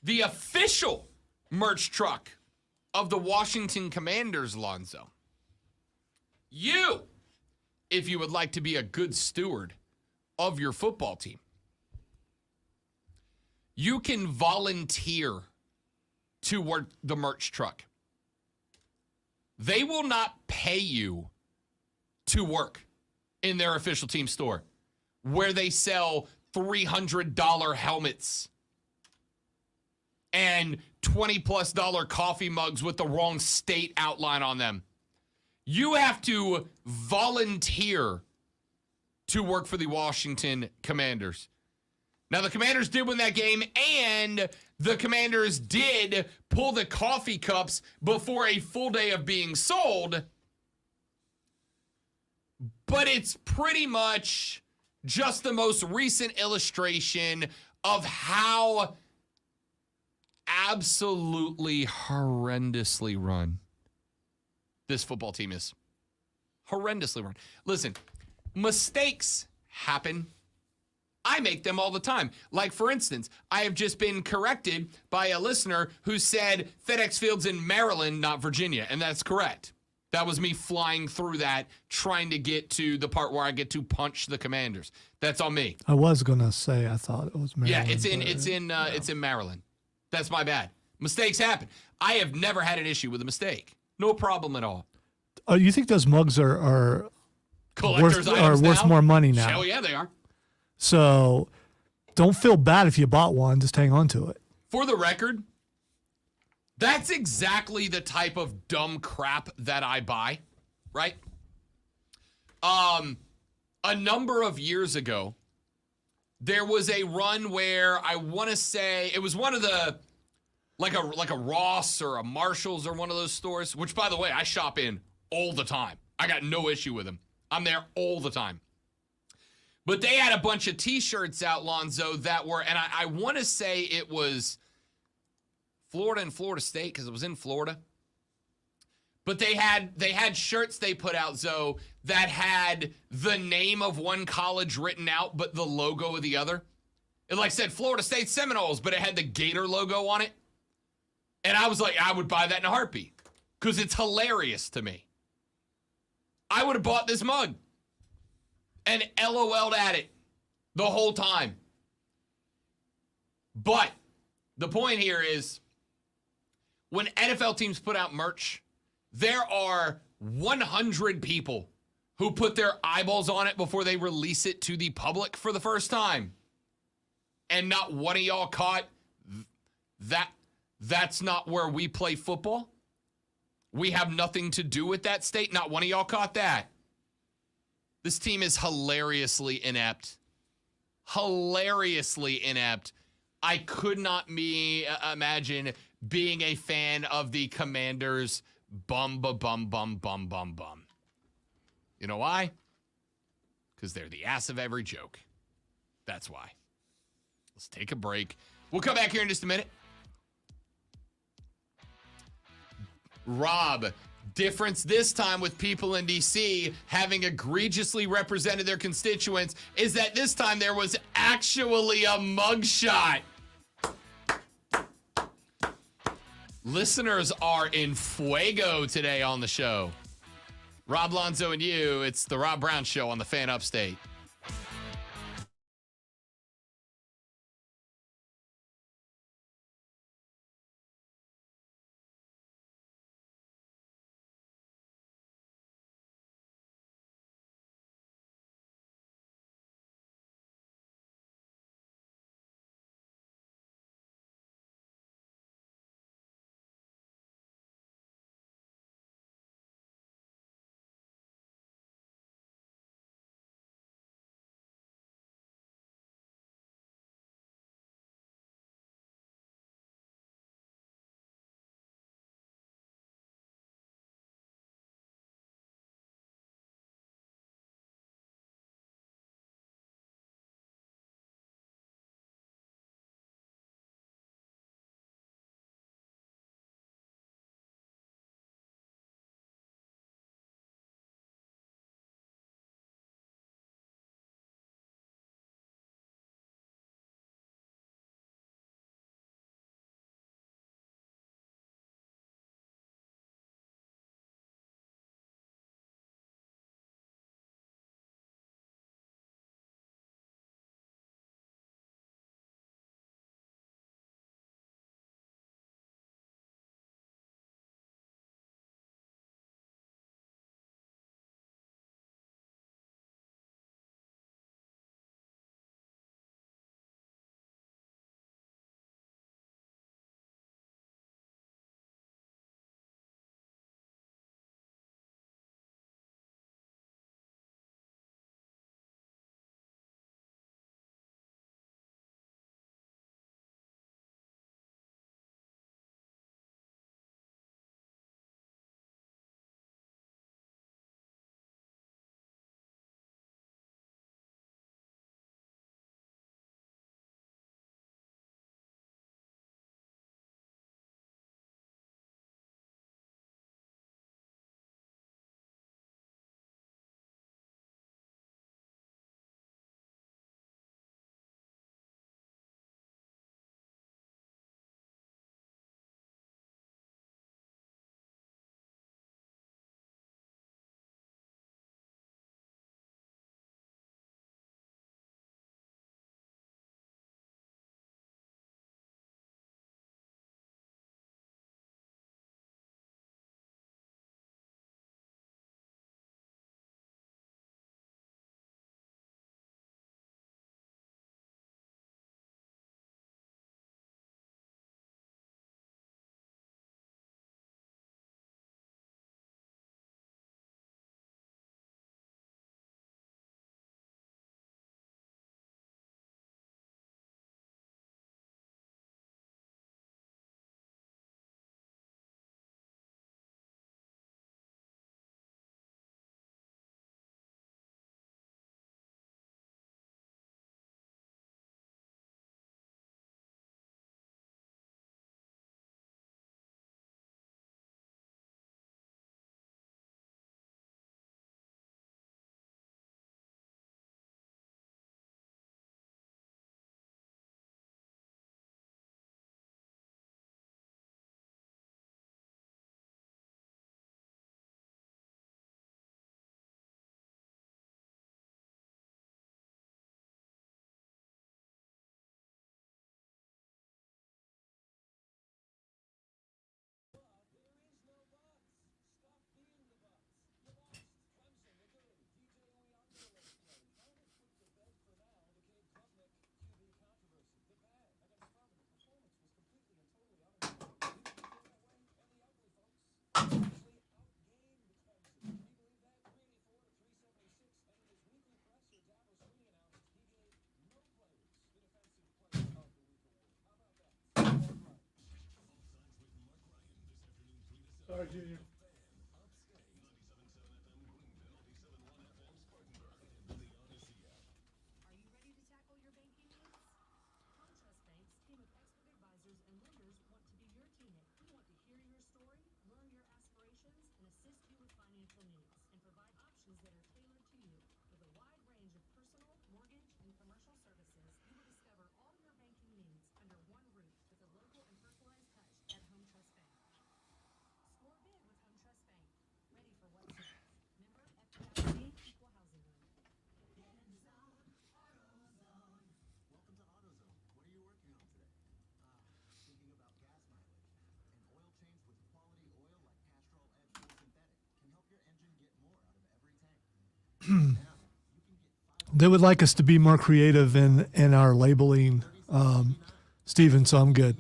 the official merch truck of the Washington Commanders, Lonzo. You, if you would like to be a good steward of your football team, you can volunteer to work the merch truck. They will not pay you to work in their official team store where they sell $300 helmets and $20+ coffee mugs with the wrong state outline on them. You have to volunteer to work for the Washington Commanders. Now, the Commanders did win that game, and the Commanders did pull the coffee cups before a full day of being sold. But it's pretty much just the most recent illustration of how absolutely horrendously run this football team is. Horrendously run. Listen, mistakes happen. I make them all the time. Like, for instance, I have just been corrected by a listener who said FedEx Field's in Maryland, not Virginia, and that's correct. That was me flying through that, trying to get to the part where I get to punch the Commanders. That's on me. I was gonna say I thought it was Maryland. Yeah, it's in Maryland. That's my bad. Mistakes happen. I have never had an issue with a mistake. No problem at all. You think those mugs are Collector's items worth now? more money now? Hell yeah, they are. So don't feel bad if you bought one. Just hang on to it. For the record, that's exactly the type of dumb crap that I buy, right? A a number of years ago, there was a run where I want to say it was one of the like a Ross or a Marshalls or one of those stores, which by the way, I shop in all the time. I got no issue with them. I'm there all the time. But they had a bunch of t-shirts out, Lonzo, that were, and I want to say it was Florida and Florida State because it was in Florida. But they had shirts they put out, Zoe, that had the name of one college written out, but the logo of the other. It like said Florida State Seminoles, but it had the Gator logo on it. And I was like, I would buy that in a heartbeat because it's hilarious to me. I would have bought this mug and LOL'd at it the whole time. But the point here is when NFL teams put out merch, there are 100 people who put their eyeballs on it before they release it to the public for the first time. And not one of y'all caught that's not where we play football. We have nothing to do with that state. Not one of y'all caught that. This team is hilariously inept. Hilariously inept. I could not imagine being a fan of the Commanders. Bum. You know why? Because they're the ass of every joke. That's why. Let's take a break. We'll come back here in just a minute. Rob, difference this time with people in D.C. having egregiously represented their constituents is that this time there was actually a mugshot. Listeners are in fuego today on the show. Rob, Lonzo, and you, it's the Rob Brown Show on the Fan Upstate. Are you ready to tackle your banking needs? Home Trust Bank's team of expert advisors and lenders want to be your teammate. We want to hear your story, learn your aspirations, and assist you with financial needs, and provide options that are tailored to you. With a wide range of personal, mortgage, and commercial services, you will discover all your banking needs under one roof with a local and personalized touch at Home Trust Bank. Score big with Home Trust Bank. Ready for what's next. Member FDIC, Equal Housing Lender. They would like us to be more creative in our labeling, Steven, so I'm good.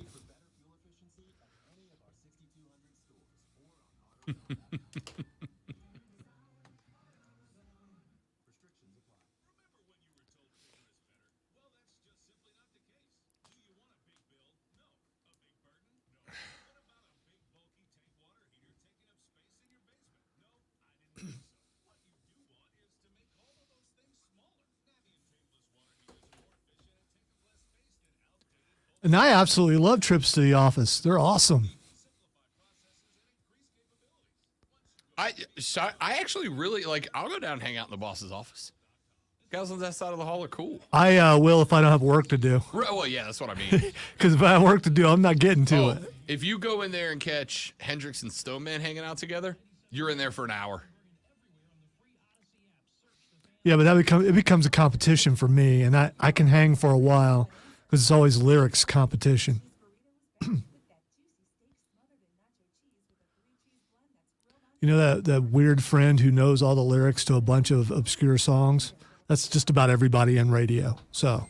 And I absolutely love trips to the office. They're awesome. I actually really like. I'll go down and hang out in the boss's office. Guys on that side of the hall are cool. I will if I don't have work to do. Well, yeah, that's what I mean. Because if I have work to do, I'm not getting to Oh, it. if you go in there and catch Hendricks and Stoneman hanging out together, you're in there for an hour. Yeah, but it becomes a competition for me, and I can hang for a while because it's always lyrics competition. You know that weird friend who knows all the lyrics to a bunch of obscure songs? That's just about everybody in radio. So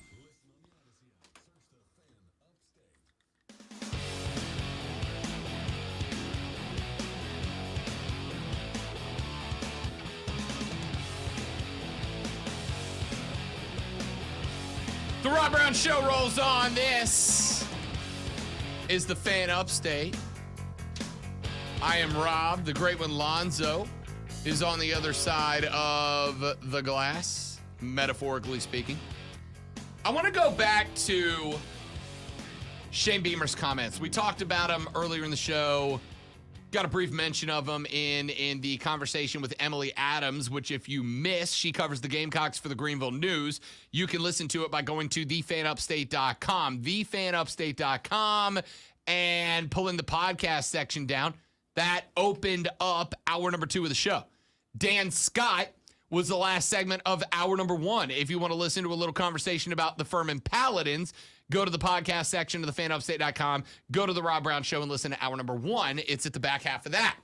The Rob Brown Show rolls on. This is the Fan Upstate. I am Rob. The great one, Lonzo, is on the other side of the glass, metaphorically speaking. I want to go back to Shane Beamer's comments. We talked about him earlier in the show. Got a brief mention of him in the conversation with Emily Adams, which if you miss, she covers the Gamecocks for the Greenville News. You can listen to it by going to thefanupstate.com, thefanupstate.com, and pulling the podcast section down. That opened up hour number 2 of the show. Dan Scott was the last segment of hour number 1. If you want to listen to a little conversation about the Furman Paladins, go to the podcast section of thefanupstate.com, go to the Rob Brown Show and listen to hour number 1. It's at the back half of that.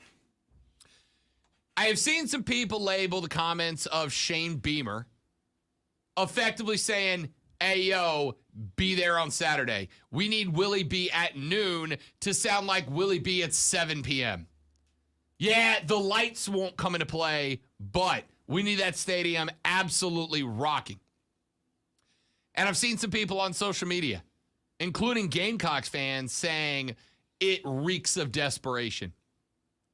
I have seen some people label the comments of Shane Beamer effectively saying, hey, yo, be there on Saturday. We need Willie B at noon to sound like Willie B at 7 p.m. Yeah, the lights won't come into play, but we need that stadium absolutely rocking. And I've seen some people on social media, including Gamecocks fans, saying it reeks of desperation.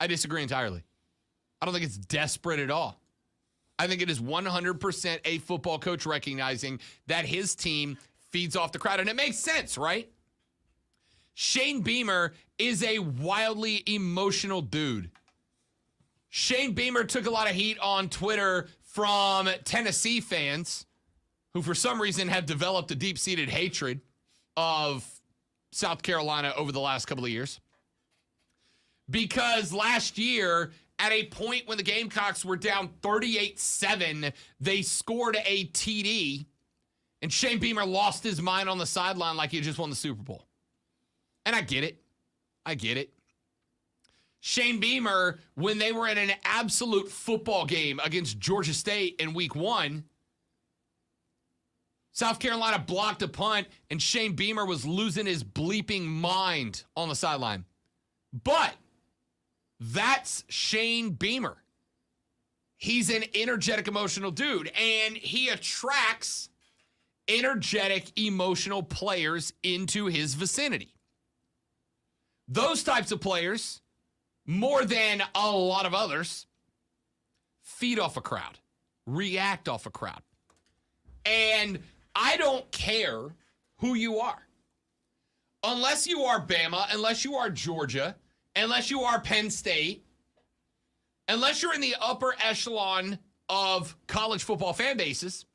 I disagree entirely. I don't think it's desperate at all. I think it is 100% a football coach recognizing that his team feeds off the crowd. And it makes sense, right? Shane Beamer is a wildly emotional dude. Shane Beamer took a lot of heat on Twitter from Tennessee fans who for some reason have developed a deep-seated hatred of South Carolina over the last couple of years. Because last year, at a point when the Gamecocks were down 38-7, they scored a TD, and Shane Beamer lost his mind on the sideline like he just won the Super Bowl. And I get it. I get it. Shane Beamer, when they were in an absolute football game against Georgia State in week 1, South Carolina blocked a punt, and Shane Beamer was losing his bleeping mind on the sideline. But that's Shane Beamer. He's an energetic, emotional dude, and he attracts energetic, emotional players into his vicinity. Those types of players more than a lot of others, feed off a crowd, react off a crowd. And I don't care who you are. Unless you are Bama, unless you are Georgia, unless you are Penn State, unless you're in the upper echelon of college football fan bases,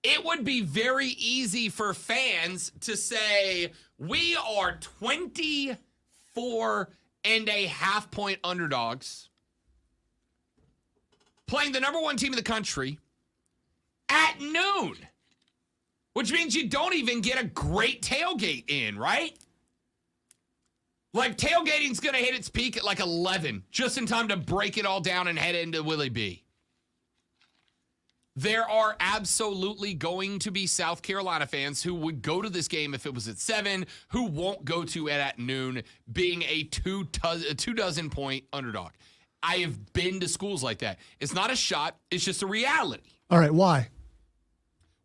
it would be very easy for fans to say, we are 24.5-point underdogs playing the number one team in the country at noon, which means you don't even get a great tailgate in, right? Like, tailgating's going to hit its peak at like 11, just in time to break it all down and head into Willie B. There are absolutely going to be South Carolina fans who would go to this game if it was at 7, who won't go to it at noon, being a 2-dozen-point underdog. I have been to schools like that. It's not a shot. It's just a reality. All right, why?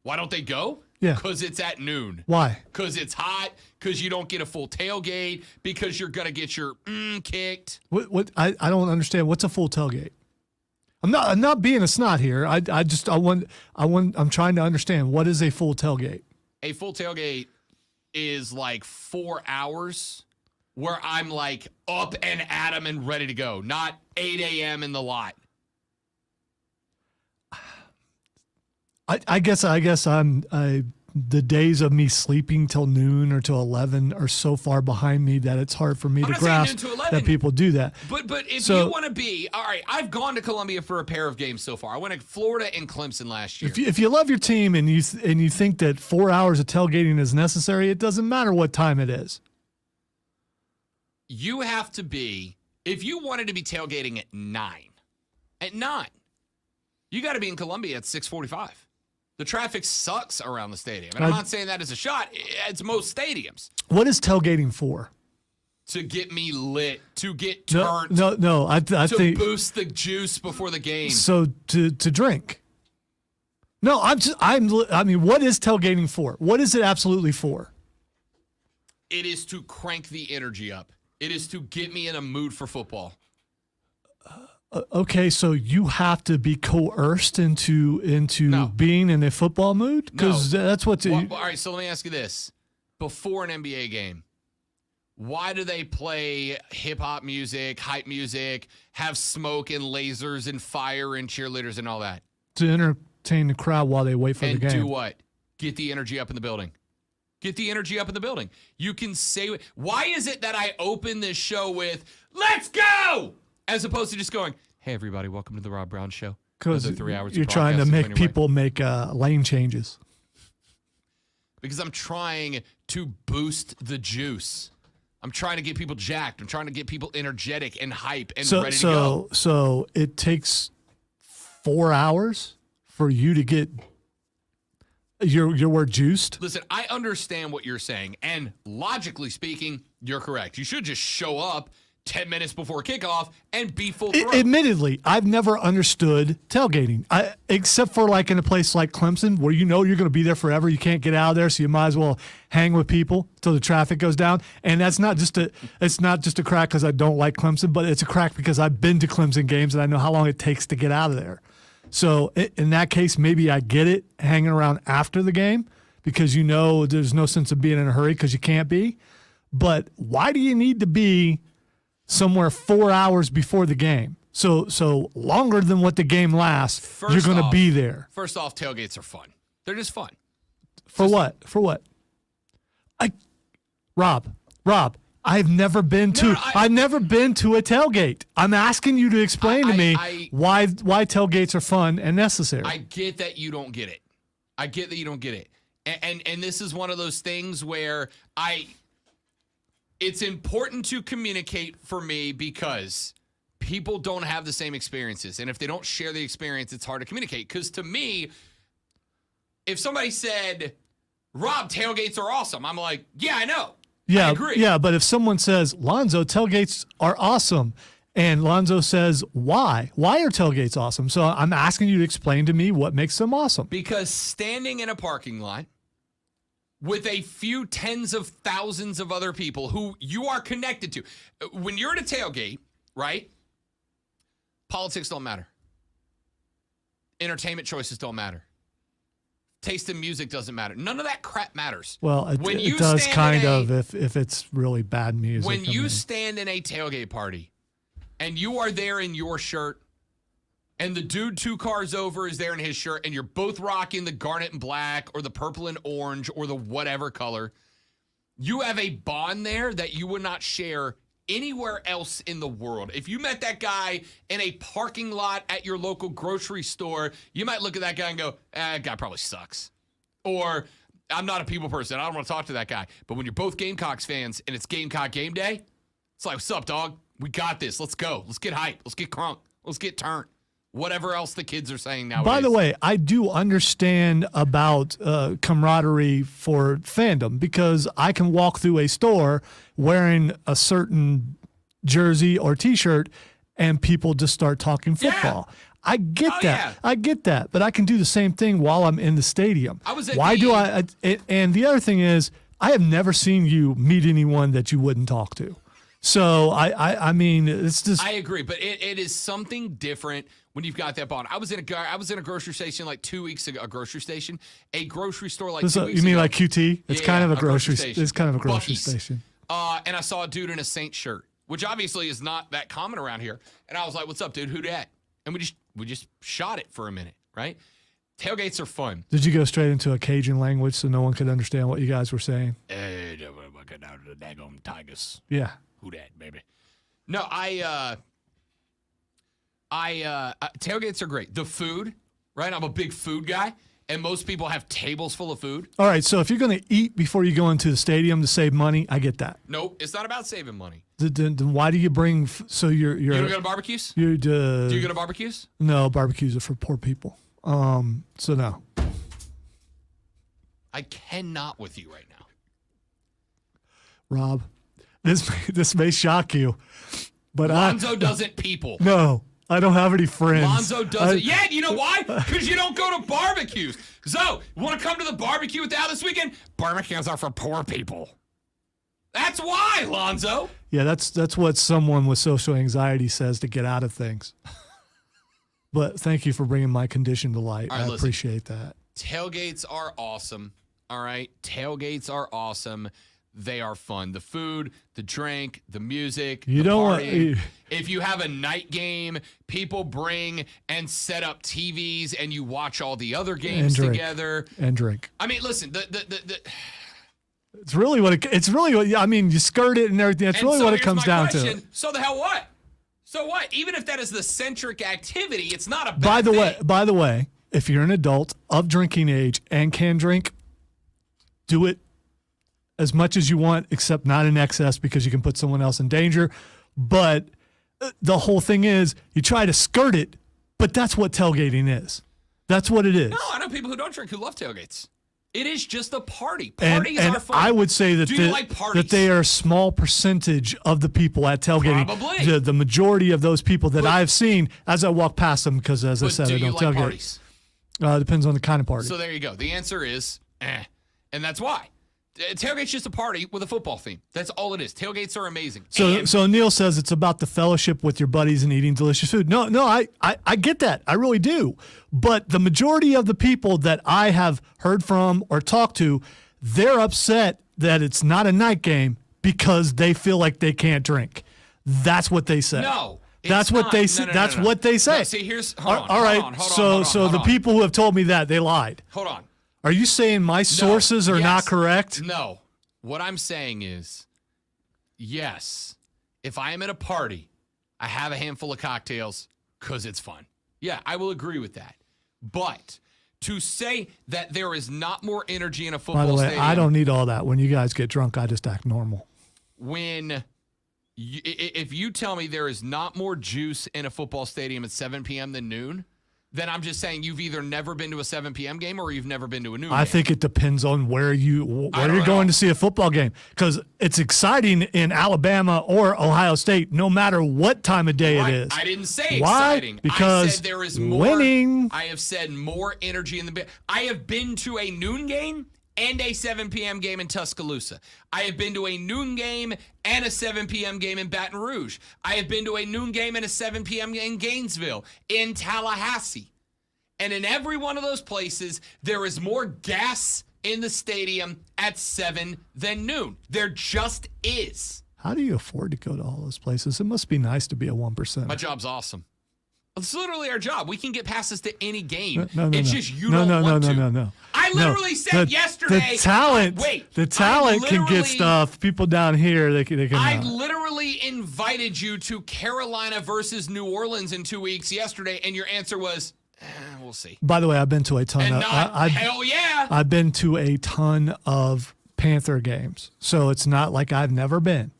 Why don't they go? Yeah. Because it's at noon. Why? Because it's hot, because you don't get a full tailgate, because you're going to get your kicked. What? I don't understand. What's a full tailgate? I'm not being a snot here. I'm trying to understand, what is a full tailgate? A full tailgate is like 4 hours where I'm like up and at 'em and ready to go, not 8 a.m. in the lot. I guess the days of me sleeping till noon or till 11 are so far behind me that it's hard for me I'm to not saying grasp noon to 11. that people do that. But if you want to be, all right, I've gone to Columbia for a pair of games so far. I went to Florida and Clemson last year. If you love your team and you think that 4 hours of tailgating is necessary, it doesn't matter what time it is. You have to be, if you wanted to be tailgating at 9, you got to be in Columbia at 6:45. The traffic sucks around the stadium. And I'm not saying that as a shot. It's most stadiums. What is tailgating for? To get me lit, to get turned. No. I to think boost the juice before the game. so to drink. No, I mean, what is tailgating for? What is it absolutely for? It is to crank the energy up. It is to get me in a mood for football. Okay, so you have to be coerced into No. being in a football mood? Because that's what's... All right, so let me ask you this. Before an NBA game, why do they play hip-hop music, hype music, have smoke and lasers and fire and cheerleaders and all that? to entertain the crowd while they wait for And the game. do what? Get the energy up in the building. Get the energy up in the building. You can say, why is it that I open this show with, let's go, as opposed to just going, hey, everybody, welcome to the Rob Brown Show. Because Another 3 hours of you're trying to broadcasting make anyway. people make lane changes. Because I'm trying to boost the juice. I'm trying to get people jacked. I'm trying to get people energetic and hype and ready to go. So it takes 4 hours for you to get your word juiced? Listen, I understand what you're saying, and logically speaking, you're correct. You should just show up 10 minutes before kickoff and be full throat. Admittedly, I've never understood tailgating, except for like in a place like Clemson where you know you're going to be there forever. You can't get out of there, so you might as well hang with people till the traffic goes down. And that's not just it's not just a crack because I don't like Clemson, but it's a crack because I've been to Clemson games and I know how long it takes to get out of there. So in that case, maybe I get it hanging around after the game because you know there's no sense of being in a hurry because you can't be. But why do you need to be somewhere 4 hours before the game? So longer than what the game lasts, you're going to be there. First off, tailgates are fun. They're just fun. For what? Rob, I've never been to I've never been to a tailgate. I'm asking you to explain to me why tailgates are fun and necessary. I get that you don't get it. And this is one of those things where it's important to communicate for me because people don't have the same experiences. And if they don't share the experience, it's hard to communicate. Because to me, if somebody said, Rob, tailgates are awesome, I'm like, yeah, I know. Yeah, I agree. Yeah, but if someone says, Lonzo, tailgates are awesome, and Lonzo says, why? Why are tailgates awesome? So I'm asking you to explain to me what makes them awesome. Because standing in a parking lot with a few tens of thousands of other people who you are connected to. When you're at a tailgate, right? Politics don't matter. Entertainment choices don't matter. Taste in music doesn't matter. None of that crap matters. Well, When it you does stand kind in a- of if it's really bad music. When I you mean. stand in a tailgate party and you are there in your shirt and the dude 2 cars over is there in his shirt and you're both rocking the garnet and black or the purple and orange or the whatever color, you have a bond there that you would not share anywhere else in the world. If you met that guy in a parking lot at your local grocery store, you might look at that guy and go, that guy probably sucks. Or, I'm not a people person. I don't want to talk to that guy. But when you're both Gamecocks fans and it's Gamecock game day, it's like, what's up, dog? We got this. Let's go. Let's get hyped. Let's get crunk. Let's get turned. Whatever else the kids are saying nowadays. By the way, I do understand about camaraderie for fandom because I can walk through a store wearing a certain jersey or T-shirt and people just start talking football. I get that. Yeah. I get that. But I can do the same thing while I'm in the stadium. I was at Why the- do I? And the other thing is, I have never seen you meet anyone that you wouldn't talk to. So I mean, it's just. I agree, but it is something different when you've got that bond. I was in a grocery station like 2 weeks ago. A grocery store like 2 weeks ago. You mean like QT? It's Yeah, kind of a grocery grocery. station. It's kind of a grocery Buc-ee's. station. And I saw a dude in a Saints shirt, which obviously is not that common around here. And I was like, "What's up, dude? Who dat?" And we just shot it for a minute, right? Tailgates are fun. Did you go straight into a Cajun language so no one could understand what you guys were saying? Tigers. Yeah. Who dat, baby? No, tailgates are great. The food, right? I'm a big food guy, and most people have tables full of food. All right. So if you're going to eat before you go into the stadium to save money, I get that. Nope, it's not about saving money. Then why do you bring? So you're You don't go to barbecues? you're Do you go to barbecues? no barbecues are for poor people. So no. I cannot with you right now. Rob, this may shock you, but Lonzo doesn't people. no, I don't have any friends. Lonzo doesn't. Yeah, you know why? Because you don't go to barbecues. So, want to come to the barbecue with Al this weekend? Barbecues are for poor people. That's why, Lonzo. Yeah, that's what someone with social anxiety says to get out of things. But thank you for bringing my condition to light. All right, I listen. appreciate that. Tailgates are awesome. All right? Tailgates are awesome. They are fun. The food, the drink, the music, You the don't want- partying. If you have a night game, people bring and set up TVs and you watch all the other games drink. together. And drink. I mean, listen, the It's really what I mean, you skirt it and everything. That's and really so what it here's comes my down question. to. So the hell what? So what? Even if that is the centric activity, it's not a bad By thing. the way, if you're an adult of drinking age and can drink, do it as much as you want, except not in excess because you can put someone else in danger. But the whole thing is you try to skirt it, but that's what tailgating is. That's what it is. No, I know people who don't drink who love tailgates. It is just a party. And Parties are fun. I would say that Do you like parties? that they are a small percentage of the people at tailgating. Probably. The majority of those people that I've seen as I walk past them, because as I But said, do I you don't like tailgate. parties? Depends on the kind of party. So there you go. The answer is and that's why. Tailgate's just a party with a football theme. That's all it is. Tailgates are amazing. And So Neil says it's about the fellowship with your buddies and eating delicious food. No, I get that. I really do. But the majority of the people that I have heard from or talked to, they're upset that it's not a night game because they feel like they can't drink. That's what they say. No. That's it's what not. they No, say. no, no, That's no, no. what they say. No, see, here's hold on. All right. Hold on, So the hold on. people who have told me that, they lied. Hold on. Are you saying my sources are not Yes. correct? No. What I'm saying is, yes, if I am at a party, I have a handful of cocktails because it's fun. Yeah, I will agree with that. But to say that there is not more energy in a football By the way, stadium, I don't need all that. When you guys get drunk, I just act normal. when if you tell me there is not more juice in a football stadium at 7 p.m. than noon, then I'm just saying you've either never been to a 7 p.m. game or you've never been to a noon I game. think it depends on where you're don't going know. to see a football game, because it's exciting in Alabama or Ohio State, no matter what time of day Right. it is. I didn't say Why? exciting. I Because said there is more. winning. I have said more energy in the. I have been to a noon game and a 7 p.m. game in Tuscaloosa. I have been to a noon game and a 7 p.m. game in Baton Rouge. I have been to a noon game and a 7 p.m. game in Gainesville, in Tallahassee. And in every one of those places, there is more gas in the stadium at 7 than noon. There just is. How do you afford to go to all those places? It must be nice to be a 1%. My job's awesome. It's literally our job. We can get passes to any game. No, it's no. just you don't want to. No. I literally said yesterday. The talent, the talent can get stuff. People down here, they can. I literally invited you to Carolina versus New Orleans in 2 weeks yesterday, and your answer was, we'll see. By the way, I've been to a ton And of. hell yeah. I've been to a ton of Panther games, so it's not like I've never been.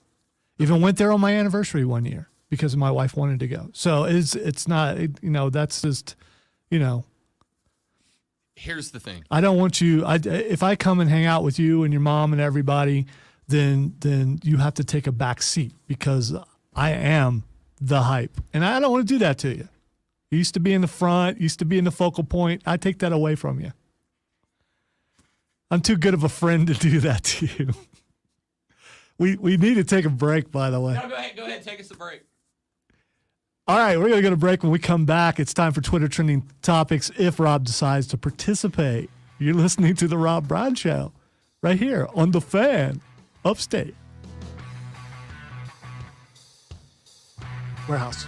Even went there on my anniversary one year because my wife wanted to go. So it's not, that's just, Here's the thing. I don't want you. If I come and hang out with you and your mom and everybody, then you have to take a back seat because I am the hype, and I don't want to do that to you. You used to be in the front, used to be in the focal point. I take that away from you. I'm too good of a friend to do that to you. We need to take a break, by the way. No, go ahead. Take us a break. All right, we're going to go to break. When we come back, it's time for Twitter Trending Topics if Rob decides to participate. You're listening to The Rob Brown Show right here on The Fan, Upstate. Warehouse.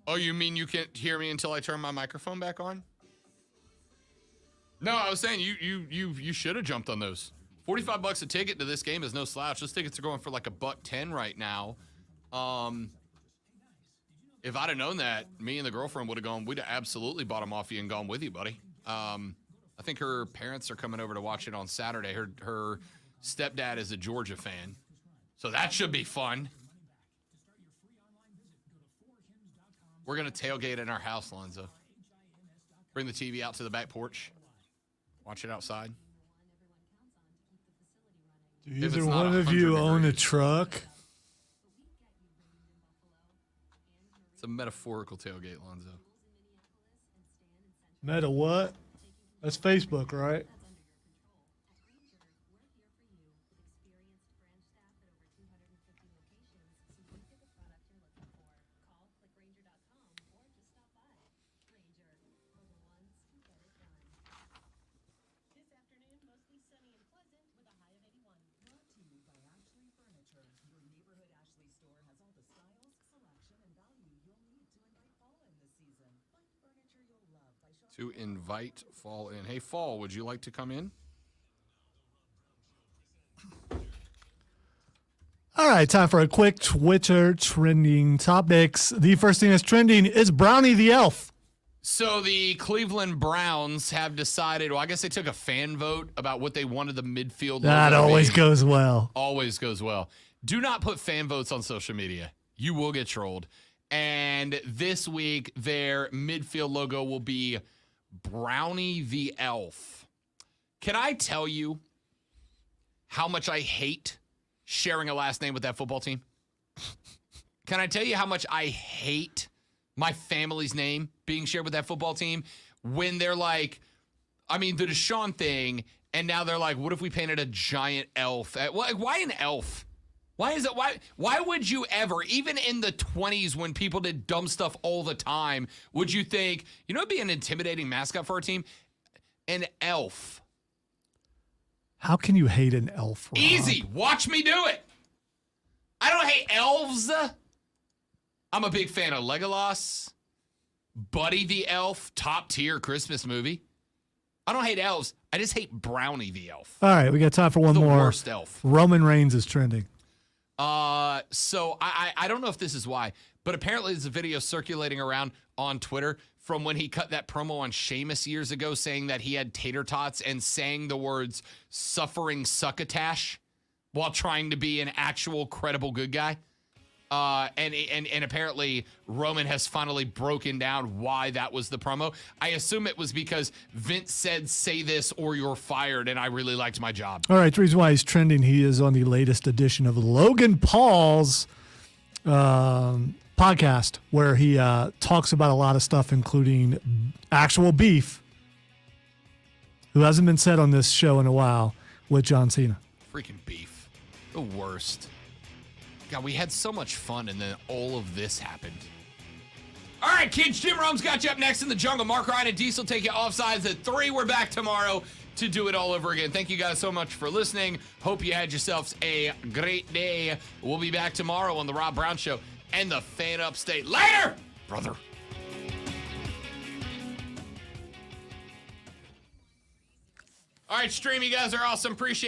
Oh, you mean you can't hear me until I turn my microphone back on? No, I was saying you should have jumped on those. $45 a ticket to this game is no slouch. Those tickets are going for like $110 right now. If I'd have known that, me and the girlfriend would have gone. We'd have absolutely bought them off you and gone with you, buddy. I think her parents are coming over to watch it on Saturday. Her stepdad is a Georgia fan, so that should be fun. We're gonna tailgate in our house, Lonzo. Bring the TV out to the back porch. Watch it outside. Do If it's either not one of you 100 own a degrees. truck? It's a metaphorical tailgate, Lonzo. Meta what? That's Facebook, right? This afternoon, mostly sunny and pleasant with a high of 81. Brought to you by Ashley Furniture. Your neighborhood Ashley store has all the styles, selection, and value you'll need to invite fall in this season. Find furniture you'll love by shopping. To invite Fall in. Hey, Fall, would you like to come in? All right, time for a quick Twitter trending topics. The first thing that's trending is Brownie the Elf. So the Cleveland Browns have decided, well, I guess they took a fan vote about what they wanted the midfield logo That to always be. goes well. Always goes well. Do not put fan votes on social media. You will get trolled. And this week, their midfield logo will be Brownie the Elf. Can I tell you how much I hate sharing a last name with that football team? Can I tell you how much I hate my family's name being shared with that football team when they're like, I mean, the Deshaun thing, and now they're like, what if we painted a giant elf? Why an elf? Why is it? Why would you ever, even in the 20s when people did dumb stuff all the time, would you think, you know, it'd be an intimidating mascot for our team? An elf. How can you hate an elf, Rob? Easy. Watch me do it. I don't hate elves. I'm a big fan of Legolas, Buddy the Elf, top tier Christmas movie. I don't hate elves. I just hate Brownie the Elf. All right, we got time for one The more. worst elf. Roman Reigns is trending. So I don't know if this is why, but apparently there's a video circulating around on Twitter from when he cut that promo on Sheamus years ago saying that he had tater tots and saying the words suffering succotash while trying to be an actual credible good guy. And apparently Roman has finally broken down why that was the promo. I assume it was because Vince said, say this or you're fired, and I really liked my job. All right, the reason why he's trending, he is on the latest edition of Logan Paul's podcast, where he talks about a lot of stuff, including actual beef, who hasn't been said on this show in a while, with John Cena. Freaking beef. The worst. God, we had so much fun, and then all of this happened. All right, kids, Jim Rome's got you up next in the jungle. Mark Ryan and Diesel take you offsides at 3. We're back tomorrow to do it all over again. Thank you guys so much for listening. Hope you had yourselves a great day. We'll be back tomorrow on the Rob Brown Show and the Fan Upstate. Later, brother. All right, Stream, you guys are awesome. Appreciate it.